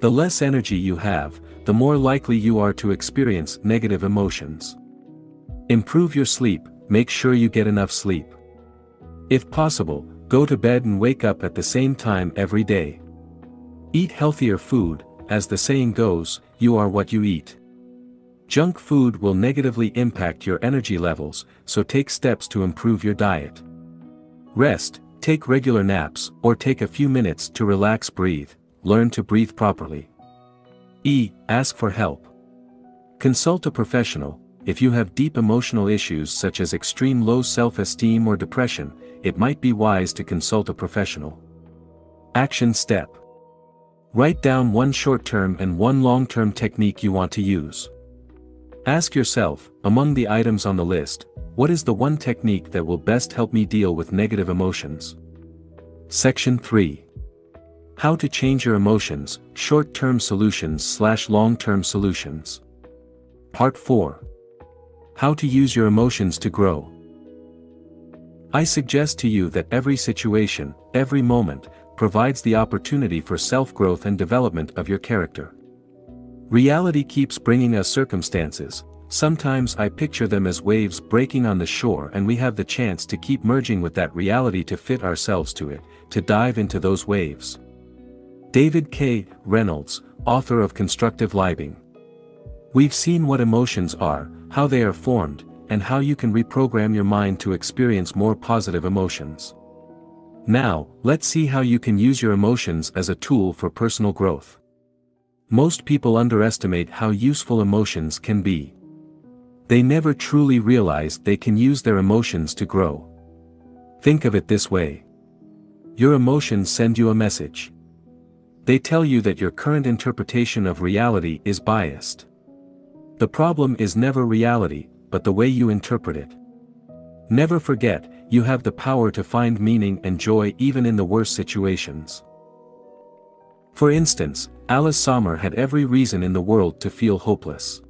Speaker 1: The less energy you have, the more likely you are to experience negative emotions. Improve your sleep. Make sure you get enough sleep. If possible, go to bed and wake up at the same time every day. Eat healthier food. As the saying goes, you are what you eat. Junk food will negatively impact your energy levels, so take steps to improve your diet. Rest, take regular naps, or take a few minutes to relax. Breathe, learn to breathe properly. E. Ask for help. Consult a professional. If you have deep emotional issues such as extreme low self-esteem or depression, it might be wise to consult a professional. Action step. Write down one short-term and one long-term technique you want to use. Ask yourself, among the items on the list, what is the one technique that will best help me deal with negative emotions? Section 3. How to change your emotions, short-term solutions/long-term solutions. Part 4. How to use your emotions to grow. I suggest to you that every situation, every moment, provides the opportunity for self-growth and development of your character. Reality keeps bringing us circumstances. Sometimes I picture them as waves breaking on the shore, and we have the chance to keep merging with that reality to fit ourselves to it, to dive into those waves. David K. Reynolds, author of Constructive Living. We've seen what emotions are, how they are formed, and how you can reprogram your mind to experience more positive emotions. Now, let's see how you can use your emotions as a tool for personal growth. Most people underestimate how useful emotions can be. They never truly realize they can use their emotions to grow. Think of it this way. Your emotions send you a message. They tell you that your current interpretation of reality is biased. The problem is never reality, but the way you interpret it. Never forget, you have the power to find meaning and joy even in the worst situations. For instance, Alice Sommer had every reason in the world to feel hopeless.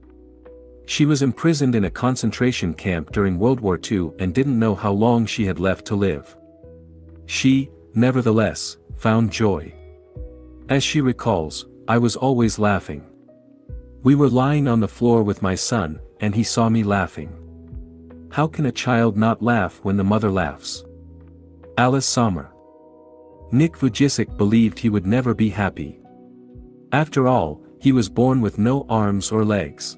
Speaker 1: She was imprisoned in a concentration camp during World War II and didn't know how long she had left to live. She, nevertheless, found joy. As she recalls, I was always laughing. We were lying on the floor with my son, and he saw me laughing. How can a child not laugh when the mother laughs? Alice Sommer. Nick Vujicic believed he would never be happy. After all, he was born with no arms or legs.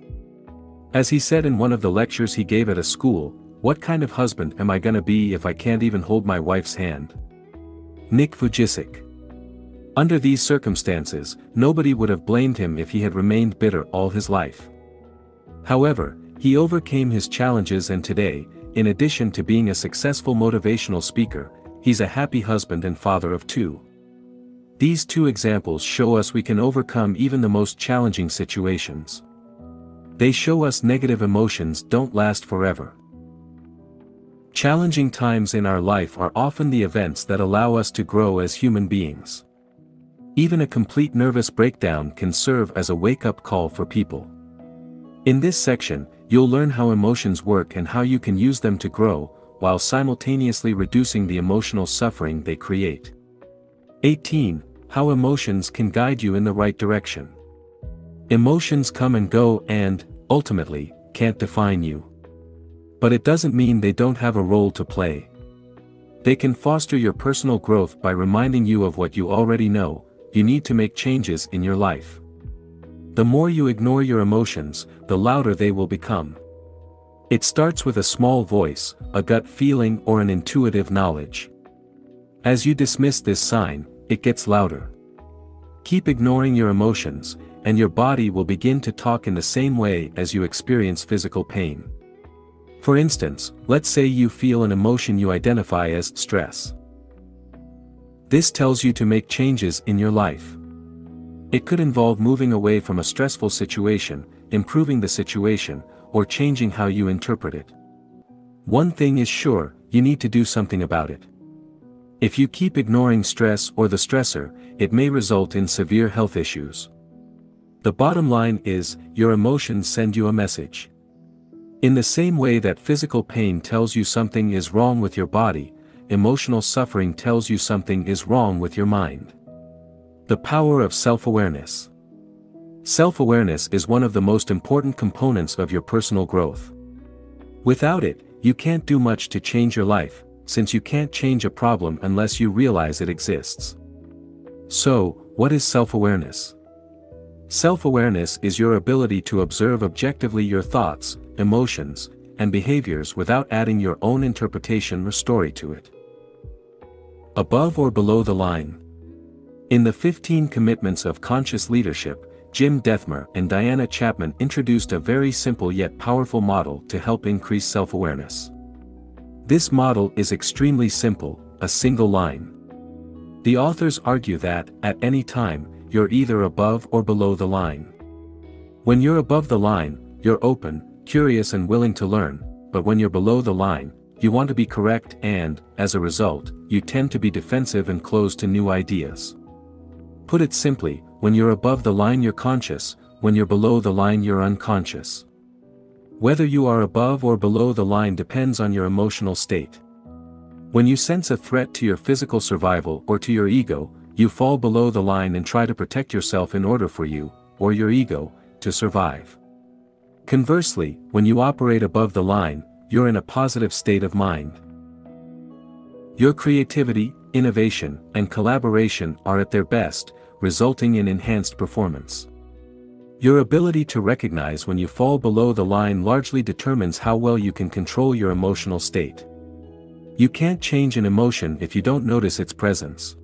Speaker 1: As he said in one of the lectures he gave at a school, "What kind of husband am I gonna be if I can't even hold my wife's hand?" Nick Vujicic. Under these circumstances, nobody would have blamed him if he had remained bitter all his life. However, he overcame his challenges, and today, in addition to being a successful motivational speaker, he's a happy husband and father of 2. These 2 examples show us we can overcome even the most challenging situations. They show us negative emotions don't last forever. Challenging times in our life are often the events that allow us to grow as human beings. Even a complete nervous breakdown can serve as a wake-up call for people. In this section, you'll learn how emotions work and how you can use them to grow, while simultaneously reducing the emotional suffering they create. 18. How emotions can guide you in the right direction. Emotions come and go and, ultimately, can't define you. But it doesn't mean they don't have a role to play. They can foster your personal growth by reminding you of what you already know: you need to make changes in your life. The more you ignore your emotions, the louder they will become. It starts with a small voice, a gut feeling, or an intuitive knowledge. As you dismiss this sign, it gets louder. Keep ignoring your emotions, and your body will begin to talk in the same way as you experience physical pain. For instance, let's say you feel an emotion you identify as stress. This tells you to make changes in your life. It could involve moving away from a stressful situation, improving the situation, or changing how you interpret it. One thing is sure, you need to do something about it. If you keep ignoring stress or the stressor, it may result in severe health issues. The bottom line is, your emotions send you a message. In the same way that physical pain tells you something is wrong with your body, emotional suffering tells you something is wrong with your mind. The power of self-awareness. Self-awareness is one of the most important components of your personal growth. Without it, you can't do much to change your life, since you can't change a problem unless you realize it exists. So, what is self-awareness? Self-awareness is your ability to observe objectively your thoughts, emotions, and behaviors without adding your own interpretation or story to it. Above or below the line? In the 15 Commitments of Conscious Leadership, Jim Dethmer and Diana Chapman introduced a very simple yet powerful model to help increase self-awareness. This model is extremely simple, a single line. The authors argue that, at any time, you're either above or below the line. When you're above the line, you're open, curious and willing to learn, but when you're below the line, you want to be correct and, as a result, you tend to be defensive and closed to new ideas. Put it simply, when you're above the line you're conscious, when you're below the line you're unconscious. Whether you are above or below the line depends on your emotional state. When you sense a threat to your physical survival or to your ego, you fall below the line and try to protect yourself in order for you, or your ego, to survive. Conversely, when you operate above the line, you're in a positive state of mind. Your creativity, innovation, and collaboration are at their best, resulting in enhanced performance. Your ability to recognize when you fall below the line largely determines how well you can control your emotional state. You can't change an emotion if you don't notice its presence.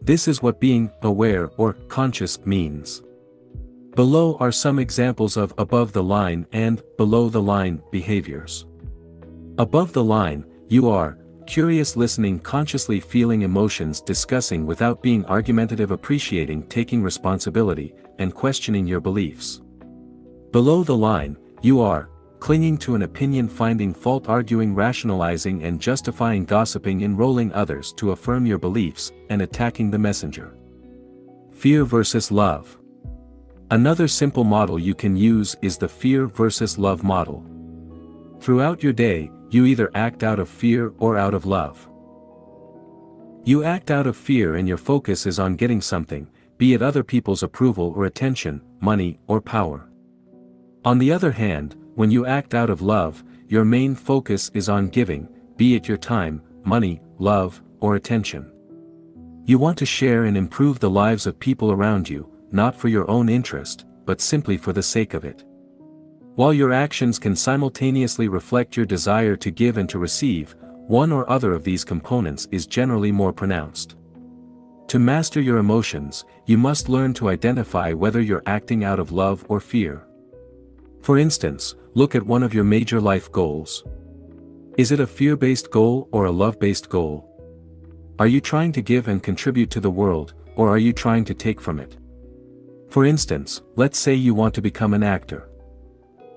Speaker 1: This is what being aware or conscious means. Below are some examples of above the line and below the line behaviors. Above the line, you are curious, listening, consciously feeling emotions, discussing without being argumentative, appreciating, taking responsibility, and questioning your beliefs. Below the line, you are clinging to an opinion, finding fault, arguing, rationalizing and justifying, gossiping, enrolling others to affirm your beliefs, and attacking the messenger. Fear versus love. Another simple model you can use is the fear versus love model. Throughout your day, you either act out of fear or out of love. You act out of fear and your focus is on getting something, be it other people's approval or attention, money or power. On the other hand, when you act out of love, your main focus is on giving, be it your time, money, love, or attention. You want to share and improve the lives of people around you, not for your own interest, but simply for the sake of it. While your actions can simultaneously reflect your desire to give and to receive, one or other of these components is generally more pronounced. To master your emotions, you must learn to identify whether you're acting out of love or fear. For instance, look at one of your major life goals. Is it a fear-based goal or a love-based goal? Are you trying to give and contribute to the world, or are you trying to take from it? For instance, let's say you want to become an actor.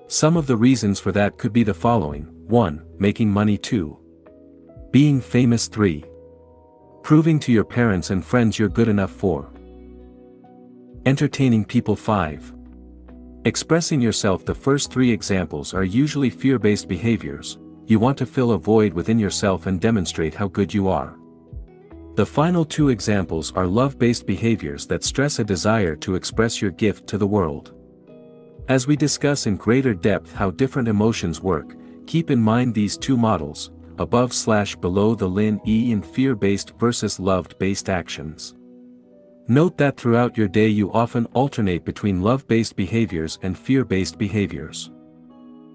Speaker 1: Some of the reasons for that could be the following: 1. Making money. 2. Being famous. 3. Proving to your parents and friends you're good enough. 4. Entertaining people. 5. Expressing yourself. The first three examples are usually fear-based behaviors. You want to fill a void within yourself and demonstrate how good you are. The final two examples are love-based behaviors that stress a desire to express your gift to the world. As we discuss in greater depth how different emotions work, keep in mind these two models, above/below the line in fear-based versus love-based actions. Note that throughout your day you often alternate between love-based behaviors and fear-based behaviors.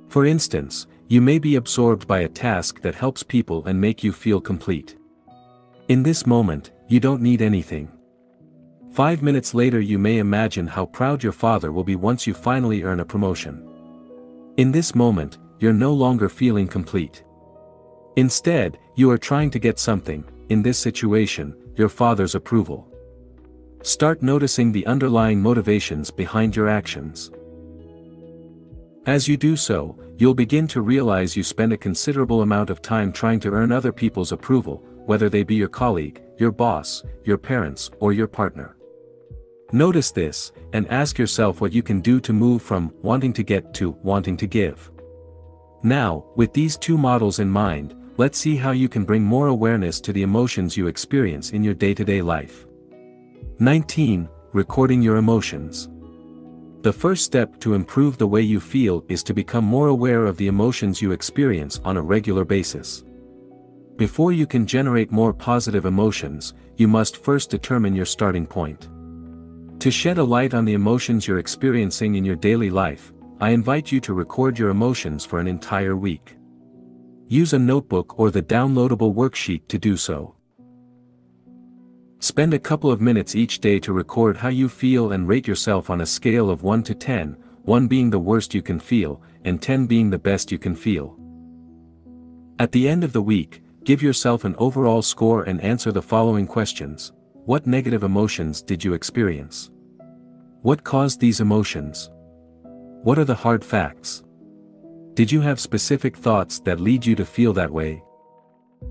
Speaker 1: For instance, you may be absorbed by a task that helps people and make you feel complete. In this moment, you don't need anything. 5 minutes later you may imagine how proud your father will be once you finally earn a promotion. In this moment, you're no longer feeling complete. Instead, you are trying to get something, in this situation, your father's approval. Start noticing the underlying motivations behind your actions. As you do so, you'll begin to realize you spend a considerable amount of time trying to earn other people's approval, whether they be your colleague, your boss, your parents, or your partner. Notice this, and ask yourself what you can do to move from wanting to get to wanting to give. Now, with these two models in mind, let's see how you can bring more awareness to the emotions you experience in your day-to-day life. 19. Recording your emotions. The first step to improve the way you feel is to become more aware of the emotions you experience on a regular basis. Before you can generate more positive emotions, you must first determine your starting point. To shed a light on the emotions you're experiencing in your daily life, I invite you to record your emotions for an entire week. Use a notebook or the downloadable worksheet to do so. Spend a couple of minutes each day to record how you feel and rate yourself on a scale of 1 to 10, 1 being the worst you can feel, and 10 being the best you can feel. At the end of the week, give yourself an overall score and answer the following questions. What negative emotions did you experience? What caused these emotions? What are the hard facts? Did you have specific thoughts that lead you to feel that way?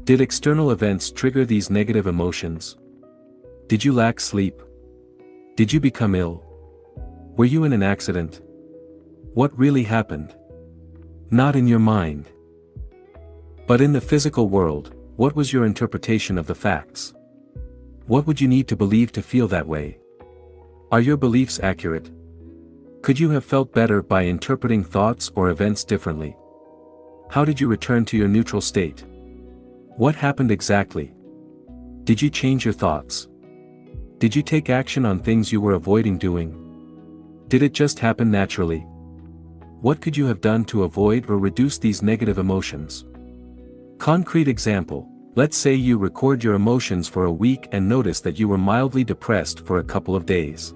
Speaker 1: Did external events trigger these negative emotions? Did you lack sleep? Did you become ill? Were you in an accident? What really happened? Not in your mind. But in the physical world, what was your interpretation of the facts? What would you need to believe to feel that way? Are your beliefs accurate? Could you have felt better by interpreting thoughts or events differently? How did you return to your neutral state? What happened exactly? Did you change your thoughts? Did you take action on things you were avoiding doing? Did it just happen naturally? What could you have done to avoid or reduce these negative emotions? Concrete example, let's say you record your emotions for a week and notice that you were mildly depressed for a couple of days.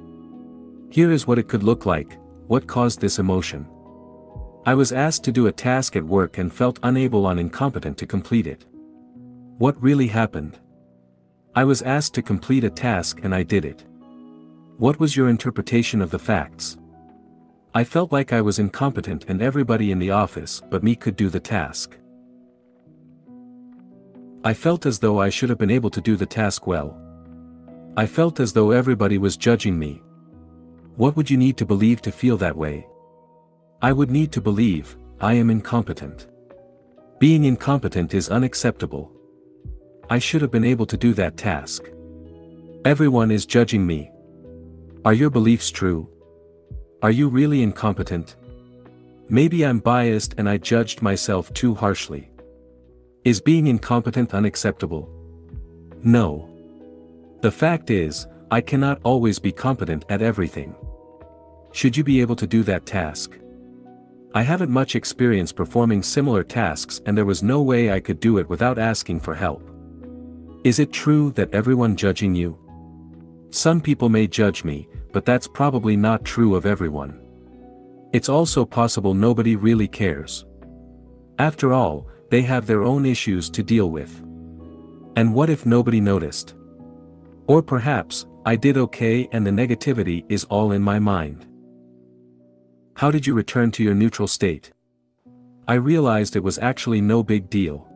Speaker 1: Here is what it could look like. What caused this emotion? I was asked to do a task at work and felt unable or incompetent to complete it. What really happened? I was asked to complete a task and I did it. What was your interpretation of the facts? I felt like I was incompetent and everybody in the office but me could do the task. I felt as though I should have been able to do the task well. I felt as though everybody was judging me. What would you need to believe to feel that way? I would need to believe, I am incompetent. Being incompetent is unacceptable. I should have been able to do that task. Everyone is judging me. Are your beliefs true? Are you really incompetent? Maybe I'm biased and I judged myself too harshly. Is being incompetent unacceptable? No. The fact is, I cannot always be competent at everything. Should you be able to do that task? I haven't much experience performing similar tasks and there was no way I could do it without asking for help. Is it true that everyone judging you? Some people may judge me, but that's probably not true of everyone. It's also possible nobody really cares. After all, they have their own issues to deal with. And what if nobody noticed? Or perhaps, I did okay and the negativity is all in my mind. How did you return to your neutral state? I realized it was actually no big deal.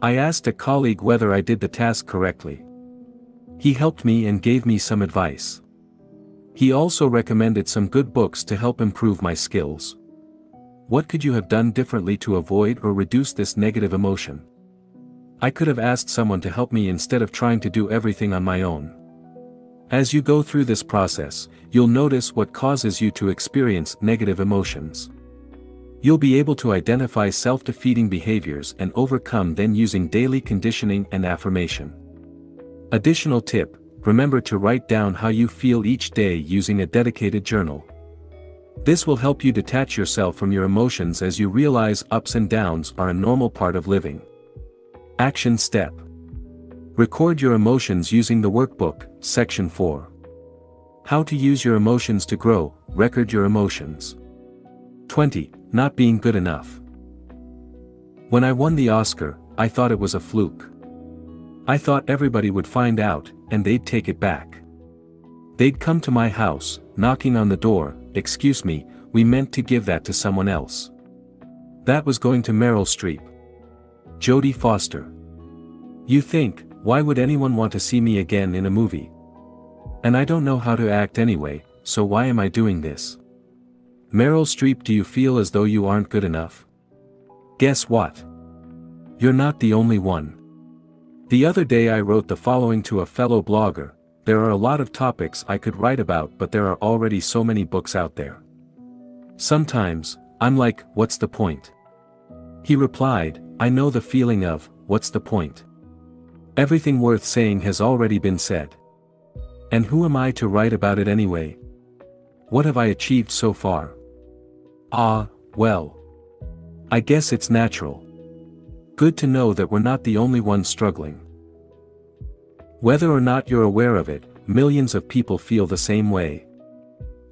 Speaker 1: I asked a colleague whether I did the task correctly. He helped me and gave me some advice. He also recommended some good books to help improve my skills. What could you have done differently to avoid or reduce this negative emotion? I could have asked someone to help me instead of trying to do everything on my own. As you go through this process, you'll notice what causes you to experience negative emotions. You'll be able to identify self-defeating behaviors and overcome them using daily conditioning and affirmation. Additional tip, remember to write down how you feel each day using a dedicated journal. This will help you detach yourself from your emotions as you realize ups and downs are a normal part of living. Action step. Record your emotions using the workbook, section 4. How to use your emotions to grow, record your emotions. 20. Not being good enough. When I won the Oscar, I thought it was a fluke. I thought everybody would find out, and they'd take it back. They'd come to my house, knocking on the door, "Excuse me, we meant to give that to someone else." That was going to Meryl Streep. Jodie Foster. You think, why would anyone want to see me again in a movie? And I don't know how to act anyway, so why am I doing this? Meryl Streep, do you feel as though you aren't good enough? Guess what? You're not the only one. The other day I wrote the following to a fellow blogger: there are a lot of topics I could write about, but there are already so many books out there. Sometimes, I'm like, what's the point? He replied, I know the feeling of, what's the point? Everything worth saying has already been said. And who am I to write about it anyway? What have I achieved so far? Well. I guess it's natural. Good to know that we're not the only ones struggling. Whether or not you're aware of it, millions of people feel the same way.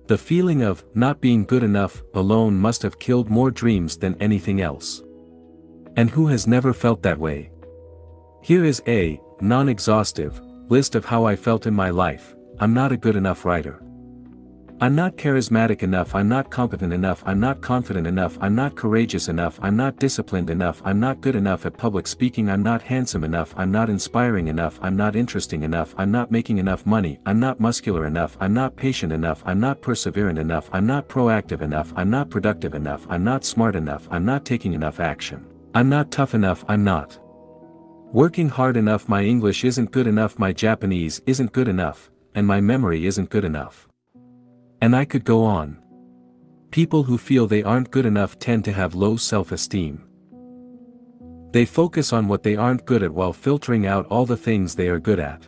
Speaker 1: The feeling of not being good enough alone must have killed more dreams than anything else. And who has never felt that way? Here is a non-exhaustive list of how I felt in my life. I'm not a good enough writer. I'm not charismatic enough, I'm not competent enough, I'm not confident enough, I'm not courageous enough, I'm not disciplined enough, I'm not good enough at public speaking, I'm not handsome enough, I'm not inspiring enough, I'm not interesting enough, I'm not making enough money, I'm not muscular enough, I'm not patient enough, I'm not perseverant enough, I'm not proactive enough, I'm not productive enough, I'm not smart enough, I'm not taking enough action, I'm not tough enough, I'm not working hard enough, my English isn't good enough, my Japanese isn't good enough, and my memory isn't good enough. And I could go on. People who feel they aren't good enough tend to have low self-esteem. They focus on what they aren't good at while filtering out all the things they are good at.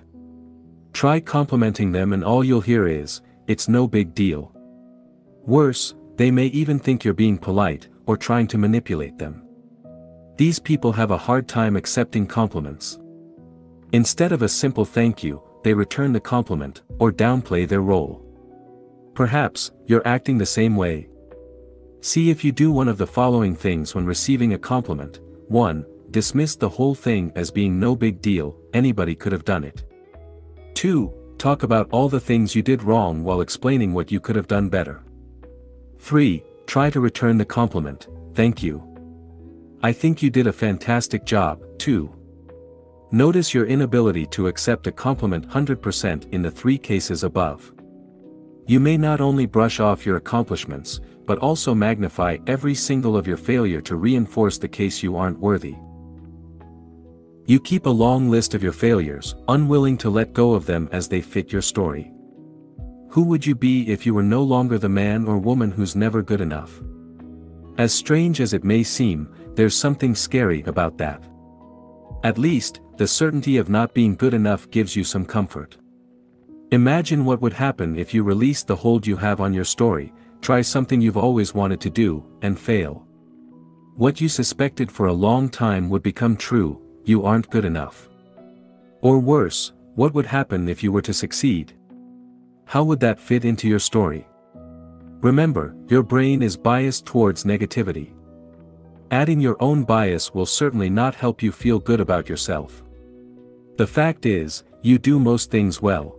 Speaker 1: Try complimenting them and all you'll hear is, "It's no big deal." Worse, they may even think you're being polite, or trying to manipulate them. These people have a hard time accepting compliments. Instead of a simple thank you, they return the compliment, or downplay their role. Perhaps, you're acting the same way. See if you do one of the following things when receiving a compliment. 1. Dismiss the whole thing as being no big deal, anybody could have done it. 2. Talk about all the things you did wrong while explaining what you could have done better. 3. Try to return the compliment, "Thank you. I think you did a fantastic job, too." Notice your inability to accept a compliment 100% in the 3 cases above. You may not only brush off your accomplishments, but also magnify every single of your failure to reinforce the case you aren't worthy. You keep a long list of your failures, unwilling to let go of them as they fit your story. Who would you be if you were no longer the man or woman who's never good enough? As strange as it may seem, there's something scary about that. At least, the certainty of not being good enough gives you some comfort. Imagine what would happen if you released the hold you have on your story, try something you've always wanted to do, and fail. What you suspected for a long time would become true: you aren't good enough. Or worse, what would happen if you were to succeed? How would that fit into your story? Remember, your brain is biased towards negativity. Adding your own bias will certainly not help you feel good about yourself. The fact is, you do most things well.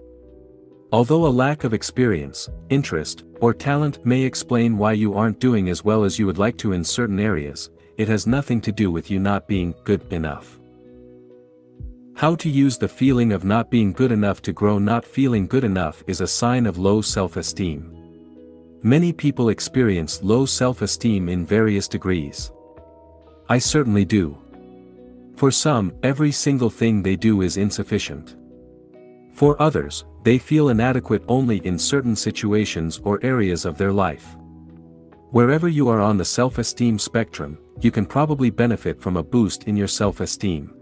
Speaker 1: Although a lack of experience, interest, or talent may explain why you aren't doing as well as you would like to in certain areas, it has nothing to do with you not being good enough. How to use the feeling of not being good enough to grow. Not feeling good enough is a sign of low self-esteem. Many people experience low self-esteem in various degrees. I certainly do. For some, every single thing they do is insufficient. For others, they feel inadequate only in certain situations or areas of their life. Wherever you are on the self-esteem spectrum, you can probably benefit from a boost in your self-esteem.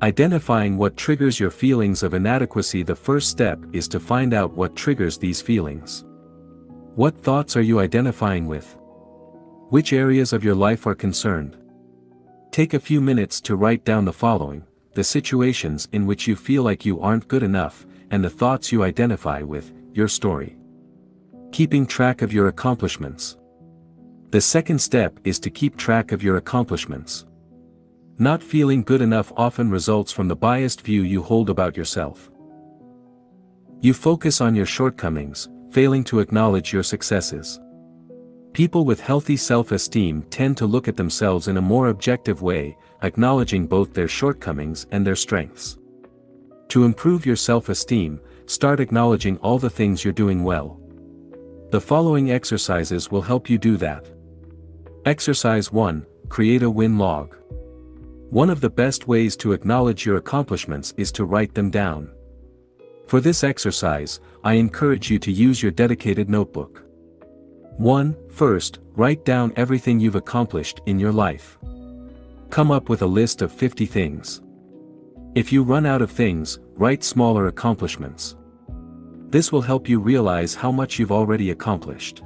Speaker 1: Identifying what triggers your feelings of inadequacy. The first step is to find out what triggers these feelings. What thoughts are you identifying with? Which areas of your life are concerned? Take a few minutes to write down the following: the situations in which you feel like you aren't good enough, and the thoughts you identify with, your story. Keeping track of your accomplishments. The second step is to keep track of your accomplishments. Not feeling good enough often results from the biased view you hold about yourself. You focus on your shortcomings, failing to acknowledge your successes. People with healthy self-esteem tend to look at themselves in a more objective way, acknowledging both their shortcomings and their strengths. To improve your self-esteem, start acknowledging all the things you're doing well. The following exercises will help you do that. Exercise 1. Create a win log. One of the best ways to acknowledge your accomplishments is to write them down. For this exercise, I encourage you to use your dedicated notebook. 1. First, write down everything you've accomplished in your life. Come up with a list of 50 things. If you run out of things, write smaller accomplishments. This will help you realize how much you've already accomplished.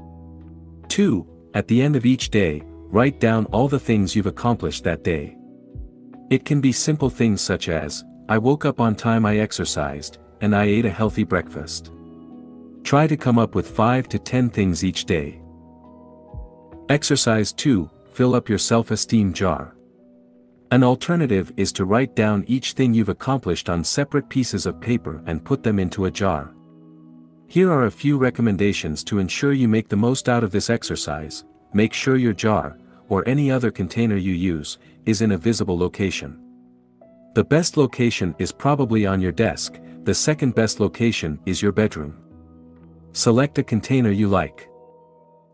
Speaker 1: 2. At the end of each day, write down all the things you've accomplished that day. It can be simple things such as, I woke up on time, I exercised, and I ate a healthy breakfast. Try to come up with 5 to 10 things each day. Exercise 2. Fill up your self-esteem jar. An alternative is to write down each thing you've accomplished on separate pieces of paper and put them into a jar. Here are a few recommendations to ensure you make the most out of this exercise. Make sure your jar, or any other container you use, is in a visible location. The best location is probably on your desk, the second best location is your bedroom. Select a container you like.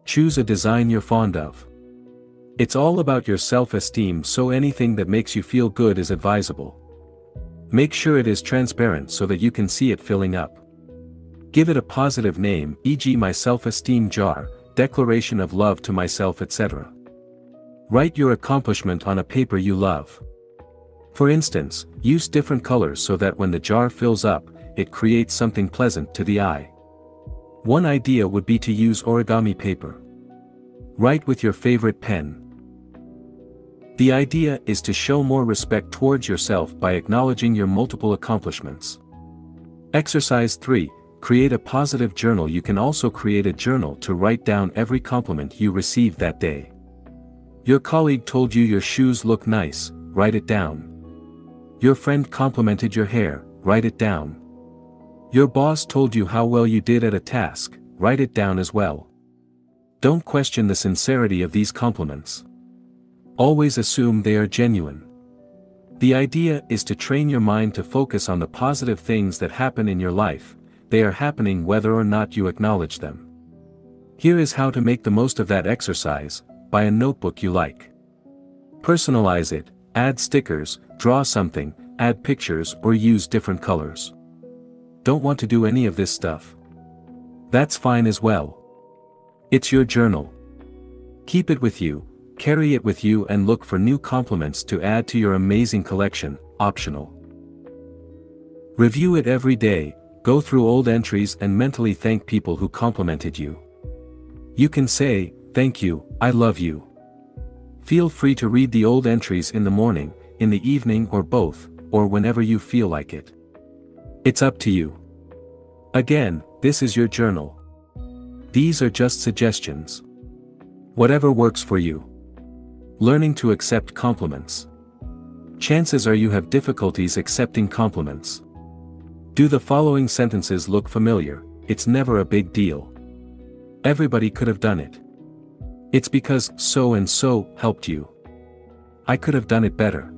Speaker 1: Choose a design you're fond of. It's all about your self-esteem, so anything that makes you feel good is advisable. Make sure it is transparent so that you can see it filling up. Give it a positive name, e.g. my self-esteem jar, declaration of love to myself, etc. Write your accomplishment on a paper you love. For instance, use different colors so that when the jar fills up, it creates something pleasant to the eye. One idea would be to use origami paper. Write with your favorite pen. The idea is to show more respect towards yourself by acknowledging your multiple accomplishments. Exercise 3. Create a positive journal. You can also create a journal to write down every compliment you received that day. Your colleague told you your shoes look nice, write it down. Your friend complimented your hair, write it down. Your boss told you how well you did at a task, write it down as well. Don't question the sincerity of these compliments. Always assume they are genuine. The idea is to train your mind to focus on the positive things that happen in your life. They are happening whether or not you acknowledge them. Here is how to make the most of that exercise. Buy a notebook you like. Personalize it, add stickers, draw something, add pictures, or use different colors. Don't want to do any of this stuff? That's fine as well. It's your journal. Keep it with you, carry it with you, and look for new compliments to add to your amazing collection, optional. Review it every day, go through old entries and mentally thank people who complimented you. You can say, thank you, I love you. Feel free to read the old entries in the morning, in the evening, or both, or whenever you feel like it. It's up to you. Again, this is your journal. These are just suggestions. Whatever works for you. Learning to accept compliments. Chances are you have difficulties accepting compliments. Do the following sentences look familiar? It's never a big deal. Everybody could have done it. It's because so and so helped you. I could have done it better.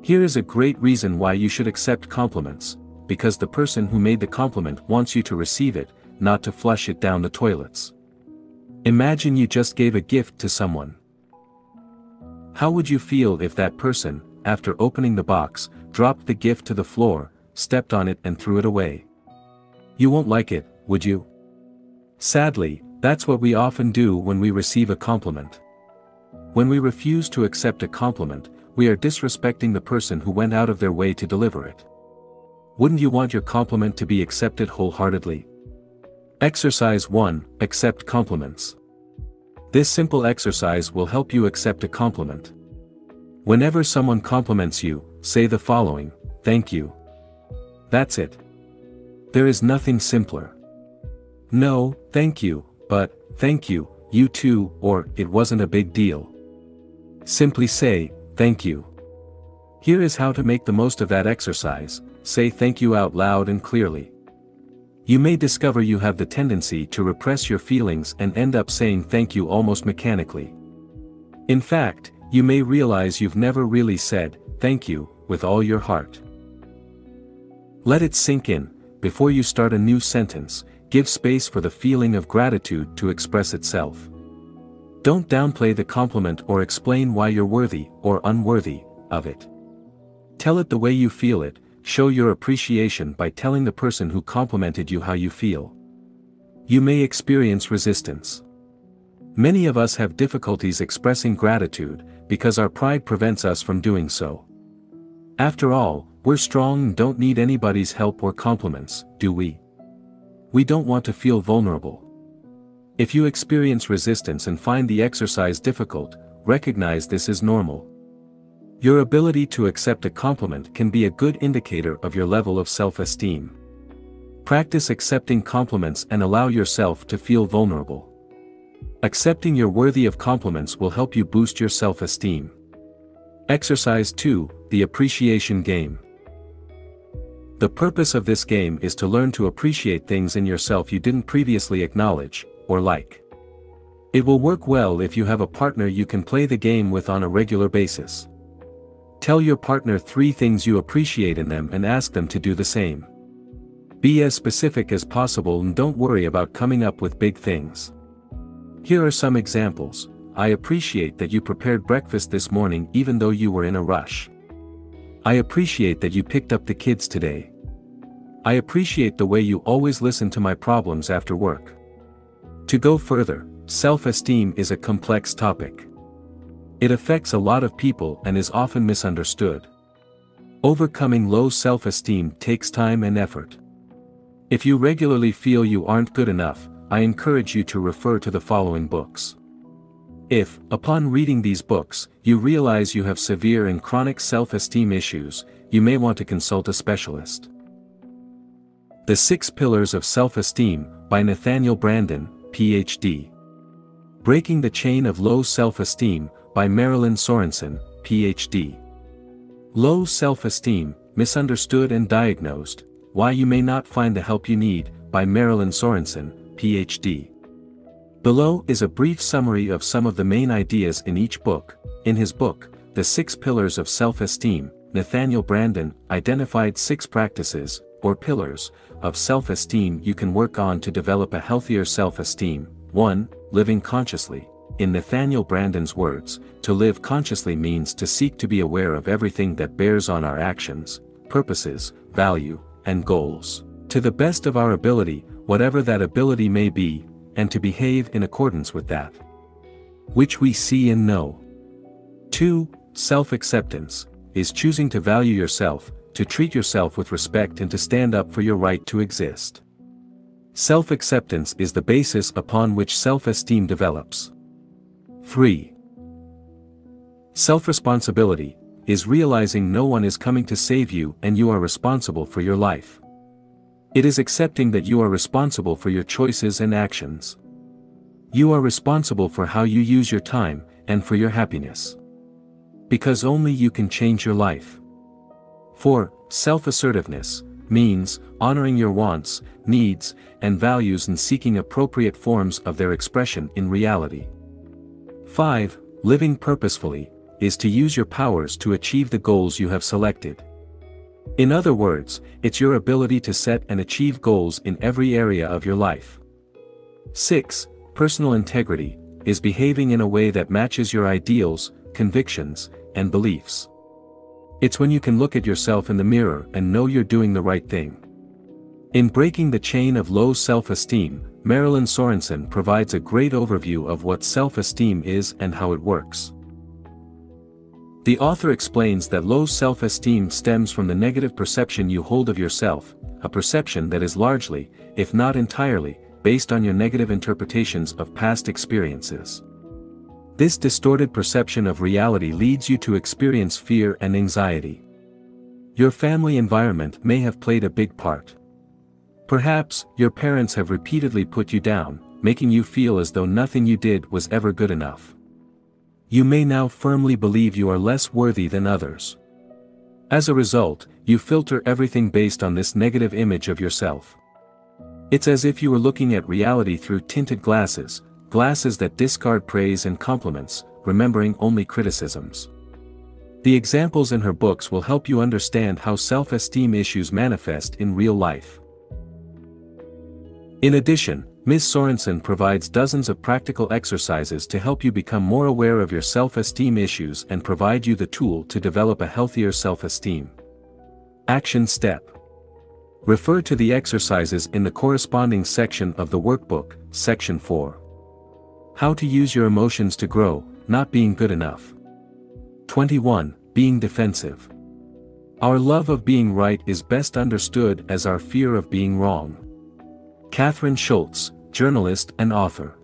Speaker 1: Here is a great reason why you should accept compliments, because the person who made the compliment wants you to receive it, not to flush it down the toilets. Imagine you just gave a gift to someone. How would you feel if that person, after opening the box, dropped the gift to the floor, stepped on it and threw it away? You won't like it, would you? Sadly, that's what we often do when we receive a compliment. When we refuse to accept a compliment, we are disrespecting the person who went out of their way to deliver it. Wouldn't you want your compliment to be accepted wholeheartedly? Exercise 1. Accept compliments. This simple exercise will help you accept a compliment. Whenever someone compliments you, say the following: thank you. That's it. There is nothing simpler. No, thank you, but, thank you, you too, or, it wasn't a big deal. Simply say, thank you. Here is how to make the most of that exercise. Say thank you out loud and clearly. You may discover you have the tendency to repress your feelings and end up saying thank you almost mechanically. In fact, you may realize you've never really said thank you with all your heart. Let it sink in. Before you start a new sentence, give space for the feeling of gratitude to express itself. Don't downplay the compliment or explain why you're worthy or unworthy of it. Tell it the way you feel it. Show your appreciation by telling the person who complimented you how you feel. You may experience resistance. Many of us have difficulties expressing gratitude because our pride prevents us from doing so. After all, we're strong and don't need anybody's help or compliments, do we? We don't want to feel vulnerable. If you experience resistance and find the exercise difficult, recognize this is normal. Your ability to accept a compliment can be a good indicator of your level of self-esteem. Practice accepting compliments and allow yourself to feel vulnerable. Accepting you're worthy of compliments will help you boost your self-esteem. Exercise 2, the appreciation game. The purpose of this game is to learn to appreciate things in yourself you didn't previously acknowledge, or like. It will work well if you have a partner you can play the game with on a regular basis. Tell your partner 3 things you appreciate in them and ask them to do the same. Be as specific as possible and don't worry about coming up with big things. Here are some examples. I appreciate that you prepared breakfast this morning even though you were in a rush. I appreciate that you picked up the kids today. I appreciate the way you always listen to my problems after work. To go further, self-esteem is a complex topic. It affects a lot of people and is often misunderstood. Overcoming low self-esteem takes time and effort. If you regularly feel you aren't good enough, I encourage you to refer to the following books. If, upon reading these books, you realize you have severe and chronic self-esteem issues, you may want to consult a specialist. The 6 Pillars of Self-Esteem, by Nathaniel Branden, Ph.D. Breaking the Chain of Low Self-Esteem, by Marilyn Sorensen, Ph.D. Low Self-Esteem, Misunderstood and Diagnosed, Why You May Not Find the Help You Need, by Marilyn Sorensen, Ph.D. Below is a brief summary of some of the main ideas in each book. In his book, The 6 Pillars of Self-Esteem, Nathaniel Branden identified 6 practices, or pillars, of self-esteem you can work on to develop a healthier self-esteem. 1. Living consciously. In Nathaniel Branden's words, to live consciously means to seek to be aware of everything that bears on our actions, purposes, value, and goals, to the best of our ability, whatever that ability may be, and to behave in accordance with that which we see and know. 2. Self-acceptance, is choosing to value yourself, to treat yourself with respect and to stand up for your right to exist. Self-acceptance is the basis upon which self-esteem develops. 3. Self-responsibility, is realizing no one is coming to save you and you are responsible for your life. It is accepting that you are responsible for your choices and actions. You are responsible for how you use your time, and for your happiness. Because only you can change your life. 4. Self-assertiveness, means honoring your wants, needs, and values and seeking appropriate forms of their expression in reality. 5. Living purposefully, is to use your powers to achieve the goals you have selected. In other words, it's your ability to set and achieve goals in every area of your life. 6. Personal integrity, is behaving in a way that matches your ideals, convictions, and beliefs. It's when you can look at yourself in the mirror and know you're doing the right thing. In Breaking the Chain of Low Self-Esteem, Marilyn Sorensen provides a great overview of what self-esteem is and how it works. The author explains that low self-esteem stems from the negative perception you hold of yourself, a perception that is largely, if not entirely, based on your negative interpretations of past experiences. This distorted perception of reality leads you to experience fear and anxiety. Your family environment may have played a big part. Perhaps, your parents have repeatedly put you down, making you feel as though nothing you did was ever good enough. You may now firmly believe you are less worthy than others. As a result, you filter everything based on this negative image of yourself. It's as if you were looking at reality through tinted glasses, glasses that discard praise and compliments, remembering only criticisms. The examples in her books will help you understand how self-esteem issues manifest in real life. In addition, Ms. Sorensen provides dozens of practical exercises to help you become more aware of your self-esteem issues and provide you the tool to develop a healthier self-esteem. Action Step. Refer to the exercises in the corresponding section of the workbook, Section 4. How to use your emotions to grow, not being good enough. 21. Being defensive. Our love of being right is best understood as our fear of being wrong. Catherine Schultz, journalist and author.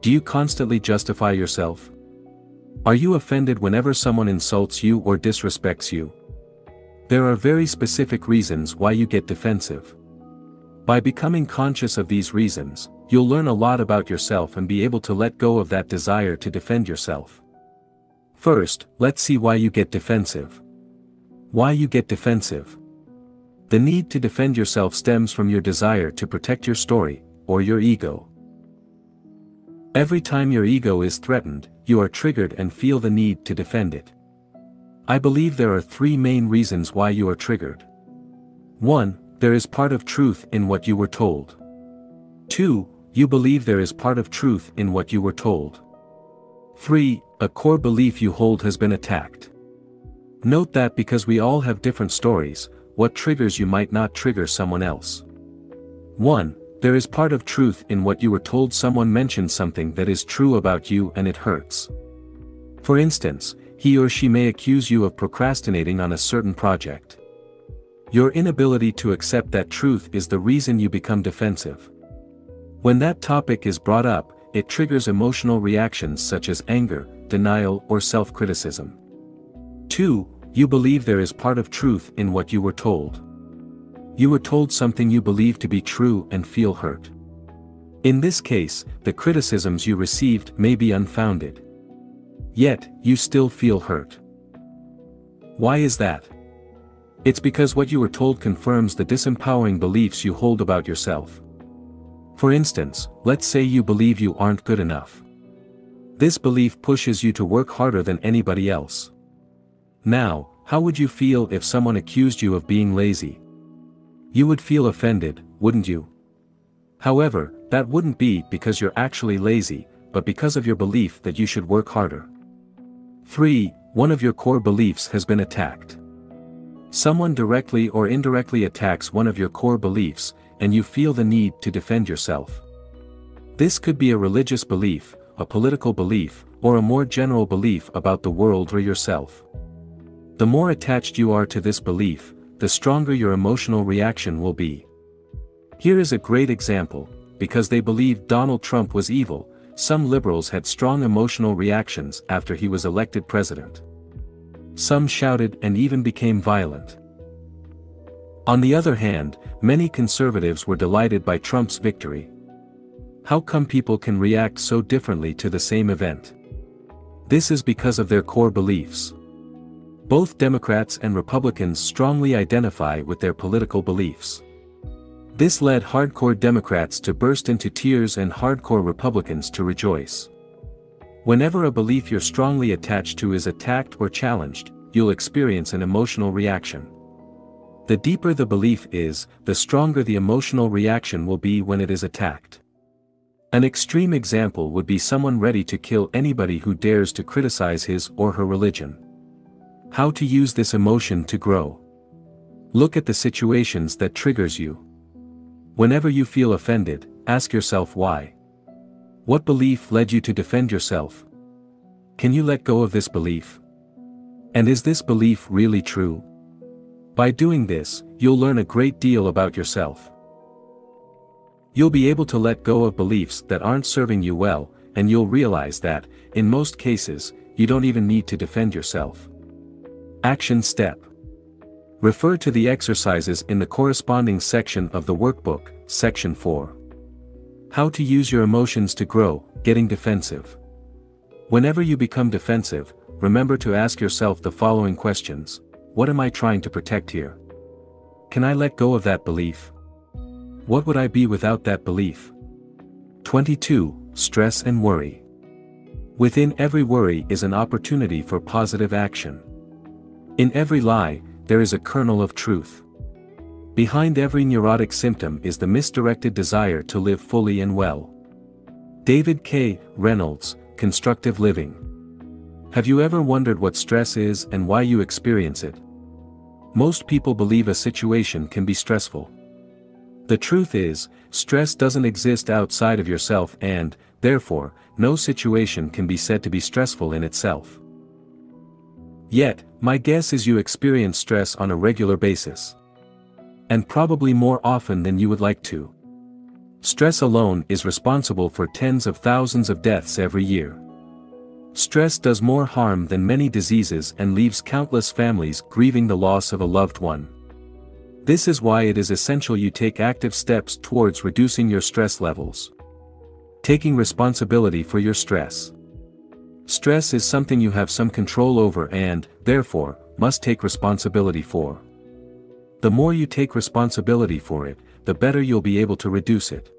Speaker 1: Do you constantly justify yourself? Are you offended whenever someone insults you or disrespects you? There are very specific reasons why you get defensive. By becoming conscious of these reasons, you'll learn a lot about yourself and be able to let go of that desire to defend yourself. First, let's see why you get defensive. Why you get defensive. The need to defend yourself stems from your desire to protect your story, or your ego. Every time your ego is threatened, you are triggered and feel the need to defend it. I believe there are three main reasons why you are triggered. 1. There is part of truth in what you were told. 2. You believe there is part of truth in what you were told. 3. A core belief you hold has been attacked. Note that because we all have different stories, what triggers you might not trigger someone else. 1. There is part of truth in what you were told. Someone mentioned something that is true about you and it hurts. For instance, he or she may accuse you of procrastinating on a certain project. Your inability to accept that truth is the reason you become defensive. When that topic is brought up, it triggers emotional reactions such as anger, denial, or self-criticism. 2. You believe there is part of truth in what you were told. You were told something you believe to be true and feel hurt. In this case, the criticisms you received may be unfounded. Yet, you still feel hurt. Why is that? It's because what you were told confirms the disempowering beliefs you hold about yourself. For instance, let's say you believe you aren't good enough. This belief pushes you to work harder than anybody else. Now, how would you feel if someone accused you of being lazy? You would feel offended, wouldn't you? However, that wouldn't be because you're actually lazy, but because of your belief that you should work harder. 3. One of your core beliefs has been attacked. Someone directly or indirectly attacks one of your core beliefs, and you feel the need to defend yourself. This could be a religious belief, a political belief, or a more general belief about the world or yourself. The more attached you are to this belief, the stronger your emotional reaction will be. Here is a great example: because they believed Donald Trump was evil, some liberals had strong emotional reactions after he was elected president. Some shouted and even became violent. On the other hand, many conservatives were delighted by Trump's victory. How come people can react so differently to the same event? This is because of their core beliefs. Both Democrats and Republicans strongly identify with their political beliefs. This led hardcore Democrats to burst into tears and hardcore Republicans to rejoice. Whenever a belief you're strongly attached to is attacked or challenged, you'll experience an emotional reaction. The deeper the belief is, the stronger the emotional reaction will be when it is attacked. An extreme example would be someone ready to kill anybody who dares to criticize his or her religion. How to use this emotion to grow. Look at the situations that triggers you. Whenever you feel offended, ask yourself why. What belief led you to defend yourself? Can you let go of this belief? And is this belief really true? By doing this, you'll learn a great deal about yourself. You'll be able to let go of beliefs that aren't serving you well, and you'll realize that, in most cases, you don't even need to defend yourself. Action step. Refer to the exercises in the corresponding section of the workbook, Section 4. How to use your emotions to grow, getting defensive. Whenever you become defensive, remember to ask yourself the following questions. What am I trying to protect here? Can I let go of that belief? What would I be without that belief? 22. Stress and worry. Within every worry is an opportunity for positive action. In every lie, there is a kernel of truth. Behind every neurotic symptom is the misdirected desire to live fully and well. David K. Reynolds, Constructive Living. Have you ever wondered what stress is and why you experience it? Most people believe a situation can be stressful. The truth is, stress doesn't exist outside of yourself and, therefore, no situation can be said to be stressful in itself. Yet, my guess is you experience stress on a regular basis. And probably more often than you would like to. Stress alone is responsible for tens of thousands of deaths every year. Stress does more harm than many diseases and leaves countless families grieving the loss of a loved one. This is why it is essential you take active steps towards reducing your stress levels. Taking responsibility for your stress. Stress is something you have some control over and, therefore, must take responsibility for. The more you take responsibility for it, the better you'll be able to reduce it.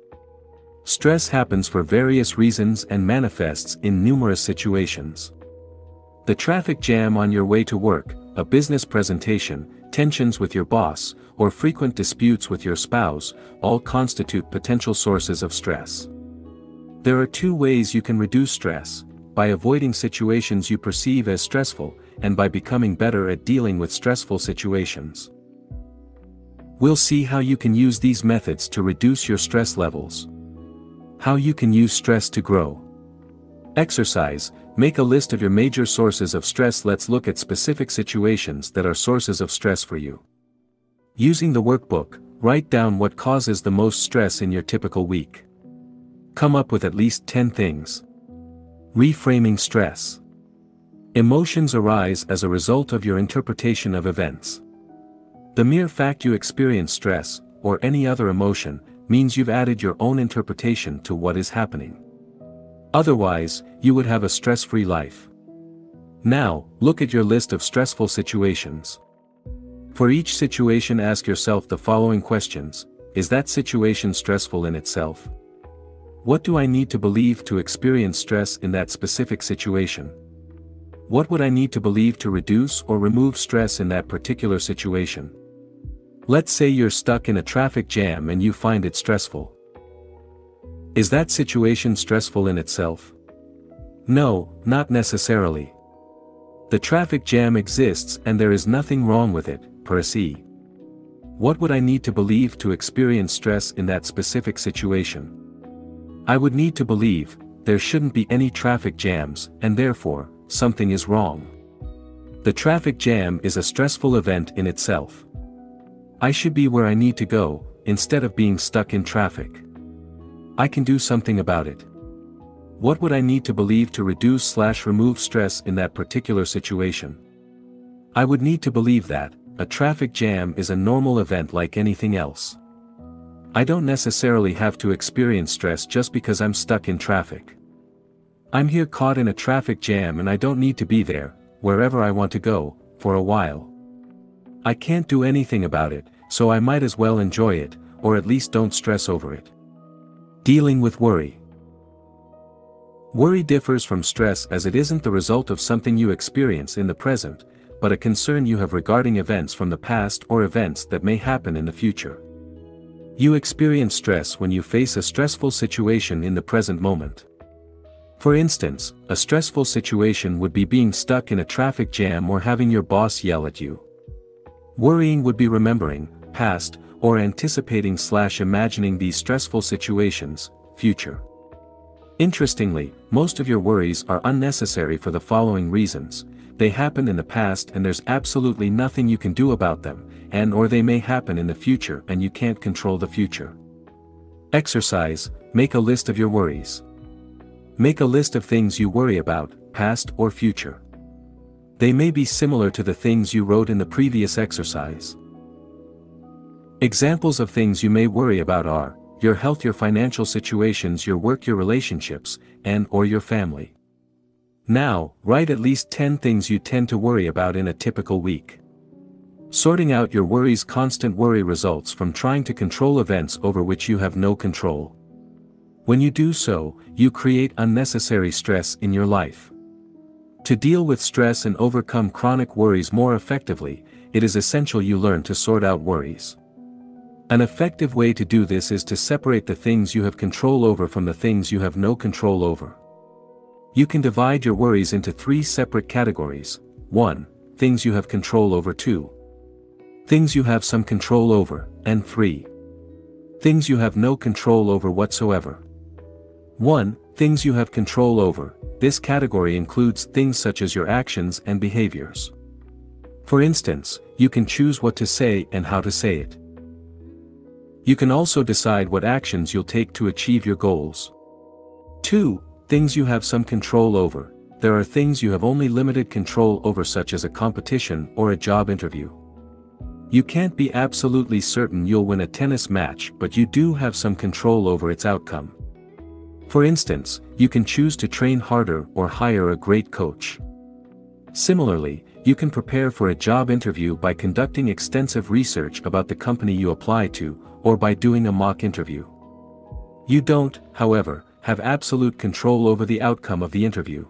Speaker 1: Stress happens for various reasons and manifests in numerous situations. The traffic jam on your way to work, a business presentation, tensions with your boss, or frequent disputes with your spouse, all constitute potential sources of stress. There are two ways you can reduce stress: by avoiding situations you perceive as stressful, and by becoming better at dealing with stressful situations. We'll see how you can use these methods to reduce your stress levels. How you can use stress to grow. Exercise. Make a list of your major sources of stress. Let's look at specific situations that are sources of stress for you. Using the workbook, write down what causes the most stress in your typical week. Come up with at least 10 things. Reframing stress. Emotions arise as a result of your interpretation of events. The mere fact you experience stress, or any other emotion, means you've added your own interpretation to what is happening. Otherwise, you would have a stress-free life. Now, look at your list of stressful situations. For each situation, ask yourself the following questions: is that situation stressful in itself? What do I need to believe to experience stress in that specific situation? What would I need to believe to reduce or remove stress in that particular situation? Let's say you're stuck in a traffic jam and you find it stressful. Is that situation stressful in itself? No, not necessarily. The traffic jam exists and there is nothing wrong with it, per se. What would I need to believe to experience stress in that specific situation? I would need to believe there shouldn't be any traffic jams, and therefore, something is wrong. The traffic jam is a stressful event in itself. I should be where I need to go, instead of being stuck in traffic. I can do something about it. What would I need to believe to reduce/remove stress in that particular situation? I would need to believe that a traffic jam is a normal event like anything else. I don't necessarily have to experience stress just because I'm stuck in traffic. I'm here caught in a traffic jam and I don't need to be there, wherever I want to go, for a while. I can't do anything about it, so I might as well enjoy it, or at least don't stress over it. Dealing with worry. Worry differs from stress as it isn't the result of something you experience in the present, but a concern you have regarding events from the past or events that may happen in the future. You experience stress when you face a stressful situation in the present moment. For instance, a stressful situation would be being stuck in a traffic jam or having your boss yell at you. Worrying would be remembering, past, or anticipating/imagining these stressful situations, future. Interestingly, most of your worries are unnecessary for the following reasons: they happened in the past and there's absolutely nothing you can do about them, or they may happen in the future and you can't control the future. Exercise. Make a list of your worries. Make a list of things you worry about, past or future. They may be similar to the things you wrote in the previous exercise. Examples of things you may worry about are your health, your financial situations, your work, your relationships, or your family. Now, write at least 10 things you tend to worry about in a typical week. Sorting out your worries. Constant worry results from trying to control events over which you have no control. When you do so, you create unnecessary stress in your life. To deal with stress and overcome chronic worries more effectively, it is essential you learn to sort out worries. An effective way to do this is to separate the things you have control over from the things you have no control over. You can divide your worries into 3 separate categories. 1. Things you have control over. 2. Things you have some control over, and 3. Things you have no control over whatsoever. 1. Things you have control over. This category includes things such as your actions and behaviors. For instance, you can choose what to say and how to say it. You can also decide what actions you'll take to achieve your goals. 2. Things you have some control over. There are things you have only limited control over, such as a competition or a job interview. You can't be absolutely certain you'll win a tennis match, but you do have some control over its outcome. For instance, you can choose to train harder or hire a great coach. Similarly, you can prepare for a job interview by conducting extensive research about the company you apply to, or by doing a mock interview. You don't, however, have absolute control over the outcome of the interview.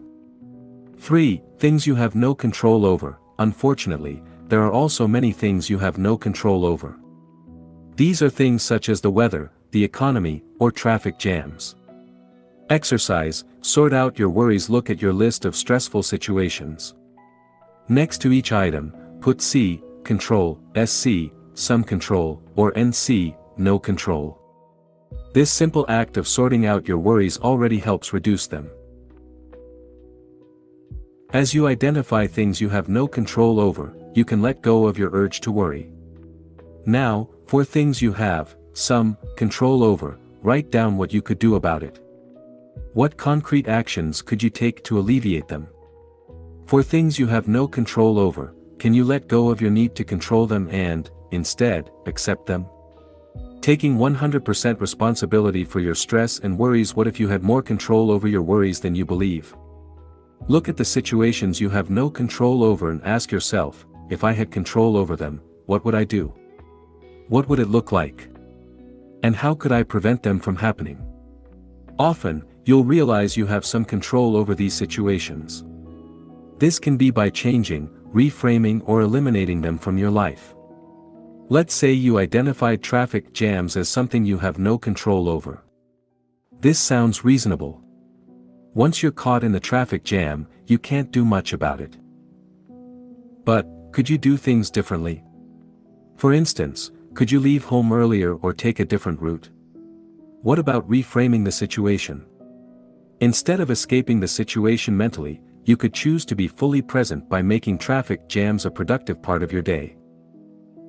Speaker 1: 3. Things you have no control over. Unfortunately, there are also many things you have no control over. These are things such as the weather, the economy, or traffic jams. Exercise. Sort out your worries. Look at your list of stressful situations. Next to each item, put C, control, SC, some control, or NC, no control. This simple act of sorting out your worries already helps reduce them. As you identify things you have no control over, you can let go of your urge to worry. Now, for things you have some control over, write down what you could do about it. What concrete actions could you take to alleviate them? For things you have no control over, can you let go of your need to control them and, instead, accept them? Taking 100% responsibility for your stress and worries. What if you had more control over your worries than you believe? Look at the situations you have no control over and ask yourself, if I had control over them, what would I do? What would it look like? And how could I prevent them from happening? Often, you'll realize you have some control over these situations. This can be by changing, reframing, or eliminating them from your life. Let's say you identified traffic jams as something you have no control over. This sounds reasonable. Once you're caught in the traffic jam, you can't do much about it. But, could you do things differently? For instance, could you leave home earlier or take a different route? What about reframing the situation? Instead of escaping the situation mentally, you could choose to be fully present by making traffic jams a productive part of your day.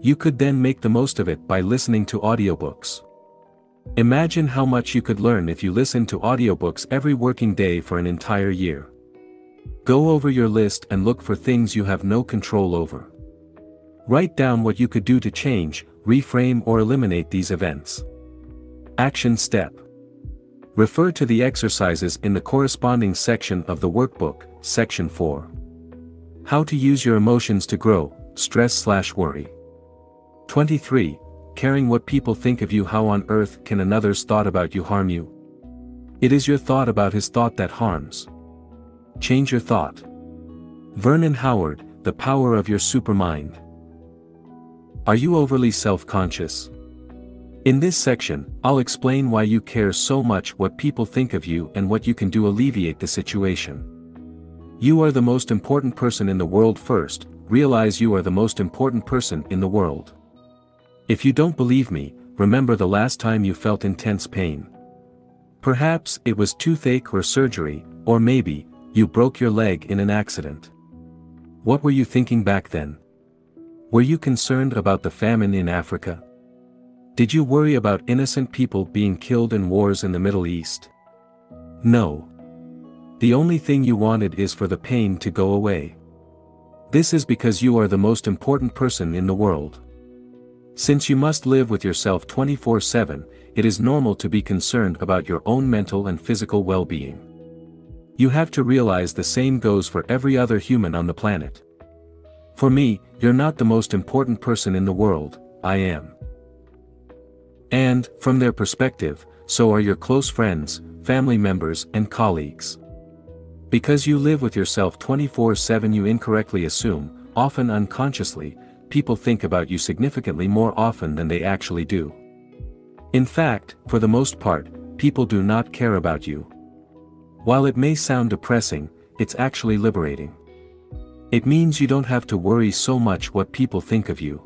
Speaker 1: You could then make the most of it by listening to audiobooks. Imagine how much you could learn if you listened to audiobooks every working day for an entire year. Go over your list and look for things you have no control over. Write down what you could do to change, reframe, or eliminate these events. Action step. Refer to the exercises in the corresponding section of the workbook, Section 4. How to use your emotions to grow, stress/worry. 23. Caring what people think of you. How on earth can another's thought about you harm you? It is your thought about his thought that harms. Change your thought. Vernon Howard, The Power of Your Supermind. Are you overly self-conscious? In this section, I'll explain why you care so much what people think of you and what you can do to alleviate the situation. You are the most important person in the world. First, realize you are the most important person in the world. If you don't believe me, remember the last time you felt intense pain. Perhaps it was toothache or surgery, or maybe, you broke your leg in an accident. What were you thinking back then? Were you concerned about the famine in Africa? Did you worry about innocent people being killed in wars in the Middle East? No. The only thing you wanted is for the pain to go away. This is because you are the most important person in the world. Since you must live with yourself 24/7, it is normal to be concerned about your own mental and physical well-being. You have to realize the same goes for every other human on the planet. For me, you're not the most important person in the world, I am. And, from their perspective, so are your close friends, family members, and colleagues. Because you live with yourself 24/7, you incorrectly assume, often unconsciously, people think about you significantly more often than they actually do. In fact, for the most part, people do not care about you. While it may sound depressing, it's actually liberating. It means you don't have to worry so much what people think of you.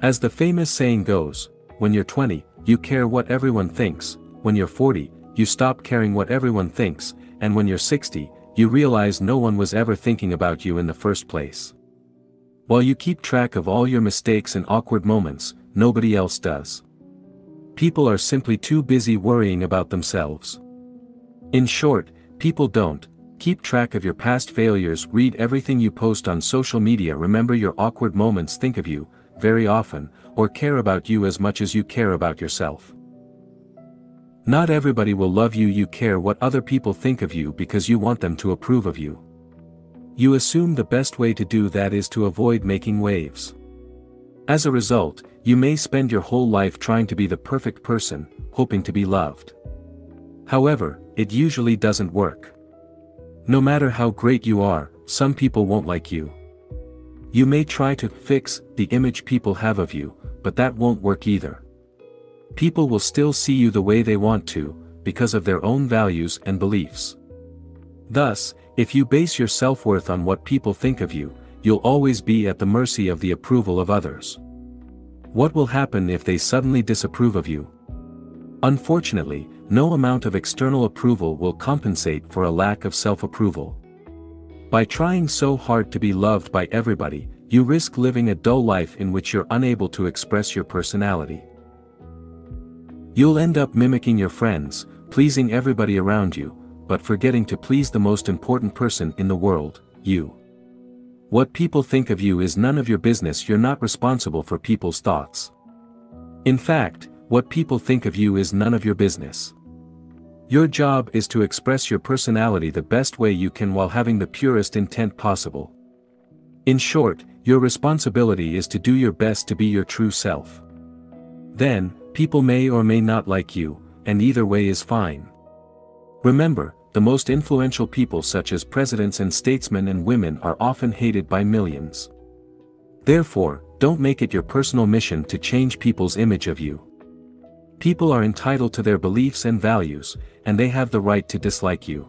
Speaker 1: As the famous saying goes, when you're 20, you care what everyone thinks, when you're 40, you stop caring what everyone thinks, and when you're 60, you realize no one was ever thinking about you in the first place. While you keep track of all your mistakes and awkward moments, nobody else does. People are simply too busy worrying about themselves. In short, people don't keep track of your past failures, read everything you post on social media, remember your awkward moments, think of you very often, or care about you as much as you care about yourself. Not everybody will love you. You care what other people think of you because you want them to approve of you. You assume the best way to do that is to avoid making waves. As a result, you may spend your whole life trying to be the perfect person, hoping to be loved. However, it usually doesn't work. No matter how great you are, some people won't like you. You may try to fix the image people have of you, but that won't work either. People will still see you the way they want to, because of their own values and beliefs. Thus, if you base your self-worth on what people think of you, you'll always be at the mercy of the approval of others. What will happen if they suddenly disapprove of you? Unfortunately, no amount of external approval will compensate for a lack of self-approval. By trying so hard to be loved by everybody, you risk living a dull life in which you're unable to express your personality. You'll end up mimicking your friends, pleasing everybody around you, but forgetting to please the most important person in the world, you. What people think of you is none of your business. You're not responsible for people's thoughts. In fact, what people think of you is none of your business. Your job is to express your personality the best way you can while having the purest intent possible. In short, your responsibility is to do your best to be your true self. Then, people may or may not like you, and either way is fine. Remember, the most influential people such as presidents and statesmen and women are often hated by millions. Therefore, don't make it your personal mission to change people's image of you. People are entitled to their beliefs and values, and they have the right to dislike you.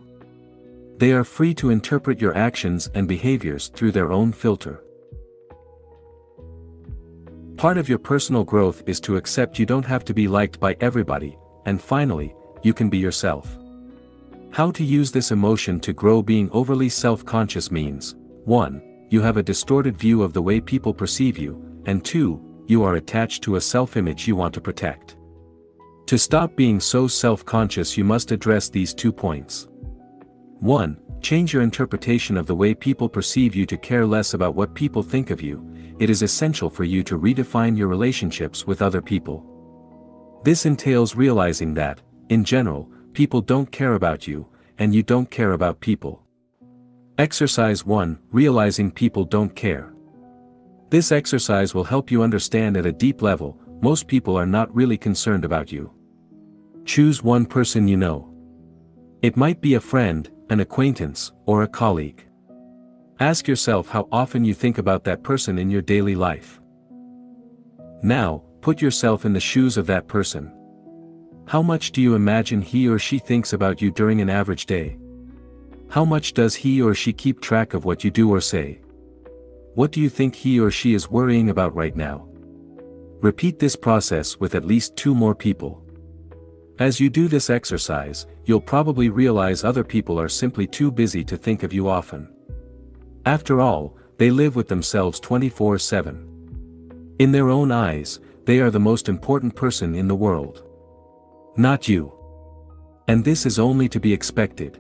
Speaker 1: They are free to interpret your actions and behaviors through their own filter. Part of your personal growth is to accept you don't have to be liked by everybody, and finally, you can be yourself. How to use this emotion to grow? Being overly self-conscious means, 1. You have a distorted view of the way people perceive you, and 2. You are attached to a self-image you want to protect. To stop being so self-conscious, you must address these 2 points. 1. Change your interpretation of the way people perceive you to care less about what people think of you. It is essential for you to redefine your relationships with other people. This entails realizing that, in general, people don't care about you, and you don't care about people. Exercise 1. Realizing people don't care. This exercise will help you understand at a deep level, most people are not really concerned about you. Choose one person you know. It might be a friend, an acquaintance, or a colleague. Ask yourself how often you think about that person in your daily life. Now, put yourself in the shoes of that person. How much do you imagine he or she thinks about you during an average day? How much does he or she keep track of what you do or say? What do you think he or she is worrying about right now? Repeat this process with at least 2 more people. As you do this exercise, you'll probably realize other people are simply too busy to think of you often. After all, they live with themselves 24/7. In their own eyes, they are the most important person in the world. Not you. And this is only to be expected.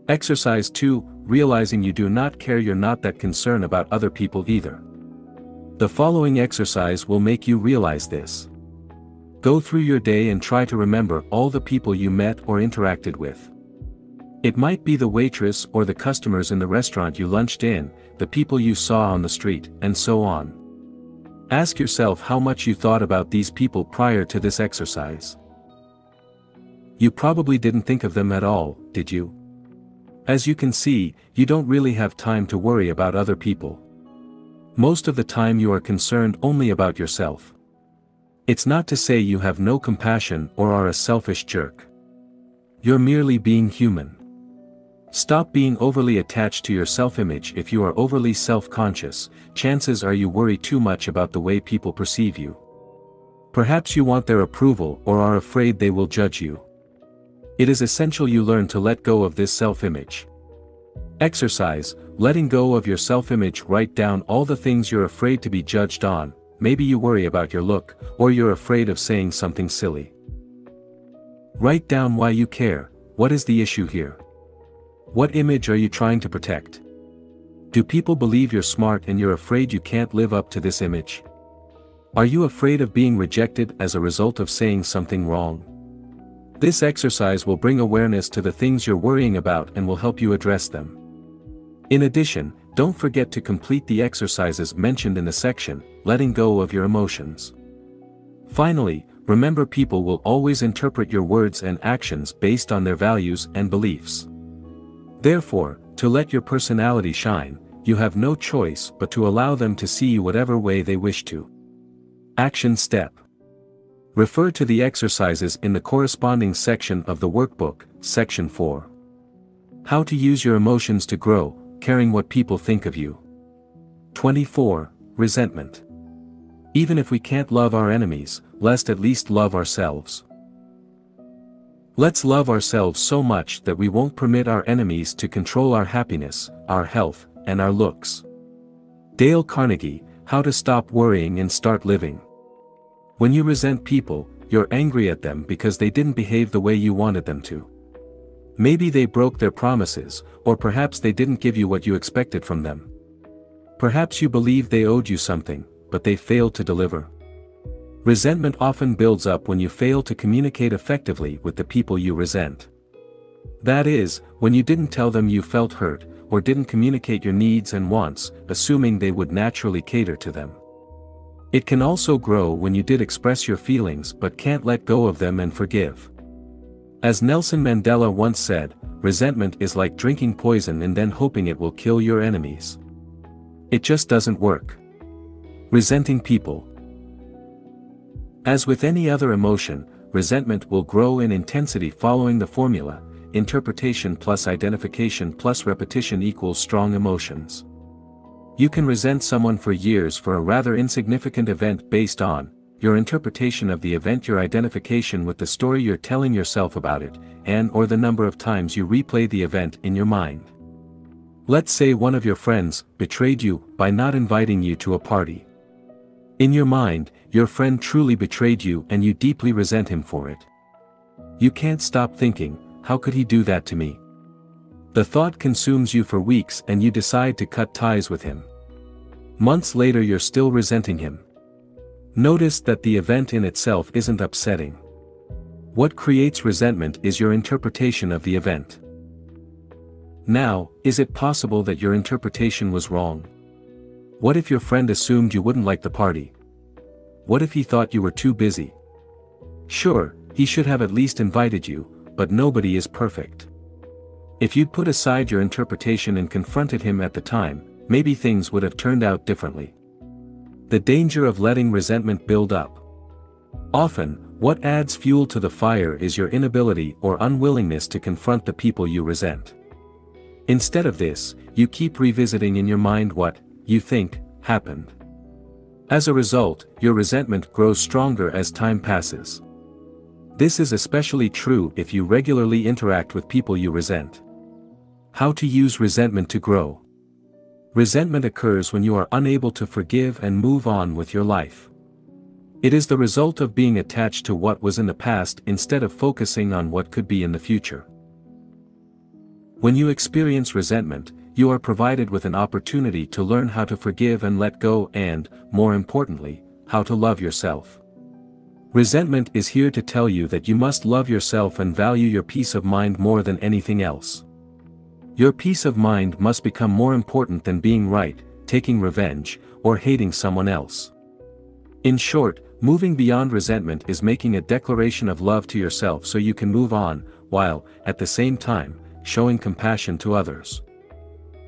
Speaker 1: Exercise 2, realizing you do not care. You're not that concerned about other people either. The following exercise will make you realize this. Go through your day and try to remember all the people you met or interacted with. It might be the waitress or the customers in the restaurant you lunched in, the people you saw on the street, and so on. Ask yourself how much you thought about these people prior to this exercise. You probably didn't think of them at all, did you? As you can see, you don't really have time to worry about other people. Most of the time you are concerned only about yourself. It's not to say you have no compassion or are a selfish jerk. You're merely being human. Stop being overly attached to your self-image. If you are overly self-conscious, chances are you worry too much about the way people perceive you. Perhaps you want their approval or are afraid they will judge you. It is essential you learn to let go of this self-image. Exercise, letting go of your self-image. Write down all the things you're afraid to be judged on, maybe you worry about your look, or you're afraid of saying something silly. Write down why you care. What is the issue here? What image are you trying to protect? Do people believe you're smart and you're afraid you can't live up to this image? Are you afraid of being rejected as a result of saying something wrong? This exercise will bring awareness to the things you're worrying about and will help you address them. In addition, don't forget to complete the exercises mentioned in the section, letting go of your emotions. Finally, remember people will always interpret your words and actions based on their values and beliefs. Therefore, to let your personality shine, you have no choice but to allow them to see you whatever way they wish to. Action step. Refer to the exercises in the corresponding section of the workbook, Section 4. How to use your emotions to grow, caring what people think of you. 24. Resentment. Even if we can't love our enemies, let's at least love ourselves. Let's love ourselves so much that we won't permit our enemies to control our happiness, our health, and our looks. Dale Carnegie, How to Stop Worrying and Start Living. When you resent people, you're angry at them because they didn't behave the way you wanted them to. Maybe they broke their promises, or perhaps they didn't give you what you expected from them. Perhaps you believed they owed you something, but they failed to deliver. Resentment often builds up when you fail to communicate effectively with the people you resent. That is, when you didn't tell them you felt hurt, or didn't communicate your needs and wants, assuming they would naturally cater to them. It can also grow when you did express your feelings but can't let go of them and forgive. As Nelson Mandela once said, resentment is like drinking poison and then hoping it will kill your enemies. It just doesn't work. Resenting people. As with any other emotion, resentment will grow in intensity following the formula, interpretation plus identification plus repetition equals strong emotions. You can resent someone for years for a rather insignificant event based on your interpretation of the event, your identification with the story you're telling yourself about it, and/or the number of times you replay the event in your mind. Let's say one of your friends betrayed you by not inviting you to a party. In your mind, your friend truly betrayed you and you deeply resent him for it. You can't stop thinking, how could he do that to me? The thought consumes you for weeks and you decide to cut ties with him. Months later you're still resenting him. Notice that the event in itself isn't upsetting. What creates resentment is your interpretation of the event. Now, is it possible that your interpretation was wrong? What if your friend assumed you wouldn't like the party? What if he thought you were too busy? Sure, he should have at least invited you, but nobody is perfect. If you'd put aside your interpretation and confronted him at the time, maybe things would have turned out differently. The danger of letting resentment build up. Often, what adds fuel to the fire is your inability or unwillingness to confront the people you resent. Instead of this, you keep revisiting in your mind what you think happened. As a result, your resentment grows stronger as time passes. This is especially true if you regularly interact with people you resent. How to use resentment to grow. Resentment occurs when you are unable to forgive and move on with your life. It is the result of being attached to what was in the past instead of focusing on what could be in the future. When you experience resentment, you are provided with an opportunity to learn how to forgive and let go and, more importantly, how to love yourself. Resentment is here to tell you that you must love yourself and value your peace of mind more than anything else. Your peace of mind must become more important than being right, taking revenge, or hating someone else. In short, moving beyond resentment is making a declaration of love to yourself so you can move on, while, at the same time, showing compassion to others.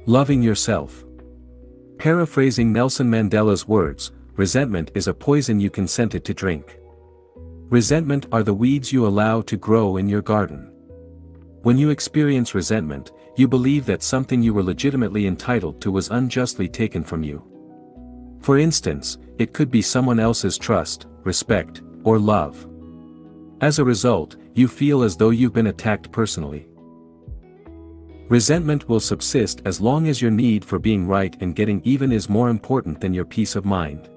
Speaker 1: Loving yourself. Paraphrasing Nelson Mandela's words, resentment is a poison you consented to drink. Resentment are the weeds you allow to grow in your garden. When you experience resentment, you believe that something you were legitimately entitled to was unjustly taken from you. For instance, it could be someone else's trust, respect, or love. As a result, you feel as though you've been attacked personally. Resentment will subsist as long as your need for being right and getting even is more important than your peace of mind.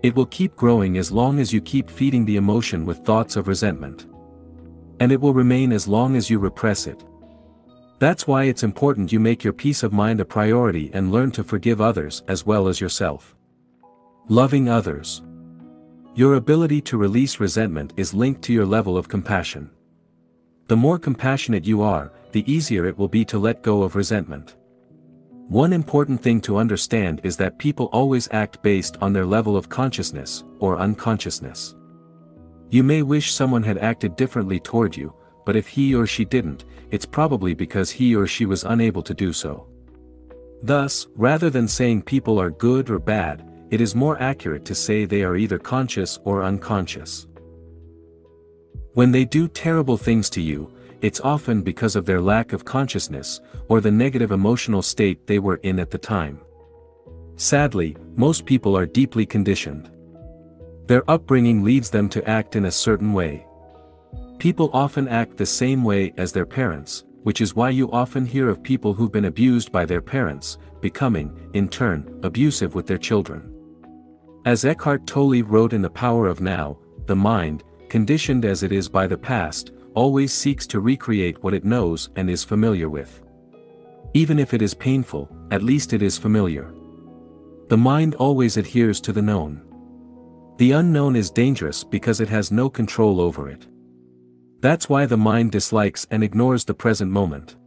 Speaker 1: It will keep growing as long as you keep feeding the emotion with thoughts of resentment. And it will remain as long as you repress it. That's why it's important you make your peace of mind a priority and learn to forgive others as well as yourself. Loving others. Your ability to release resentment is linked to your level of compassion. The more compassionate you are, the easier it will be to let go of resentment. One important thing to understand is that people always act based on their level of consciousness, or unconsciousness. You may wish someone had acted differently toward you, but if he or she didn't, it's probably because he or she was unable to do so. Thus, rather than saying people are good or bad, it is more accurate to say they are either conscious or unconscious. When they do terrible things to you, it's often because of their lack of consciousness, or the negative emotional state they were in at the time. Sadly, most people are deeply conditioned. Their upbringing leads them to act in a certain way. People often act the same way as their parents, which is why you often hear of people who've been abused by their parents, becoming, in turn, abusive with their children. As Eckhart Tolle wrote in The Power of Now, the mind, conditioned as it is by the past, always seeks to recreate what it knows and is familiar with. Even if it is painful, at least it is familiar. The mind always adheres to the known. The unknown is dangerous because it has no control over it. That's why the mind dislikes and ignores the present moment.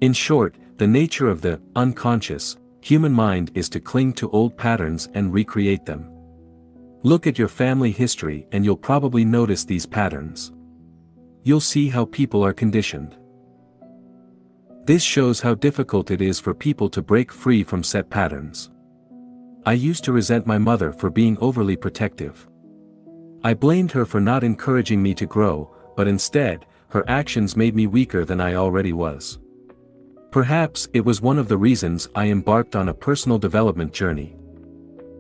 Speaker 1: In short, the nature of the unconscious human mind is to cling to old patterns and recreate them. Look at your family history and you'll probably notice these patterns. You'll see how people are conditioned. This shows how difficult it is for people to break free from set patterns. I used to resent my mother for being overly protective. I blamed her for not encouraging me to grow, but instead, her actions made me weaker than I already was. Perhaps it was one of the reasons I embarked on a personal development journey.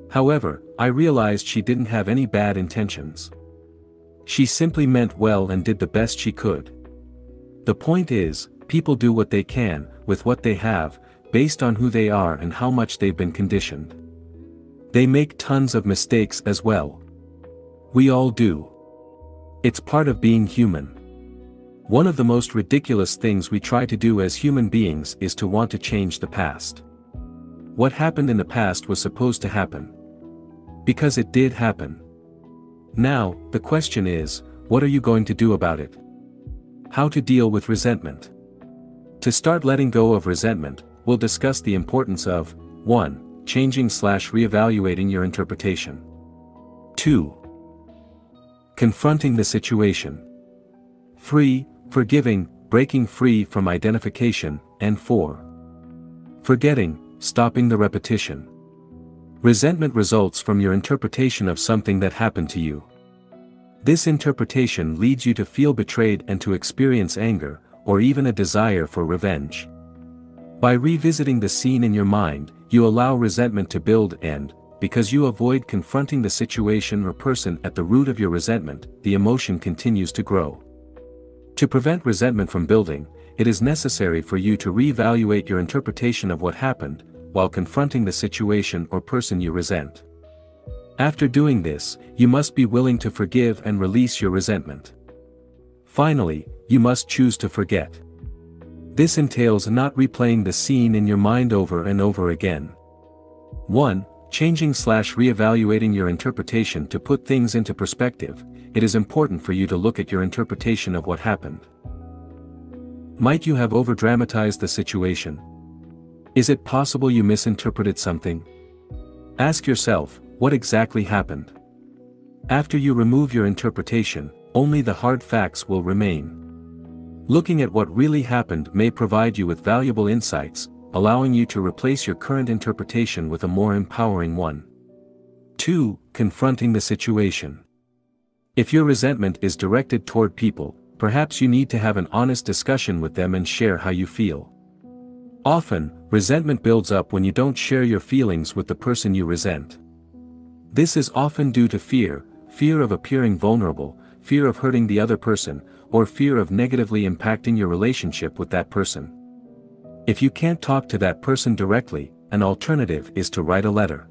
Speaker 1: However, I realized she didn't have any bad intentions. She simply meant well and did the best she could. The point is, people do what they can, with what they have, based on who they are and how much they've been conditioned. They make tons of mistakes as well. We all do. It's part of being human. One of the most ridiculous things we try to do as human beings is to want to change the past. What happened in the past was supposed to happen. Because it did happen. Now, the question is, what are you going to do about it? How to deal with resentment. To start letting go of resentment, we'll discuss the importance of 1. Changing/reevaluating your interpretation. 2. Confronting the situation. 3. Forgiving, breaking free from identification, and 4. Forgetting, stopping the repetition. Resentment results from your interpretation of something that happened to you. This interpretation leads you to feel betrayed and to experience anger, or even a desire for revenge. By revisiting the scene in your mind, you allow resentment to build and, because you avoid confronting the situation or person at the root of your resentment, the emotion continues to grow. To prevent resentment from building, it is necessary for you to reevaluate your interpretation of what happened, while confronting the situation or person you resent. After doing this, you must be willing to forgive and release your resentment. Finally, you must choose to forget. This entails not replaying the scene in your mind over and over again. 1. Changing/reevaluating your interpretation. To put things into perspective, it is important for you to look at your interpretation of what happened. Might you have overdramatized the situation? Is it possible you misinterpreted something? Ask yourself, what exactly happened? After you remove your interpretation, only the hard facts will remain. Looking at what really happened may provide you with valuable insights, allowing you to replace your current interpretation with a more empowering one. 2. Confronting the situation. If your resentment is directed toward people, perhaps you need to have an honest discussion with them and share how you feel. Often, resentment builds up when you don't share your feelings with the person you resent. This is often due to fear of appearing vulnerable, fear of hurting the other person, or fear of negatively impacting your relationship with that person. If you can't talk to that person directly, an alternative is to write a letter.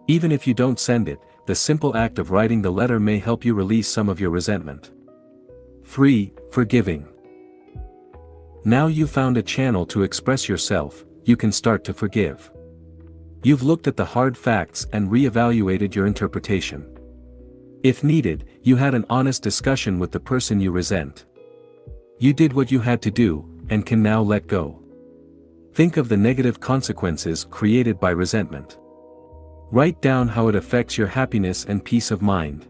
Speaker 1: Even if you don't send it, the simple act of writing the letter may help you release some of your resentment. 3. Forgiving. Now you've found a channel to express yourself, you can start to forgive. You've looked at the hard facts and re-evaluated your interpretation. If needed, you had an honest discussion with the person you resent. You did what you had to do, and can now let go. Think of the negative consequences created by resentment. Write down how it affects your happiness and peace of mind.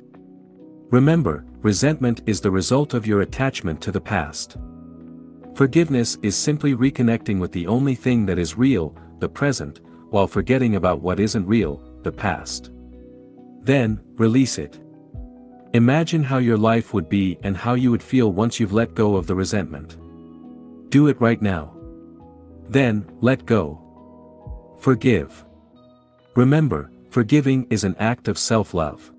Speaker 1: Remember, resentment is the result of your attachment to the past. Forgiveness is simply reconnecting with the only thing that is real, the present, while forgetting about what isn't real, the past. Then, release it. Imagine how your life would be and how you would feel once you've let go of the resentment. Do it right now. Then, let go. Forgive. Remember, forgiving is an act of self-love.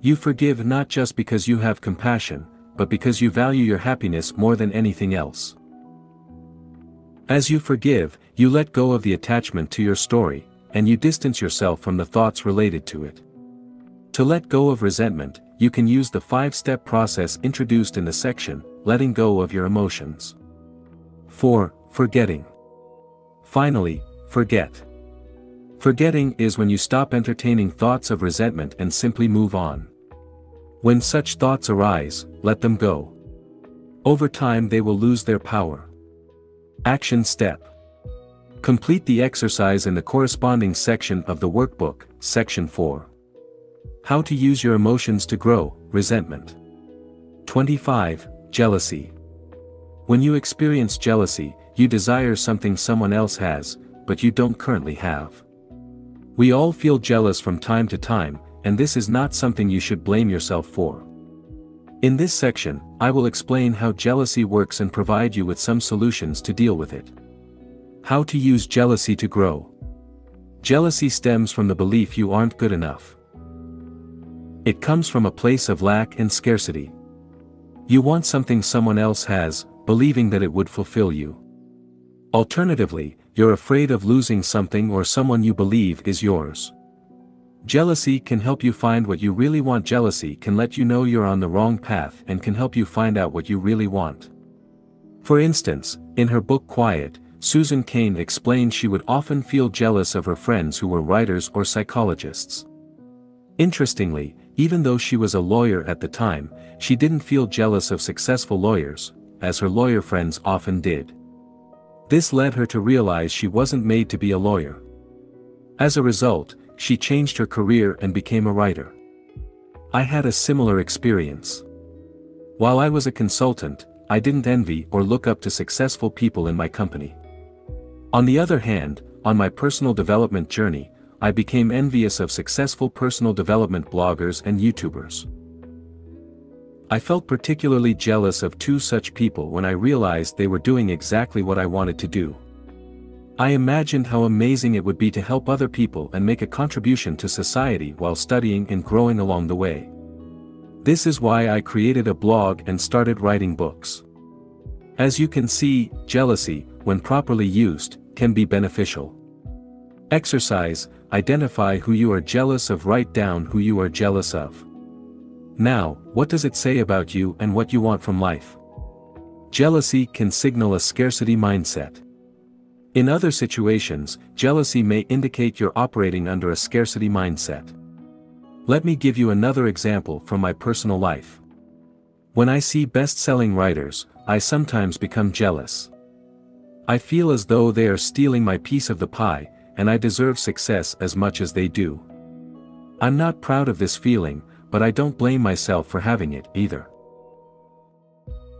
Speaker 1: You forgive not just because you have compassion, but because you value your happiness more than anything else. As you forgive, you let go of the attachment to your story, and you distance yourself from the thoughts related to it. To let go of resentment, you can use the 5-step process introduced in the section, Letting Go of Your Emotions. 4. Forgetting. Finally, forget. Forgetting is when you stop entertaining thoughts of resentment and simply move on. When such thoughts arise, let them go. Over time they will lose their power. Action step. Complete the exercise in the corresponding section of the workbook, Section 4. How to use your emotions to grow, resentment. 25. Jealousy. When you experience jealousy, you desire something someone else has, but you don't currently have. We all feel jealous from time to time, and this is not something you should blame yourself for. In this section, I will explain how jealousy works and provide you with some solutions to deal with it. How to use jealousy to grow. Jealousy stems from the belief you aren't good enough. It comes from a place of lack and scarcity. You want something someone else has, believing that it would fulfill you. Alternatively, you're afraid of losing something or someone you believe is yours. Jealousy can help you find what you really want. Jealousy can let you know you're on the wrong path and can help you find out what you really want. For instance, in her book Quiet, Susan Cain explained she would often feel jealous of her friends who were writers or psychologists. Interestingly, even though she was a lawyer at the time, she didn't feel jealous of successful lawyers, as her lawyer friends often did. This led her to realize she wasn't made to be a lawyer. As a result, she changed her career and became a writer. I had a similar experience. While I was a consultant, I didn't envy or look up to successful people in my company. On the other hand, on my personal development journey, I became envious of successful personal development bloggers and YouTubers. I felt particularly jealous of 2 such people when I realized they were doing exactly what I wanted to do. I imagined how amazing it would be to help other people and make a contribution to society while studying and growing along the way. This is why I created a blog and started writing books. As you can see, jealousy, when properly used, can be beneficial. Exercise: identify who you are jealous of. Write down who you are jealous of. Now, what does it say about you and what you want from life? Jealousy can signal a scarcity mindset. In other situations, jealousy may indicate you're operating under a scarcity mindset. Let me give you another example from my personal life. When I see best-selling writers, I sometimes become jealous. I feel as though they are stealing my piece of the pie, and I deserve success as much as they do. I'm not proud of this feeling, but I don't blame myself for having it either.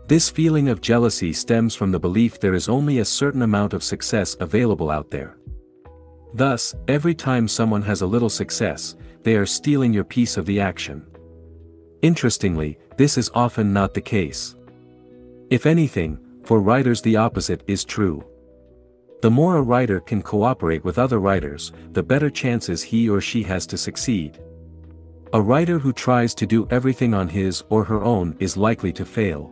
Speaker 1: This feeling of jealousy stems from the belief there is only a certain amount of success available out there. Thus, every time someone has a little success, they are stealing your piece of the action. Interestingly, this is often not the case. If anything, for writers the opposite is true. The more a writer can cooperate with other writers, the better chances he or she has to succeed. A writer who tries to do everything on his or her own is likely to fail.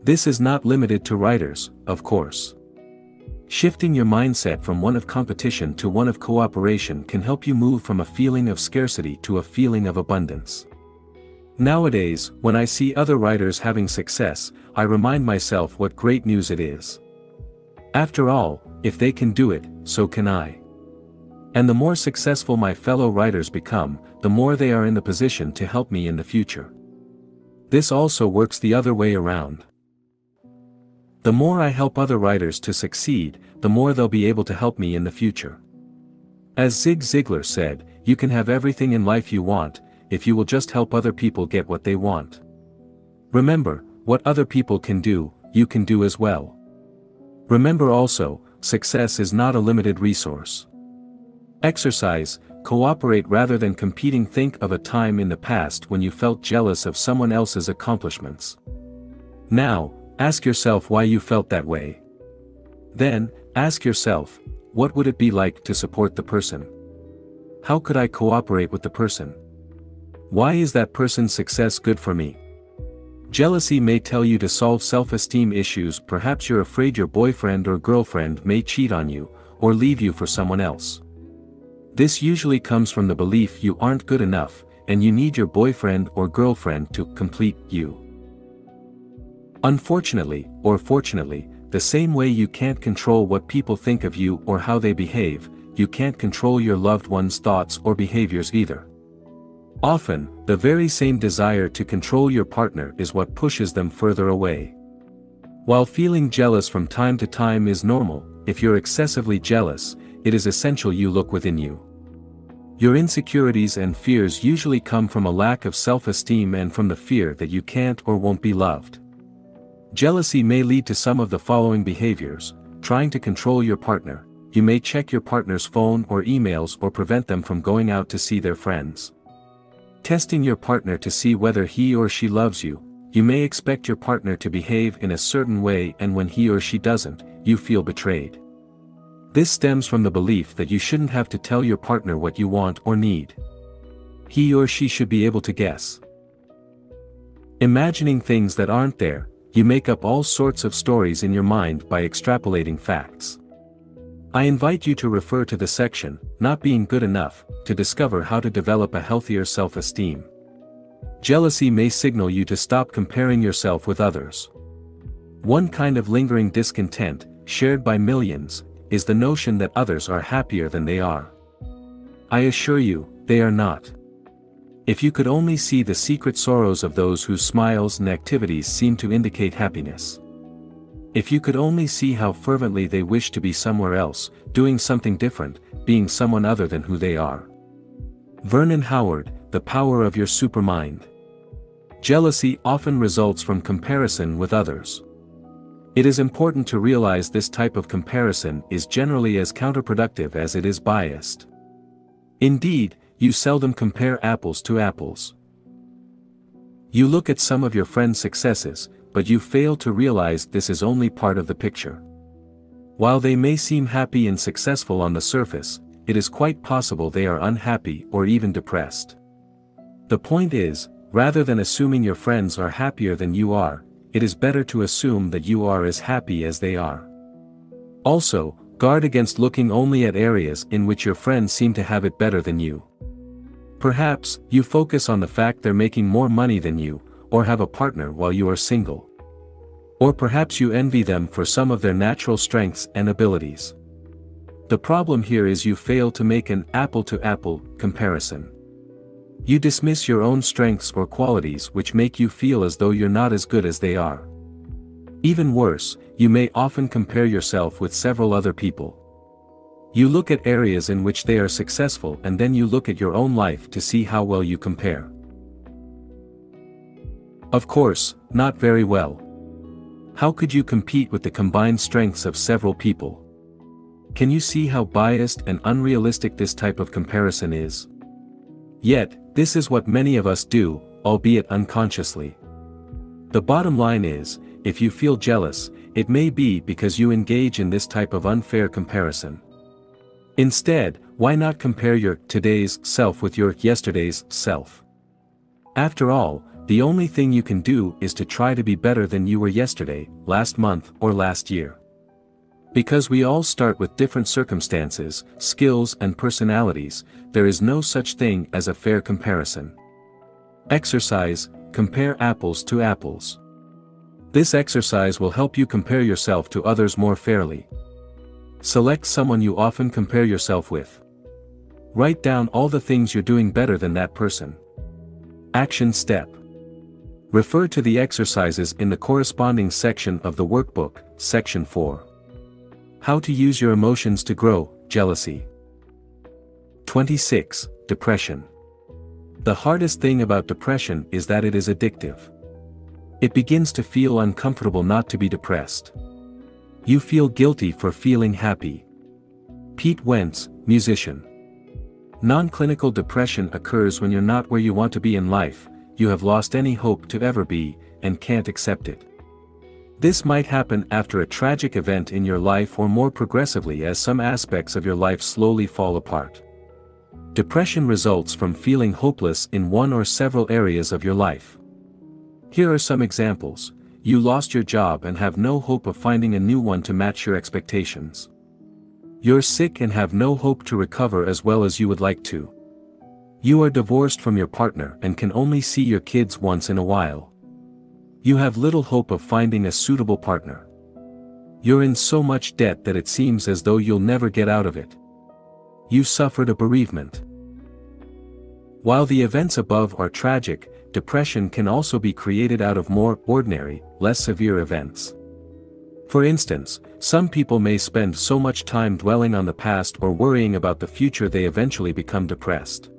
Speaker 1: This is not limited to writers, of course. Shifting your mindset from one of competition to one of cooperation can help you move from a feeling of scarcity to a feeling of abundance. Nowadays, when I see other writers having success, I remind myself what great news it is. After all, if they can do it, so can I. And the more successful my fellow writers become, the more they are in the position to help me in the future. This also works the other way around. The more I help other writers to succeed, the more they'll be able to help me in the future. As Zig Ziglar said, you can have everything in life you want, if you will just help other people get what they want. Remember, what other people can do, you can do as well. Remember also, success is not a limited resource. Exercise, cooperate rather than competing. Think of a time in the past when you felt jealous of someone else's accomplishments. Now, ask yourself why you felt that way. Then, ask yourself, what would it be like to support the person? How could I cooperate with the person? Why is that person's success good for me? Jealousy may tell you to solve self-esteem issues. Perhaps you're afraid your boyfriend or girlfriend may cheat on you, or leave you for someone else. This usually comes from the belief you aren't good enough, and you need your boyfriend or girlfriend to complete you. Unfortunately, or fortunately, the same way you can't control what people think of you or how they behave, you can't control your loved one's thoughts or behaviors either. Often, the very same desire to control your partner is what pushes them further away. While feeling jealous from time to time is normal, if you're excessively jealous, it is essential you look within you. Your insecurities and fears usually come from a lack of self-esteem and from the fear that you can't or won't be loved. Jealousy may lead to some of the following behaviors: trying to control your partner. You may check your partner's phone or emails or prevent them from going out to see their friends. Testing your partner to see whether he or she loves you. You may expect your partner to behave in a certain way, and when he or she doesn't, you feel betrayed. This stems from the belief that you shouldn't have to tell your partner what you want or need. He or she should be able to guess. Imagining things that aren't there. You make up all sorts of stories in your mind by extrapolating facts. I invite you to refer to the section, Not Being Good Enough, to discover how to develop a healthier self-esteem. Jealousy may signal you to stop comparing yourself with others. One kind of lingering discontent, shared by millions, is the notion that others are happier than they are. I assure you, they are not. If you could only see the secret sorrows of those whose smiles and activities seem to indicate happiness. If you could only see how fervently they wish to be somewhere else, doing something different, being someone other than who they are. Vernon Howard, The Power of Your Supermind. Jealousy often results from comparison with others. It is important to realize this type of comparison is generally as counterproductive as it is biased. Indeed, you seldom compare apples to apples. You look at some of your friends' successes, but you fail to realize this is only part of the picture. While they may seem happy and successful on the surface, it is quite possible they are unhappy or even depressed. The point is, rather than assuming your friends are happier than you are, it is better to assume that you are as happy as they are. Also, guard against looking only at areas in which your friends seem to have it better than you. Perhaps, you focus on the fact they're making more money than you, or have a partner while you are single. Or perhaps you envy them for some of their natural strengths and abilities. The problem here is you fail to make an apple-to-apple comparison. You dismiss your own strengths or qualities which make you feel as though you're not as good as they are. Even worse, you may often compare yourself with several other people. You look at areas in which they are successful and then you look at your own life to see how well you compare. Of course, not very well. How could you compete with the combined strengths of several people? Can you see how biased and unrealistic this type of comparison is? Yet, this is what many of us do, albeit unconsciously. The bottom line is, if you feel jealous, it may be because you engage in this type of unfair comparison. Instead, why not compare your today's self with your yesterday's self? After all, the only thing you can do is to try to be better than you were yesterday, last month, or last year. Because we all start with different circumstances, skills and personalities, there is no such thing as a fair comparison. Exercise: compare apples to apples. This exercise will help you compare yourself to others more fairly. Select someone you often compare yourself with. Write down all the things you're doing better than that person. Action step: refer to the exercises in the corresponding section of the workbook, Section 4. How to use your emotions to grow: jealousy. 26. Depression. The hardest thing about depression is that it is addictive. It begins to feel uncomfortable not to be depressed. You feel guilty for feeling happy. Pete Wentz, musician. Non-clinical depression occurs when you're not where you want to be in life, you have lost any hope to ever be, and can't accept it. This might happen after a tragic event in your life or more progressively as some aspects of your life slowly fall apart. Depression results from feeling hopeless in one or several areas of your life. Here are some examples: you lost your job and have no hope of finding a new one to match your expectations. You're sick and have no hope to recover as well as you would like to. You are divorced from your partner and can only see your kids once in a while. You have little hope of finding a suitable partner. You're in so much debt that it seems as though you'll never get out of it. You suffered a bereavement. While the events above are tragic, depression can also be created out of more ordinary, less severe events. For instance, some people may spend so much time dwelling on the past or worrying about the future they eventually become depressed.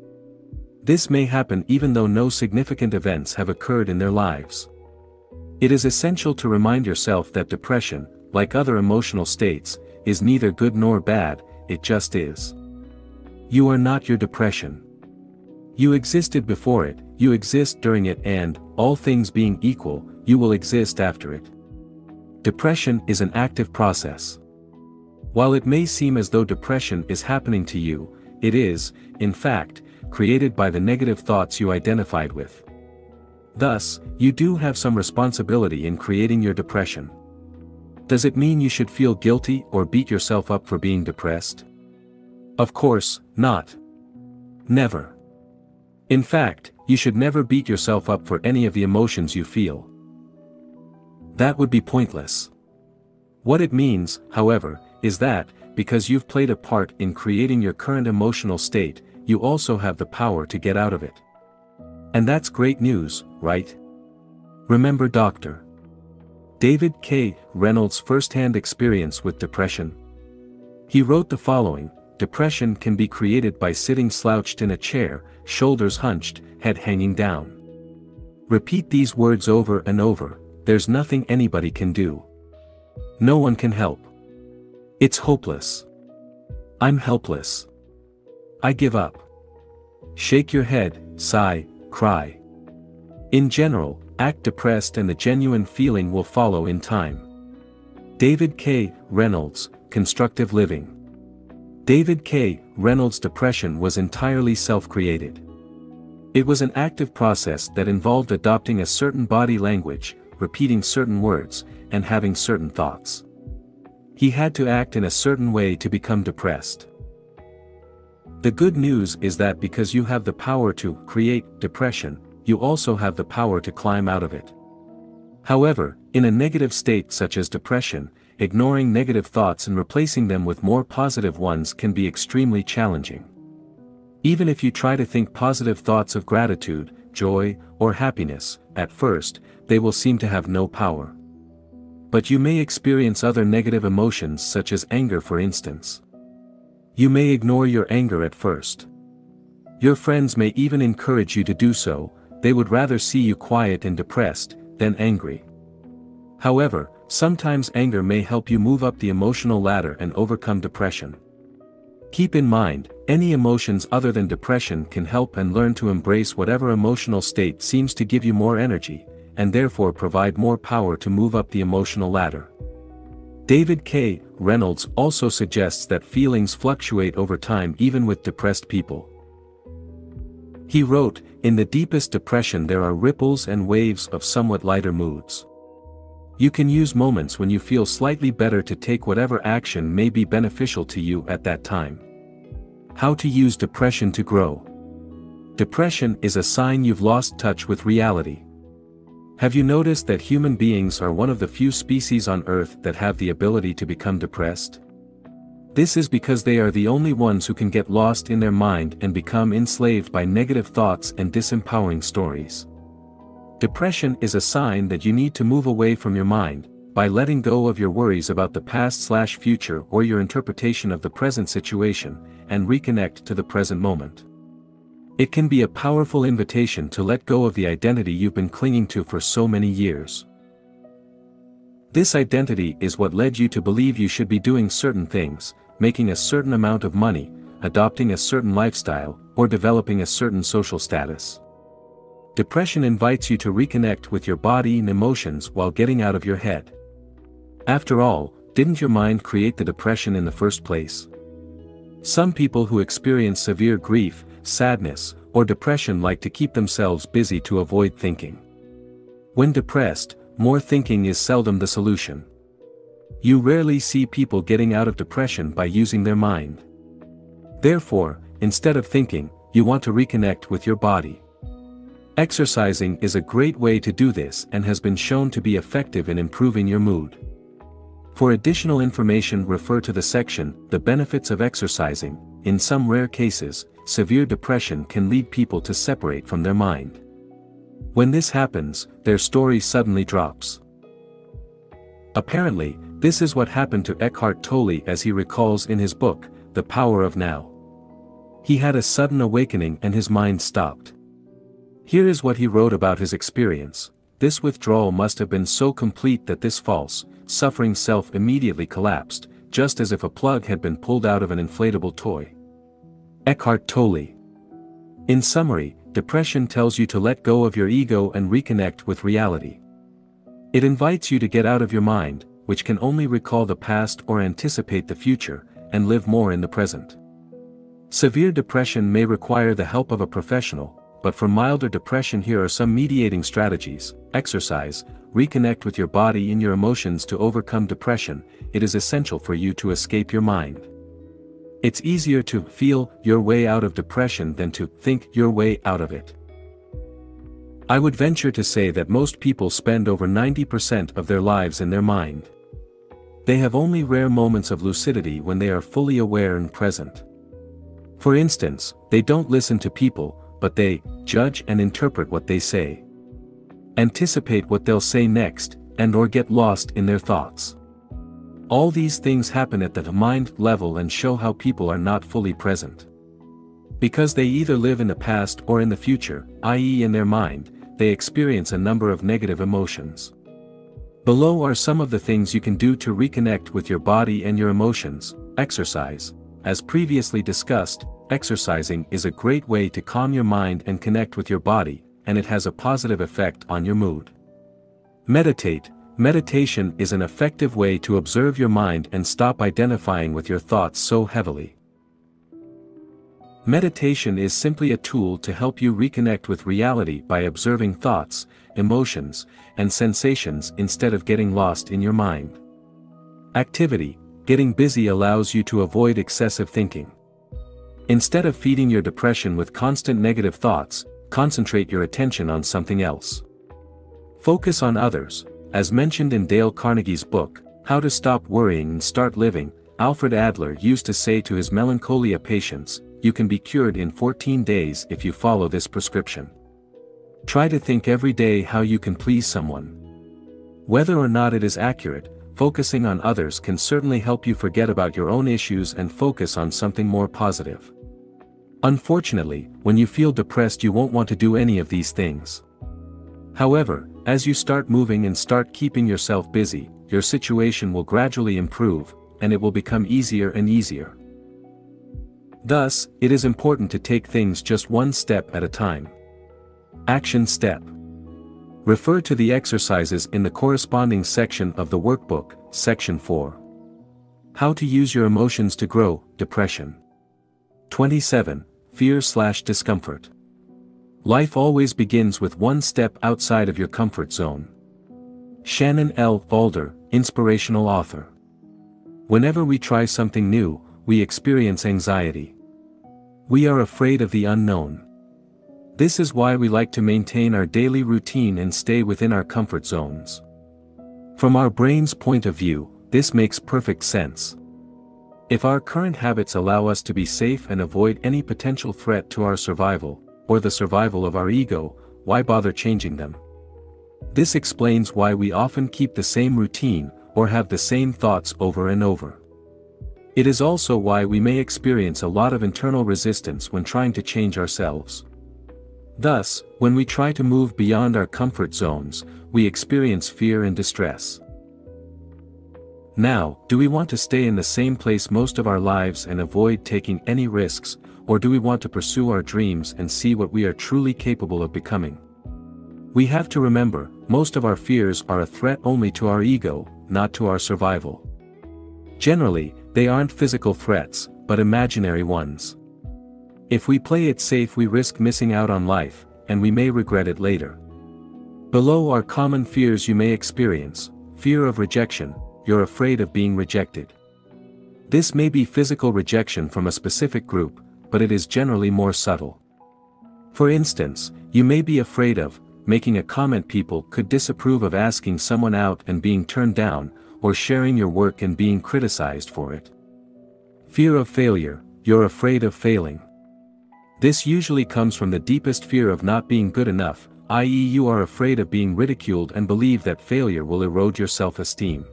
Speaker 1: This may happen even though no significant events have occurred in their lives. It is essential to remind yourself that depression, like other emotional states, is neither good nor bad, it just is. You are not your depression. You existed before it, you exist during it, and, all things being equal, you will exist after it. Depression is an active process. While it may seem as though depression is happening to you, it is, in fact, created by the negative thoughts you identified with. Thus, you do have some responsibility in creating your depression. Does it mean you should feel guilty or beat yourself up for being depressed? Of course, not. Never. In fact, you should never beat yourself up for any of the emotions you feel. That would be pointless. What it means, however, is that, because you've played a part in creating your current emotional state, you also have the power to get out of it. And that's great news, right? Remember Dr. David K. Reynolds' first-hand experience with depression? He wrote the following: depression can be created by sitting slouched in a chair, shoulders hunched, head hanging down. Repeat these words over and over: there's nothing anybody can do. No one can help. It's hopeless. I'm helpless. I give up. Shake your head, sigh, cry. In general, act depressed and the genuine feeling will follow in time. David K. Reynolds, Constructive Living. David K. Reynolds' depression was entirely self-created. It was an active process that involved adopting a certain body language, repeating certain words, and having certain thoughts. He had to act in a certain way to become depressed. The good news is that because you have the power to create depression, you also have the power to climb out of it. However, in a negative state such as depression, ignoring negative thoughts and replacing them with more positive ones can be extremely challenging. Even if you try to think positive thoughts of gratitude, joy, or happiness, at first, they will seem to have no power. But you may experience other negative emotions such as anger, for instance. You may ignore your anger at first. Your friends may even encourage you to do so, they would rather see you quiet and depressed than angry. However, sometimes anger may help you move up the emotional ladder and overcome depression. Keep in mind, any emotions other than depression can help, and learn to embrace whatever emotional state seems to give you more energy, and therefore provide more power to move up the emotional ladder. David K. Reynolds also suggests that feelings fluctuate over time even with depressed people. He wrote, "In the deepest depression there are ripples and waves of somewhat lighter moods. You can use moments when you feel slightly better to take whatever action may be beneficial to you at that time. How to use depression to grow. Depression is a sign you've lost touch with reality. Have you noticed that human beings are one of the few species on Earth that have the ability to become depressed? This is because they are the only ones who can get lost in their mind and become enslaved by negative thoughts and disempowering stories. Depression is a sign that you need to move away from your mind, by letting go of your worries about the past/future or your interpretation of the present situation, and reconnect to the present moment. It can be a powerful invitation to let go of the identity you've been clinging to for so many years. This identity is what led you to believe you should be doing certain things, making a certain amount of money, adopting a certain lifestyle, or developing a certain social status. Depression invites you to reconnect with your body and emotions while getting out of your head. After all, didn't your mind create the depression in the first place? Some people who experience severe grief, sadness, or depression like to keep themselves busy to avoid thinking. When depressed, more thinking is seldom the solution. You rarely see people getting out of depression by using their mind. Therefore, instead of thinking, you want to reconnect with your body. Exercising is a great way to do this and has been shown to be effective in improving your mood. For additional information, refer to the section, The Benefits of Exercising. In some rare cases, severe depression can lead people to separate from their mind. When this happens, their story suddenly drops. Apparently, this is what happened to Eckhart Tolle, as he recalls in his book, The Power of Now. He had a sudden awakening and his mind stopped. Here is what he wrote about his experience. This withdrawal must have been so complete that this false, suffering self immediately collapsed, just as if a plug had been pulled out of an inflatable toy. Eckhart Tolle. In summary, depression tells you to let go of your ego and reconnect with reality. It invites you to get out of your mind, which can only recall the past or anticipate the future, and live more in the present. Severe depression may require the help of a professional, but for milder depression, here are some mediating strategies. Exercise. Reconnect with your body and your emotions to overcome depression. It is essential for you to escape your mind. It's easier to feel your way out of depression than to think your way out of it. I would venture to say that most people spend over 90% of their lives in their mind. They have only rare moments of lucidity when they are fully aware and present. For instance, they don't listen to people, but they judge and interpret what they say, anticipate what they'll say next, and/or get lost in their thoughts. All these things happen at the mind level and show how people are not fully present. Because they either live in the past or in the future, i.e. in their mind, they experience a number of negative emotions. Below are some of the things you can do to reconnect with your body and your emotions. Exercise. As previously discussed, exercising is a great way to calm your mind and connect with your body, and it has a positive effect on your mood. Meditate. Meditation is an effective way to observe your mind and stop identifying with your thoughts so heavily. Meditation is simply a tool to help you reconnect with reality by observing thoughts, emotions, and sensations instead of getting lost in your mind. Activity. Getting busy allows you to avoid excessive thinking. Instead of feeding your depression with constant negative thoughts, concentrate your attention on something else. Focus on others. As mentioned in Dale Carnegie's book, How to Stop Worrying and Start Living, Alfred Adler used to say to his melancholia patients, "You can be cured in 14 days if you follow this prescription." Try to think every day how you can please someone. Whether or not it is accurate, focusing on others can certainly help you forget about your own issues and focus on something more positive. Unfortunately, when you feel depressed, you won't want to do any of these things. However, as you start moving and start keeping yourself busy, your situation will gradually improve, and it will become easier and easier. Thus, it is important to take things just one step at a time. Action step. Refer to the exercises in the corresponding section of the workbook, Section 4. How to use your emotions to grow, depression. 27. Fear/discomfort. Life always begins with one step outside of your comfort zone. Shannon L. Alder, inspirational author. Whenever we try something new, we experience anxiety. We are afraid of the unknown. This is why we like to maintain our daily routine and stay within our comfort zones. From our brain's point of view, this makes perfect sense. If our current habits allow us to be safe and avoid any potential threat to our survival, or the survival of our ego, why bother changing them? This explains why we often keep the same routine, or have the same thoughts over and over. It is also why we may experience a lot of internal resistance when trying to change ourselves. Thus, when we try to move beyond our comfort zones, we experience fear and distress. Now, do we want to stay in the same place most of our lives and avoid taking any risks, or do we want to pursue our dreams and see what we are truly capable of becoming? We have to remember, most of our fears are a threat only to our ego, not to our survival. Generally, they aren't physical threats, but imaginary ones. If we play it safe, we risk missing out on life, and we may regret it later. Below are common fears you may experience: fear of rejection. You're afraid of being rejected. This may be physical rejection from a specific group, but it is generally more subtle. For instance, you may be afraid of making a comment people could disapprove of, asking someone out and being turned down, or sharing your work and being criticized for it. Fear of failure. You're afraid of failing. This usually comes from the deepest fear of not being good enough, i.e., you are afraid of being ridiculed and believe that failure will erode your self-esteem.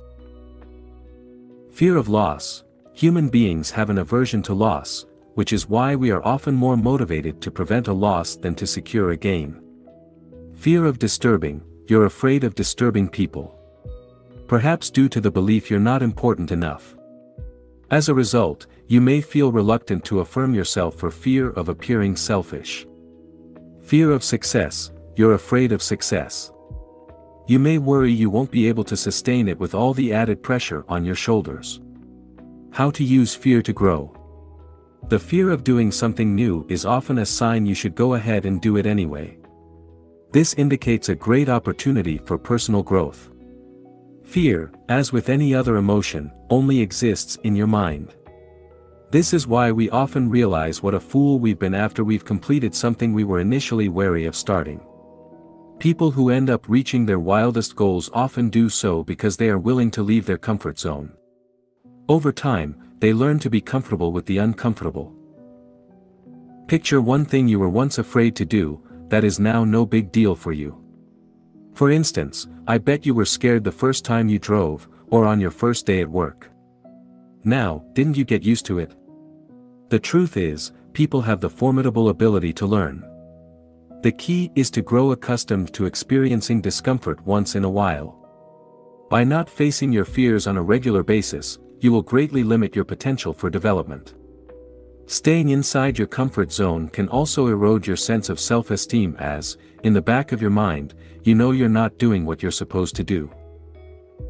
Speaker 1: Fear of loss. Human beings have an aversion to loss, which is why we are often more motivated to prevent a loss than to secure a gain. Fear of disturbing. You're afraid of disturbing people. Perhaps due to the belief you're not important enough. As a result, you may feel reluctant to affirm yourself for fear of appearing selfish. Fear of success. You're afraid of success. You may worry you won't be able to sustain it with all the added pressure on your shoulders. How to use fear to grow. The fear of doing something new is often a sign you should go ahead and do it anyway. This indicates a great opportunity for personal growth. Fear, as with any other emotion, only exists in your mind. This is why we often realize what a fool we've been after we've completed something we were initially wary of starting. People who end up reaching their wildest goals often do so because they are willing to leave their comfort zone. Over time, they learn to be comfortable with the uncomfortable. Picture one thing you were once afraid to do, that is now no big deal for you. For instance, I bet you were scared the first time you drove, or on your first day at work. Now, didn't you get used to it? The truth is, people have the formidable ability to learn. The key is to grow accustomed to experiencing discomfort once in a while. By not facing your fears on a regular basis, you will greatly limit your potential for development. Staying inside your comfort zone can also erode your sense of self-esteem as, in the back of your mind, you know you're not doing what you're supposed to do.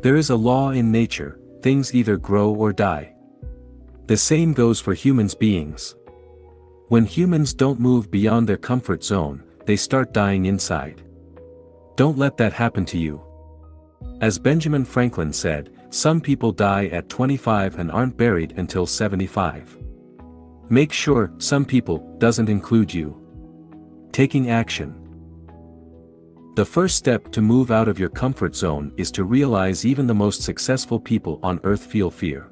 Speaker 1: There is a law in nature: things either grow or die. The same goes for human beings. When humans don't move beyond their comfort zone, they start dying inside. Don't let that happen to you. As Benjamin Franklin said, some people die at 25 and aren't buried until 75. Make sure "some people" doesn't include you. Taking action. The first step to move out of your comfort zone is to realize even the most successful people on earth feel fear.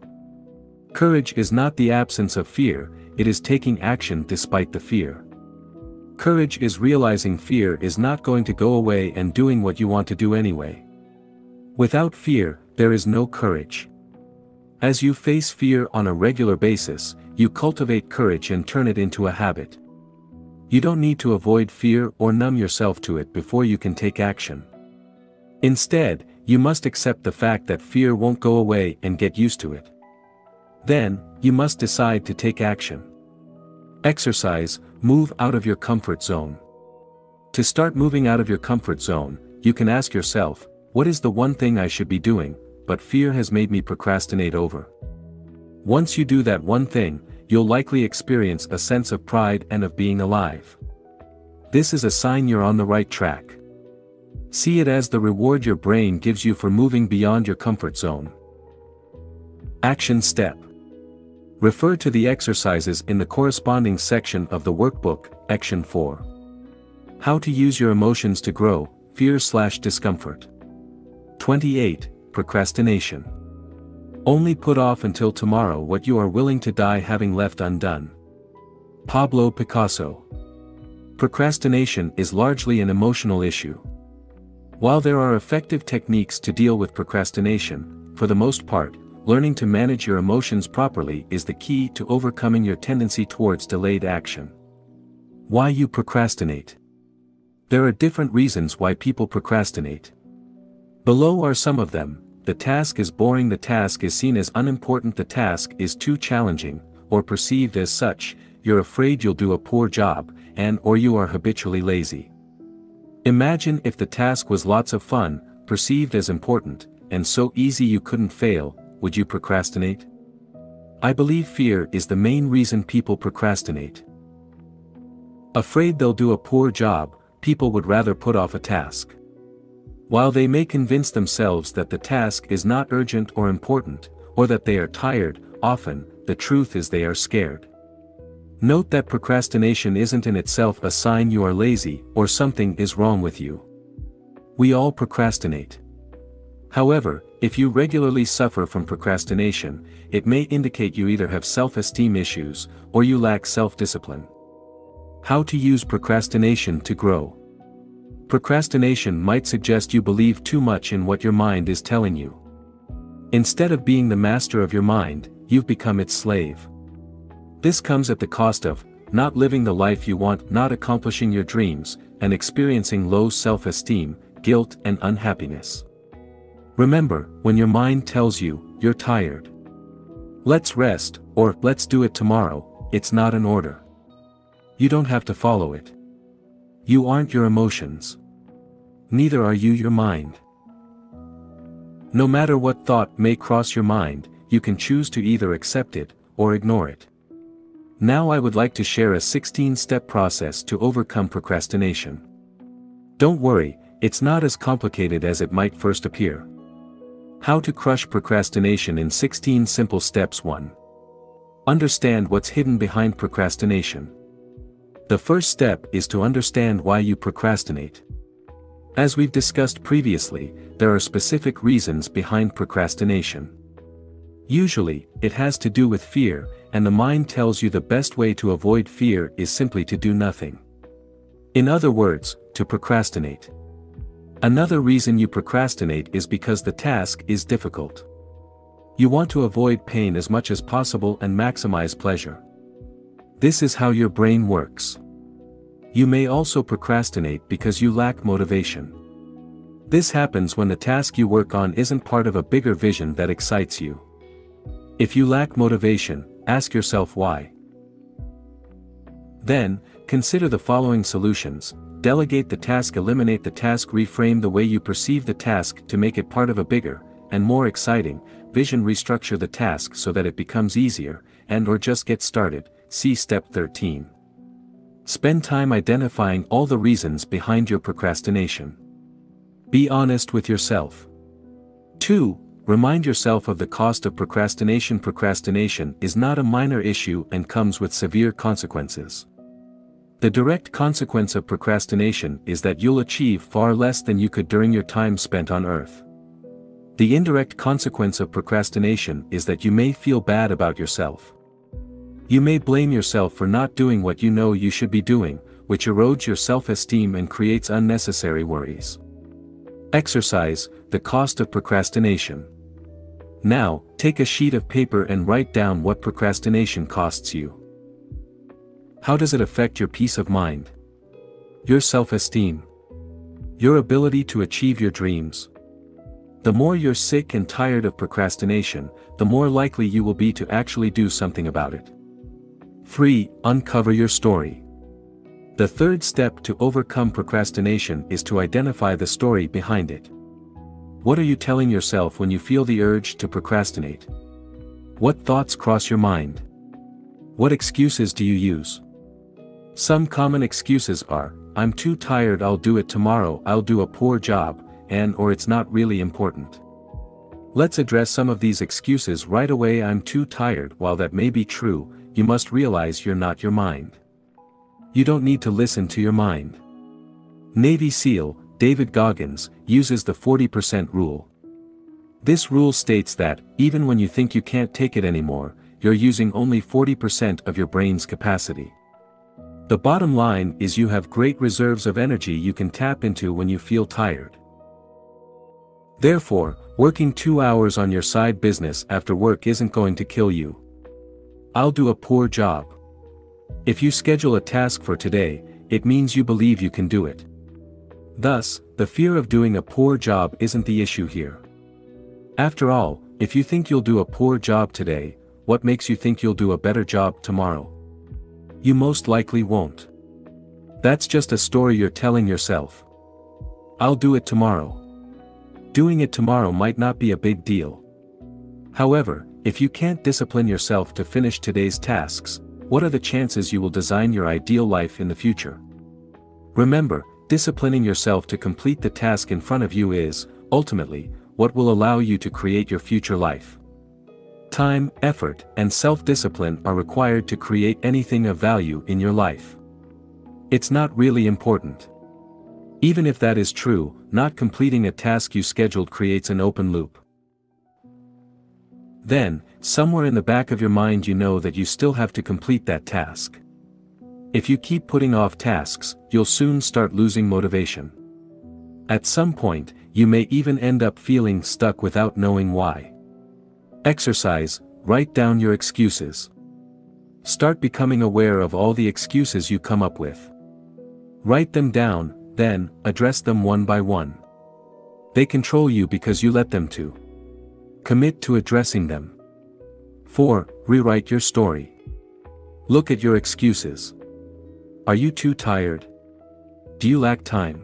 Speaker 1: Courage is not the absence of fear, it is taking action despite the fear. Courage is realizing fear is not going to go away and doing what you want to do anyway. Without fear, there is no courage. As you face fear on a regular basis, you cultivate courage and turn it into a habit. You don't need to avoid fear or numb yourself to it before you can take action. Instead, you must accept the fact that fear won't go away and get used to it. Then, you must decide to take action. Exercise, move out of your comfort zone. To start moving out of your comfort zone, you can ask yourself, what is the one thing I should be doing, but fear has made me procrastinate over? Once you do that one thing, you'll likely experience a sense of pride and of being alive. This is a sign you're on the right track. See it as the reward your brain gives you for moving beyond your comfort zone. Action step. Refer to the exercises in the corresponding section of the workbook, Action 4. How to use your emotions to grow, fear/discomfort. 28. Procrastination. Only put off until tomorrow what you are willing to die having left undone. Pablo Picasso. Procrastination is largely an emotional issue. While there are effective techniques to deal with procrastination, for the most part, learning to manage your emotions properly is the key to overcoming your tendency towards delayed action. Why you procrastinate. There are different reasons why people procrastinate. Below are some of them. The task is boring, the task is seen as unimportant, the task is too challenging, or perceived as such, you're afraid you'll do a poor job, or you are habitually lazy. Imagine if the task was lots of fun, perceived as important, and so easy you couldn't fail, would you procrastinate? I believe fear is the main reason people procrastinate. Afraid they'll do a poor job, people would rather put off a task. While they may convince themselves that the task is not urgent or important, or that they are tired, often, the truth is they are scared. Note that procrastination isn't in itself a sign you are lazy or something is wrong with you. We all procrastinate. However, if you regularly suffer from procrastination, it may indicate you either have self-esteem issues or you lack self-discipline. How to use procrastination to grow. Procrastination might suggest you believe too much in what your mind is telling you. Instead of being the master of your mind, you've become its slave. This comes at the cost of not living the life you want, not accomplishing your dreams, and experiencing low self-esteem, guilt, and unhappiness. Remember, when your mind tells you, you're tired, let's rest, or let's do it tomorrow, it's not an order. You don't have to follow it. You aren't your emotions. Neither are you your mind. No matter what thought may cross your mind, you can choose to either accept it or ignore it. Now I would like to share a 16-step process to overcome procrastination. Don't worry, it's not as complicated as it might first appear. How to crush procrastination in 16 simple steps. 1. Understand what's hidden behind procrastination. The first step is to understand why you procrastinate. As we've discussed previously, there are specific reasons behind procrastination. Usually, it has to do with fear, and the mind tells you the best way to avoid fear is simply to do nothing. In other words, to procrastinate. Another reason you procrastinate is because the task is difficult. You want to avoid pain as much as possible and maximize pleasure. This is how your brain works. You may also procrastinate because you lack motivation. This happens when the task you work on isn't part of a bigger vision that excites you. If you lack motivation, ask yourself why. Then, consider the following solutions: delegate the task, eliminate the task, reframe the way you perceive the task to make it part of a bigger, and more exciting, vision, restructure the task so that it becomes easier, or just get started. See Step 13. Spend time identifying all the reasons behind your procrastination. Be honest with yourself. 2. Remind yourself of the cost of procrastination. Procrastination is not a minor issue and comes with severe consequences. The direct consequence of procrastination is that you'll achieve far less than you could during your time spent on Earth. The indirect consequence of procrastination is that you may feel bad about yourself. You may blame yourself for not doing what you know you should be doing, which erodes your self-esteem and creates unnecessary worries. Exercise, the cost of procrastination. Now, take a sheet of paper and write down what procrastination costs you. How does it affect your peace of mind? Your self-esteem? Your ability to achieve your dreams? The more you're sick and tired of procrastination, the more likely you will be to actually do something about it. 3. Uncover your story. The third step to overcome procrastination is to identify the story behind it. What are you telling yourself when you feel the urge to procrastinate? What thoughts cross your mind? What excuses do you use? Some common excuses are, I'm too tired, I'll do it tomorrow, I'll do a poor job, or it's not really important. Let's address some of these excuses right away. I'm too tired. While that may be true, you must realize you're not your mind. You don't need to listen to your mind. Navy SEAL, David Goggins, uses the 40% rule. This rule states that, even when you think you can't take it anymore, you're using only 40% of your brain's capacity. The bottom line is you have great reserves of energy you can tap into when you feel tired. Therefore, working 2 hours on your side business after work isn't going to kill you. I'll do a poor job. If you schedule a task for today, it means you believe you can do it. Thus, the fear of doing a poor job isn't the issue here. After all, if you think you'll do a poor job today, what makes you think you'll do a better job tomorrow? You most likely won't. That's just a story you're telling yourself. I'll do it tomorrow. Doing it tomorrow might not be a big deal. However, if you can't discipline yourself to finish today's tasks, what are the chances you will design your ideal life in the future? Remember, disciplining yourself to complete the task in front of you is, ultimately, what will allow you to create your future life. Time, effort, and self-discipline are required to create anything of value in your life. It's not really important. Even if that is true, not completing a task you scheduled creates an open loop. Then, somewhere in the back of your mind you know that you still have to complete that task. If you keep putting off tasks, you'll soon start losing motivation. At some point, you may even end up feeling stuck without knowing why. Exercise, write down your excuses. Start becoming aware of all the excuses you come up with. Write them down, then, address them one by one. They control you because you let them to. Commit to addressing them. 4. Rewrite your story. Look at your excuses. Are you too tired? Do you lack time?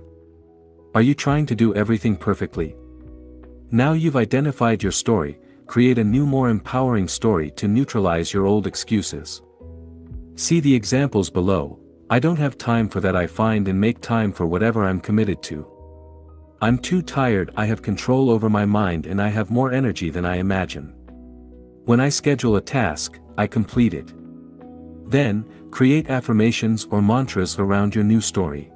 Speaker 1: Are you trying to do everything perfectly? Now you've identified your story, create a new, more empowering story to neutralize your old excuses. See the examples below. I don't have time for that, I find and make time for whatever I'm committed to. I'm too tired, I have control over my mind and I have more energy than I imagine. When I schedule a task, I complete it. Then, create affirmations or mantras around your new story.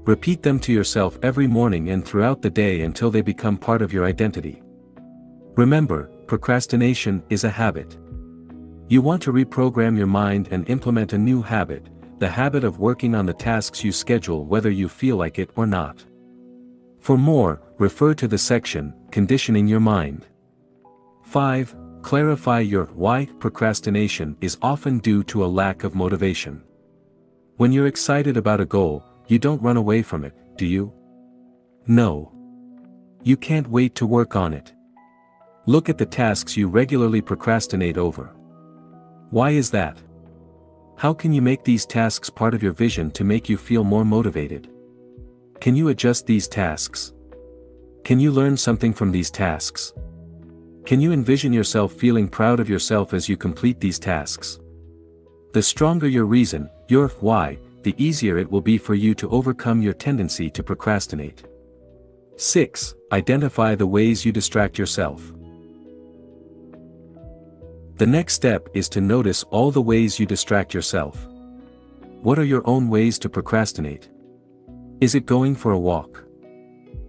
Speaker 1: Repeat them to yourself every morning and throughout the day until they become part of your identity. Remember, procrastination is a habit. You want to reprogram your mind and implement a new habit, the habit of working on the tasks you schedule whether you feel like it or not. For more, refer to the section, Conditioning Your Mind. 5. Clarify your why. Procrastination is often due to a lack of motivation. When you're excited about a goal, you don't run away from it, do you? No. You can't wait to work on it. Look at the tasks you regularly procrastinate over. Why is that? How can you make these tasks part of your vision to make you feel more motivated? Can you adjust these tasks? Can you learn something from these tasks? Can you envision yourself feeling proud of yourself as you complete these tasks? The stronger your reason, your why, the easier it will be for you to overcome your tendency to procrastinate. 6. Identify the ways you distract yourself. The next step is to notice all the ways you distract yourself. What are your own ways to procrastinate? Is it going for a walk?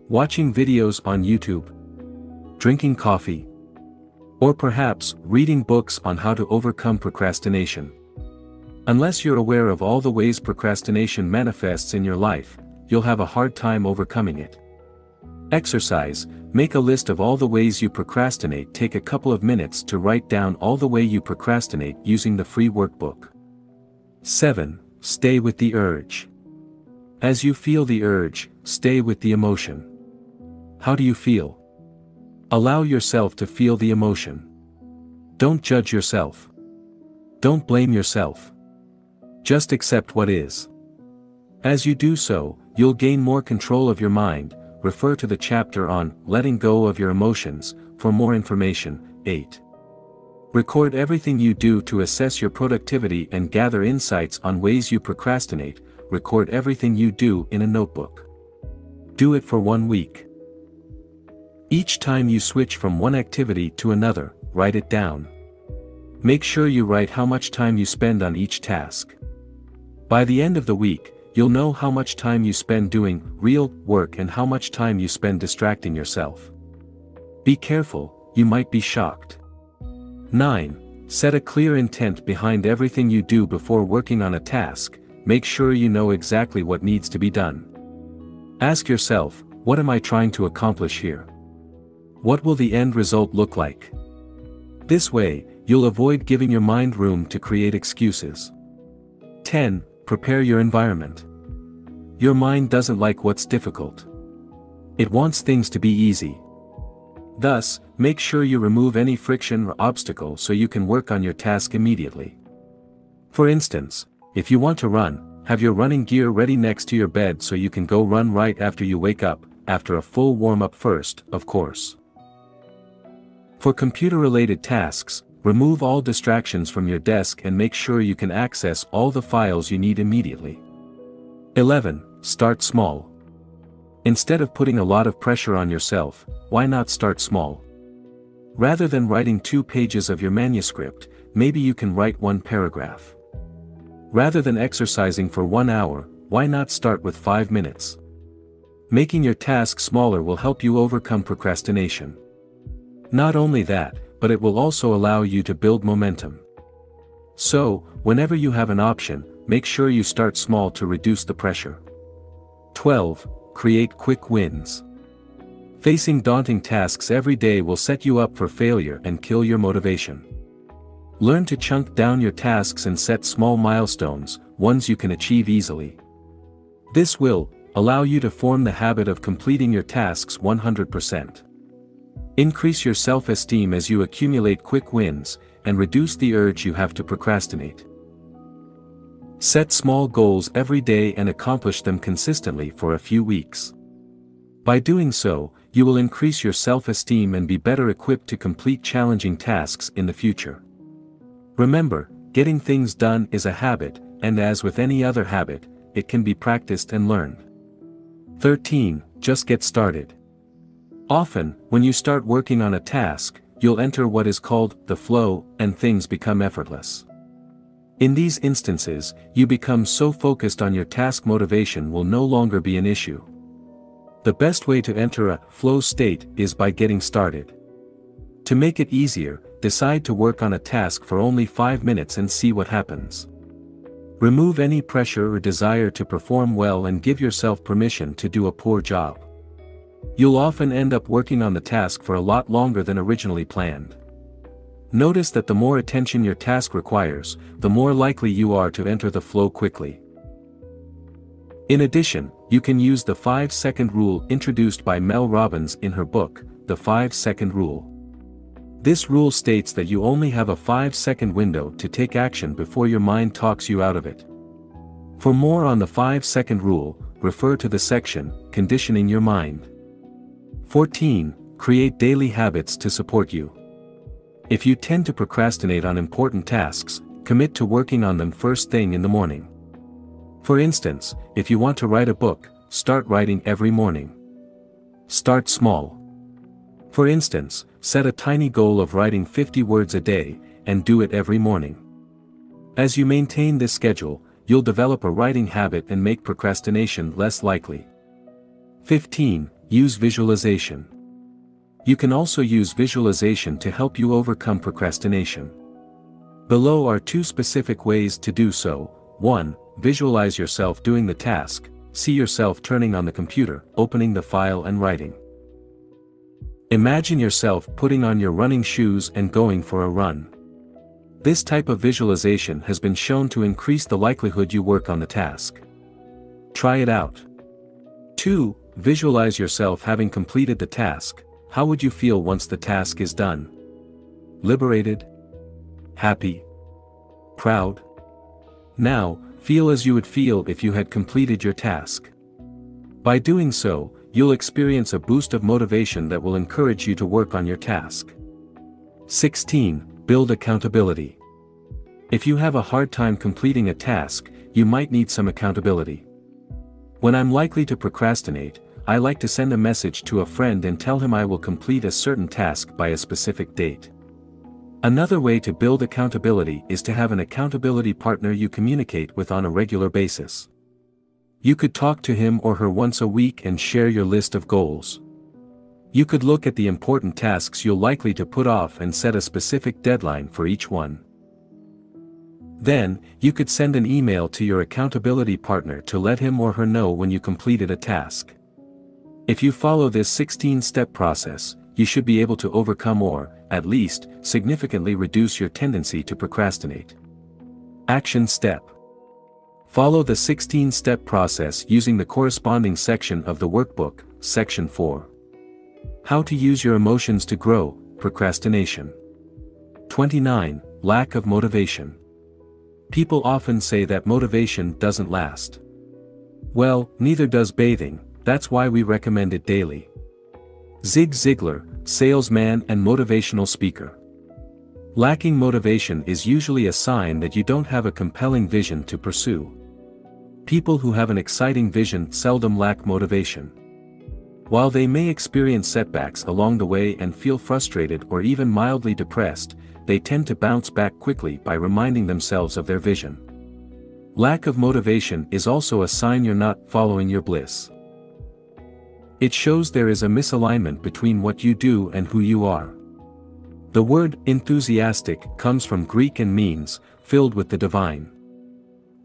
Speaker 1: Watching videos on YouTube? Drinking coffee? Or perhaps reading books on how to overcome procrastination? Unless you're aware of all the ways procrastination manifests in your life, you'll have a hard time overcoming it. Exercise, make a list of all the ways you procrastinate. Take a couple of minutes to write down all the way you procrastinate using the free workbook. 7. Stay with the urge. As you feel the urge, stay with the emotion. How do you feel? Allow yourself to feel the emotion. Don't judge yourself. Don't blame yourself. Just accept what is. As you do so, you'll gain more control of your mind. Refer to the chapter on letting go of your emotions for more information. 8. Record everything you do to assess your productivity and gather insights on ways you procrastinate. record everything you do in a notebook. Do it for 1 week. Each time you switch from one activity to another, write it down. Make sure you write how much time you spend on each task. By the end of the week, you'll know how much time you spend doing real work and how much time you spend distracting yourself. Be careful, you might be shocked. 9. Set a clear intent behind everything you do before working on a task. Make sure you know exactly what needs to be done. Ask yourself, what am I trying to accomplish here? What will the end result look like? This way, you'll avoid giving your mind room to create excuses. 10. Prepare your environment. Your mind doesn't like what's difficult. It wants things to be easy. Thus, make sure you remove any friction or obstacle so you can work on your task immediately. For instance, if you want to run, have your running gear ready next to your bed so you can go run right after you wake up, after a full warm-up first, of course. For computer-related tasks, remove all distractions from your desk and make sure you can access all the files you need immediately. 11. Start small. Instead of putting a lot of pressure on yourself, why not start small? Rather than writing 2 pages of your manuscript, maybe you can write 1 paragraph. Rather than exercising for 1 hour, why not start with 5 minutes? Making your task smaller will help you overcome procrastination. Not only that, but it will also allow you to build momentum. So, whenever you have an option, make sure you start small to reduce the pressure. 12. Create quick wins. Facing daunting tasks every day will set you up for failure and kill your motivation. Learn to chunk down your tasks and set small milestones, ones you can achieve easily. This will allow you to form the habit of completing your tasks 100%. Increase your self-esteem as you accumulate quick wins, and reduce the urge you have to procrastinate. Set small goals every day and accomplish them consistently for a few weeks. By doing so, you will increase your self-esteem and be better equipped to complete challenging tasks in the future. Remember, getting things done is a habit, and as with any other habit, it can be practiced and learned. 13. Just get started. Often, when you start working on a task, you'll enter what is called the flow, and things become effortless. In these instances, you become so focused on your task motivation will no longer be an issue. The best way to enter a flow state is by getting started. To make it easier, decide to work on a task for only 5 minutes and see what happens. Remove any pressure or desire to perform well and give yourself permission to do a poor job. You'll often end up working on the task for a lot longer than originally planned. Notice that the more attention your task requires, the more likely you are to enter the flow quickly. In addition, you can use the 5-second rule introduced by Mel Robbins in her book, The 5-Second Rule. This rule states that you only have a 5-second window to take action before your mind talks you out of it. For more on the 5-second rule, refer to the section, Conditioning Your Mind. 14. Create daily habits to support you. If you tend to procrastinate on important tasks, commit to working on them first thing in the morning. For instance, if you want to write a book, start writing every morning. Start small. For instance, set a tiny goal of writing 50 words a day, and do it every morning. As you maintain this schedule, you'll develop a writing habit and make procrastination less likely. 15. Use visualization. You can also use visualization to help you overcome procrastination. Below are 2 specific ways to do so. 1. Visualize yourself doing the task. See yourself turning on the computer, opening the file and writing. Imagine yourself putting on your running shoes and going for a run. This type of visualization has been shown to increase the likelihood you work on the task. Try it out. 2. Visualize yourself having completed the task. How would you feel once the task is done? Liberated? Happy? Proud? Now, feel as you would feel if you had completed your task. By doing so, you'll experience a boost of motivation that will encourage you to work on your task. 16. Build accountability. If you have a hard time completing a task, you might need some accountability. When I'm likely to procrastinate, I like to send a message to a friend and tell him I will complete a certain task by a specific date. Another way to build accountability is to have an accountability partner you communicate with on a regular basis. You could talk to him or her once a week and share your list of goals. You could look at the important tasks you're likely to put off and set a specific deadline for each one. Then, you could send an email to your accountability partner to let him or her know when you completed a task. If you follow this 16-step process, you should be able to overcome or, at least, significantly reduce your tendency to procrastinate. Action step. Follow the 16-step process using the corresponding section of the workbook, Section 4. How to use your emotions to grow, procrastination. 29. Lack of motivation. People often say that motivation doesn't last. Well, neither does bathing, that's why we recommend it daily. Zig Ziglar, salesman and motivational speaker. Lacking motivation is usually a sign that you don't have a compelling vision to pursue. People who have an exciting vision seldom lack motivation. While they may experience setbacks along the way and feel frustrated or even mildly depressed, they tend to bounce back quickly by reminding themselves of their vision. Lack of motivation is also a sign you're not following your bliss. It shows there is a misalignment between what you do and who you are. The word enthusiastic comes from Greek and means filled with the divine.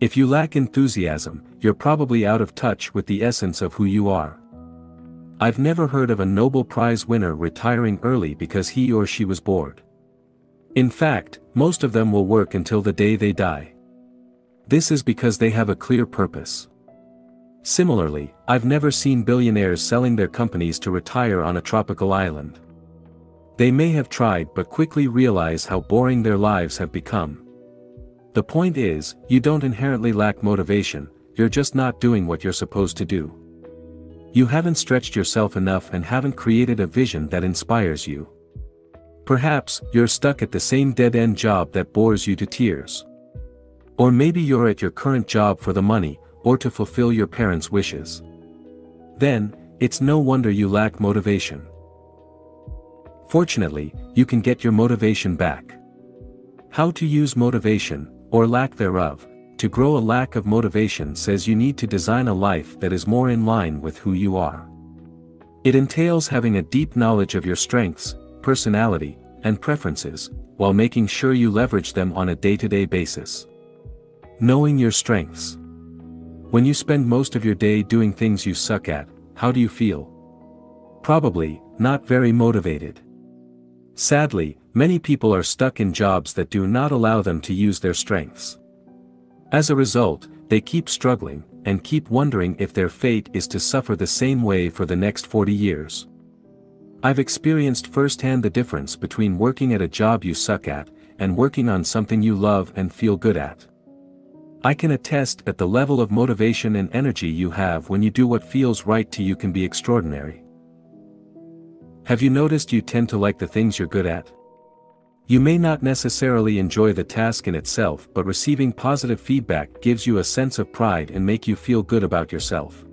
Speaker 1: If you lack enthusiasm, you're probably out of touch with the essence of who you are. I've never heard of a Nobel Prize winner retiring early because he or she was bored. In fact, most of them will work until the day they die. This is because they have a clear purpose. Similarly, I've never seen billionaires selling their companies to retire on a tropical island. They may have tried but quickly realize how boring their lives have become. The point is, you don't inherently lack motivation, you're just not doing what you're supposed to do. You haven't stretched yourself enough and haven't created a vision that inspires you. Perhaps, you're stuck at the same dead-end job that bores you to tears. Or maybe you're at your current job for the money, or to fulfill your parents' wishes. Then, it's no wonder you lack motivation. Fortunately, you can get your motivation back. How to use motivation, or lack thereof, to grow a lack of motivation says you need to design a life that is more in line with who you are. It entails having a deep knowledge of your strengths, personality, and preferences, while making sure you leverage them on a day-to-day basis. Knowing your strengths. When you spend most of your day doing things you suck at, how do you feel? Probably, not very motivated. Sadly, many people are stuck in jobs that do not allow them to use their strengths. As a result, they keep struggling, and keep wondering if their fate is to suffer the same way for the next 40 years. I've experienced firsthand the difference between working at a job you suck at, and working on something you love and feel good at. I can attest that the level of motivation and energy you have when you do what feels right to you can be extraordinary. Have you noticed you tend to like the things you're good at? You may not necessarily enjoy the task in itself, but receiving positive feedback gives you a sense of pride and make you feel good about yourself.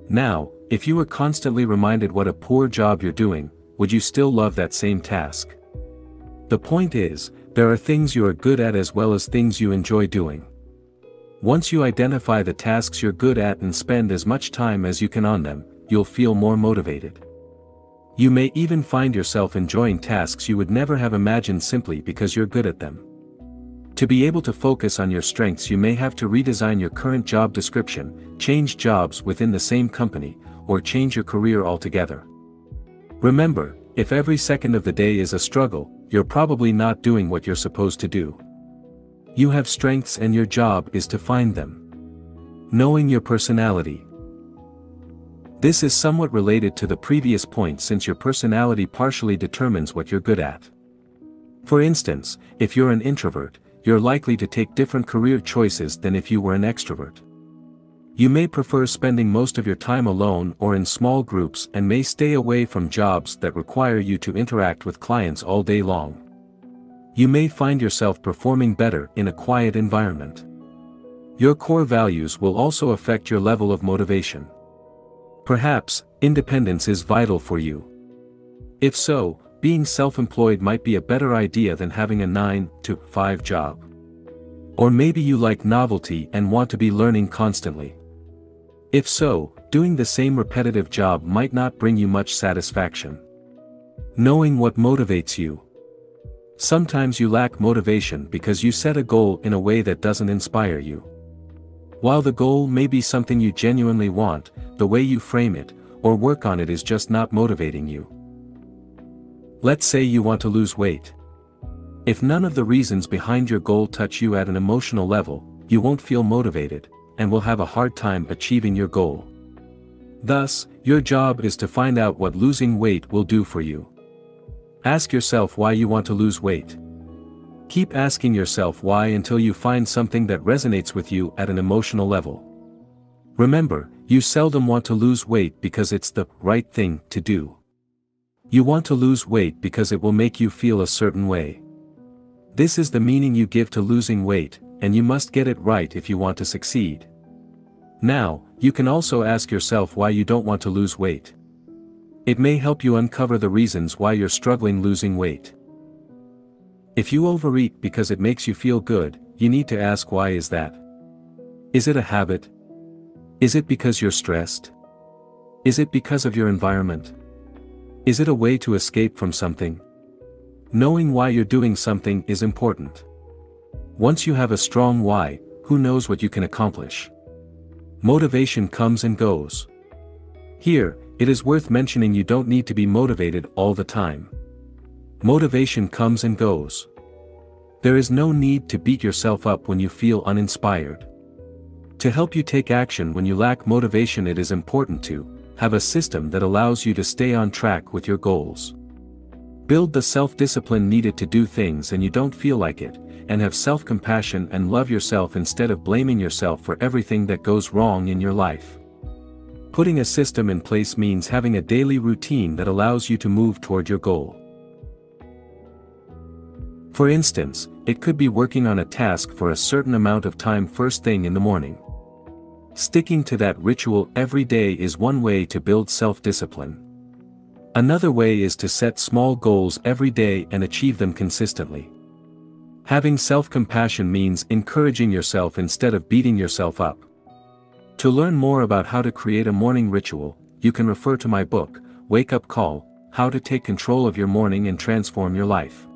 Speaker 1: Now, if you were constantly reminded what a poor job you're doing, would you still love that same task? The point is, there are things you are good at as well as things you enjoy doing. Once you identify the tasks you're good at and spend as much time as you can on them, you'll feel more motivated. You may even find yourself enjoying tasks you would never have imagined simply because you're good at them. To be able to focus on your strengths, you may have to redesign your current job description, change jobs within the same company, or change your career altogether. Remember, if every second of the day is a struggle, you're probably not doing what you're supposed to do. You have strengths and your job is to find them. Knowing your personality. This is somewhat related to the previous point since your personality partially determines what you're good at. For instance, if you're an introvert, you're likely to take different career choices than if you were an extrovert. You may prefer spending most of your time alone or in small groups and may stay away from jobs that require you to interact with clients all day long. You may find yourself performing better in a quiet environment. Your core values will also affect your level of motivation. Perhaps, independence is vital for you. If so, being self-employed might be a better idea than having a 9-to-5 job. Or maybe you like novelty and want to be learning constantly. If so, doing the same repetitive job might not bring you much satisfaction. Knowing what motivates you. Sometimes you lack motivation because you set a goal in a way that doesn't inspire you. While the goal may be something you genuinely want, the way you frame it, or work on it is just not motivating you. Let's say you want to lose weight. If none of the reasons behind your goal touch you at an emotional level, you won't feel motivated, and will have a hard time achieving your goal. Thus, your job is to find out what losing weight will do for you. Ask yourself why you want to lose weight. Keep asking yourself why until you find something that resonates with you at an emotional level. Remember, you seldom want to lose weight because it's the right thing to do. You want to lose weight because it will make you feel a certain way. This is the meaning you give to losing weight, and you must get it right if you want to succeed. Now, you can also ask yourself why you don't want to lose weight. It may help you uncover the reasons why you're struggling losing weight. If you overeat because it makes you feel good, you need to ask why is that? Is it a habit? Is it because you're stressed? Is it because of your environment? Is it a way to escape from something? Knowing why you're doing something is important. Once you have a strong why, who knows what you can accomplish? Motivation comes and goes. Here, it is worth mentioning you don't need to be motivated all the time. Motivation comes and goes. There is no need to beat yourself up when you feel uninspired. To help you take action when you lack motivation, it is important to have a system that allows you to stay on track with your goals. Build the self-discipline needed to do things and you don't feel like it, and have self-compassion and love yourself instead of blaming yourself for everything that goes wrong in your life. Putting a system in place means having a daily routine that allows you to move toward your goal. For instance, it could be working on a task for a certain amount of time first thing in the morning. Sticking to that ritual every day is one way to build self-discipline. Another way is to set small goals every day and achieve them consistently. Having self-compassion means encouraging yourself instead of beating yourself up. To learn more about how to create a morning ritual, you can refer to my book, Wake Up Call: How to Take Control of Your Morning and Transform Your Life.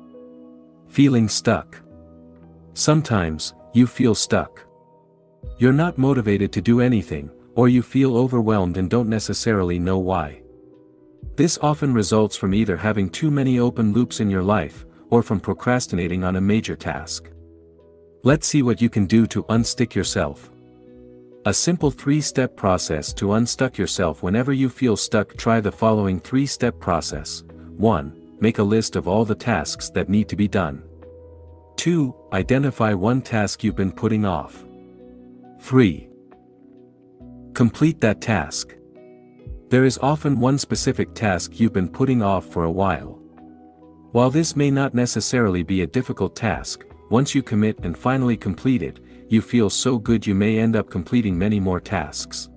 Speaker 1: Feeling stuck. Sometimes, you feel stuck. You're not motivated to do anything, or you feel overwhelmed and don't necessarily know why. This often results from either having too many open loops in your life, or from procrastinating on a major task. Let's see what you can do to unstick yourself. A simple 3-step process to unstuck yourself whenever you feel stuck. Try the following 3-step process. 1. Make a list of all the tasks that need to be done. 2. Identify one task you've been putting off. 3. Complete that task. There is often one specific task you've been putting off for a while. While this may not necessarily be a difficult task, once you commit and finally complete it, you feel so good you may end up completing many more tasks.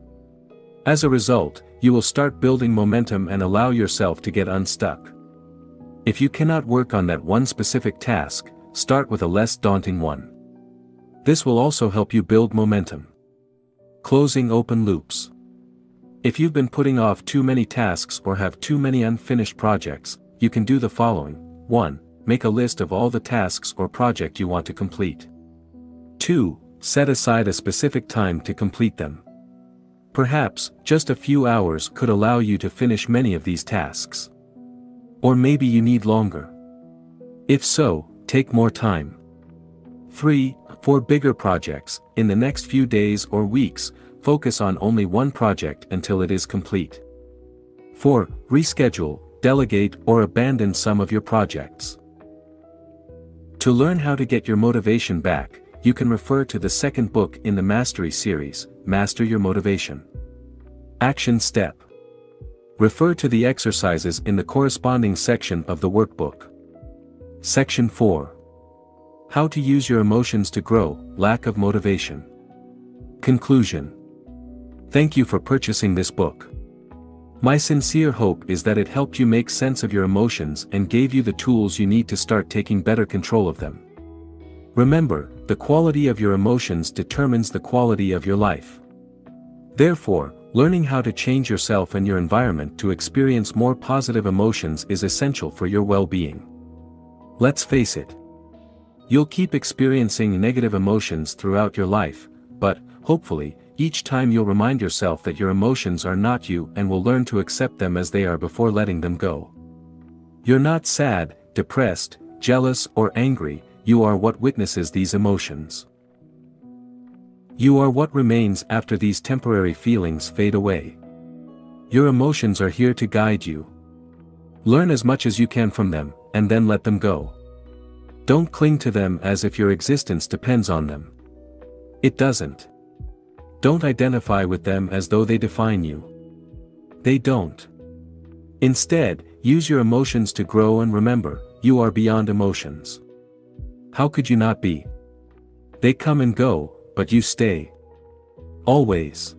Speaker 1: As a result, you will start building momentum and allow yourself to get unstuck. If you cannot work on that one specific task, start with a less daunting one. This will also help you build momentum. Closing open loops. If you've been putting off too many tasks or have too many unfinished projects, you can do the following. 1. Make a list of all the tasks or project you want to complete. 2. Set aside a specific time to complete them. Perhaps, just a few hours could allow you to finish many of these tasks. Or maybe you need longer. If so, take more time. 3. For bigger projects, in the next few days or weeks, focus on only one project until it is complete. 4. Reschedule, delegate or abandon some of your projects. To learn how to get your motivation back, you can refer to the second book in the Mastery series, Master Your Motivation. Action Step. Refer to the exercises in the corresponding section of the workbook. Section 4. How to use your emotions to grow: lack of motivation. Conclusion. Thank you for purchasing this book. My sincere hope is that it helped you make sense of your emotions and gave you the tools you need to start taking better control of them. Remember, the quality of your emotions determines the quality of your life. Therefore, learning how to change yourself and your environment to experience more positive emotions is essential for your well-being. Let's face it. You'll keep experiencing negative emotions throughout your life, but, hopefully, each time you'll remind yourself that your emotions are not you and will learn to accept them as they are before letting them go. You're not sad, depressed, jealous, or angry, you are what witnesses these emotions. You are what remains after these temporary feelings fade away. Your emotions are here to guide you. Learn as much as you can from them, and then let them go. Don't cling to them as if your existence depends on them. It doesn't. Don't identify with them as though they define you. They don't. Instead, use your emotions to grow and remember, you are beyond emotions. How could you not be? They come and go, but you stay. Always.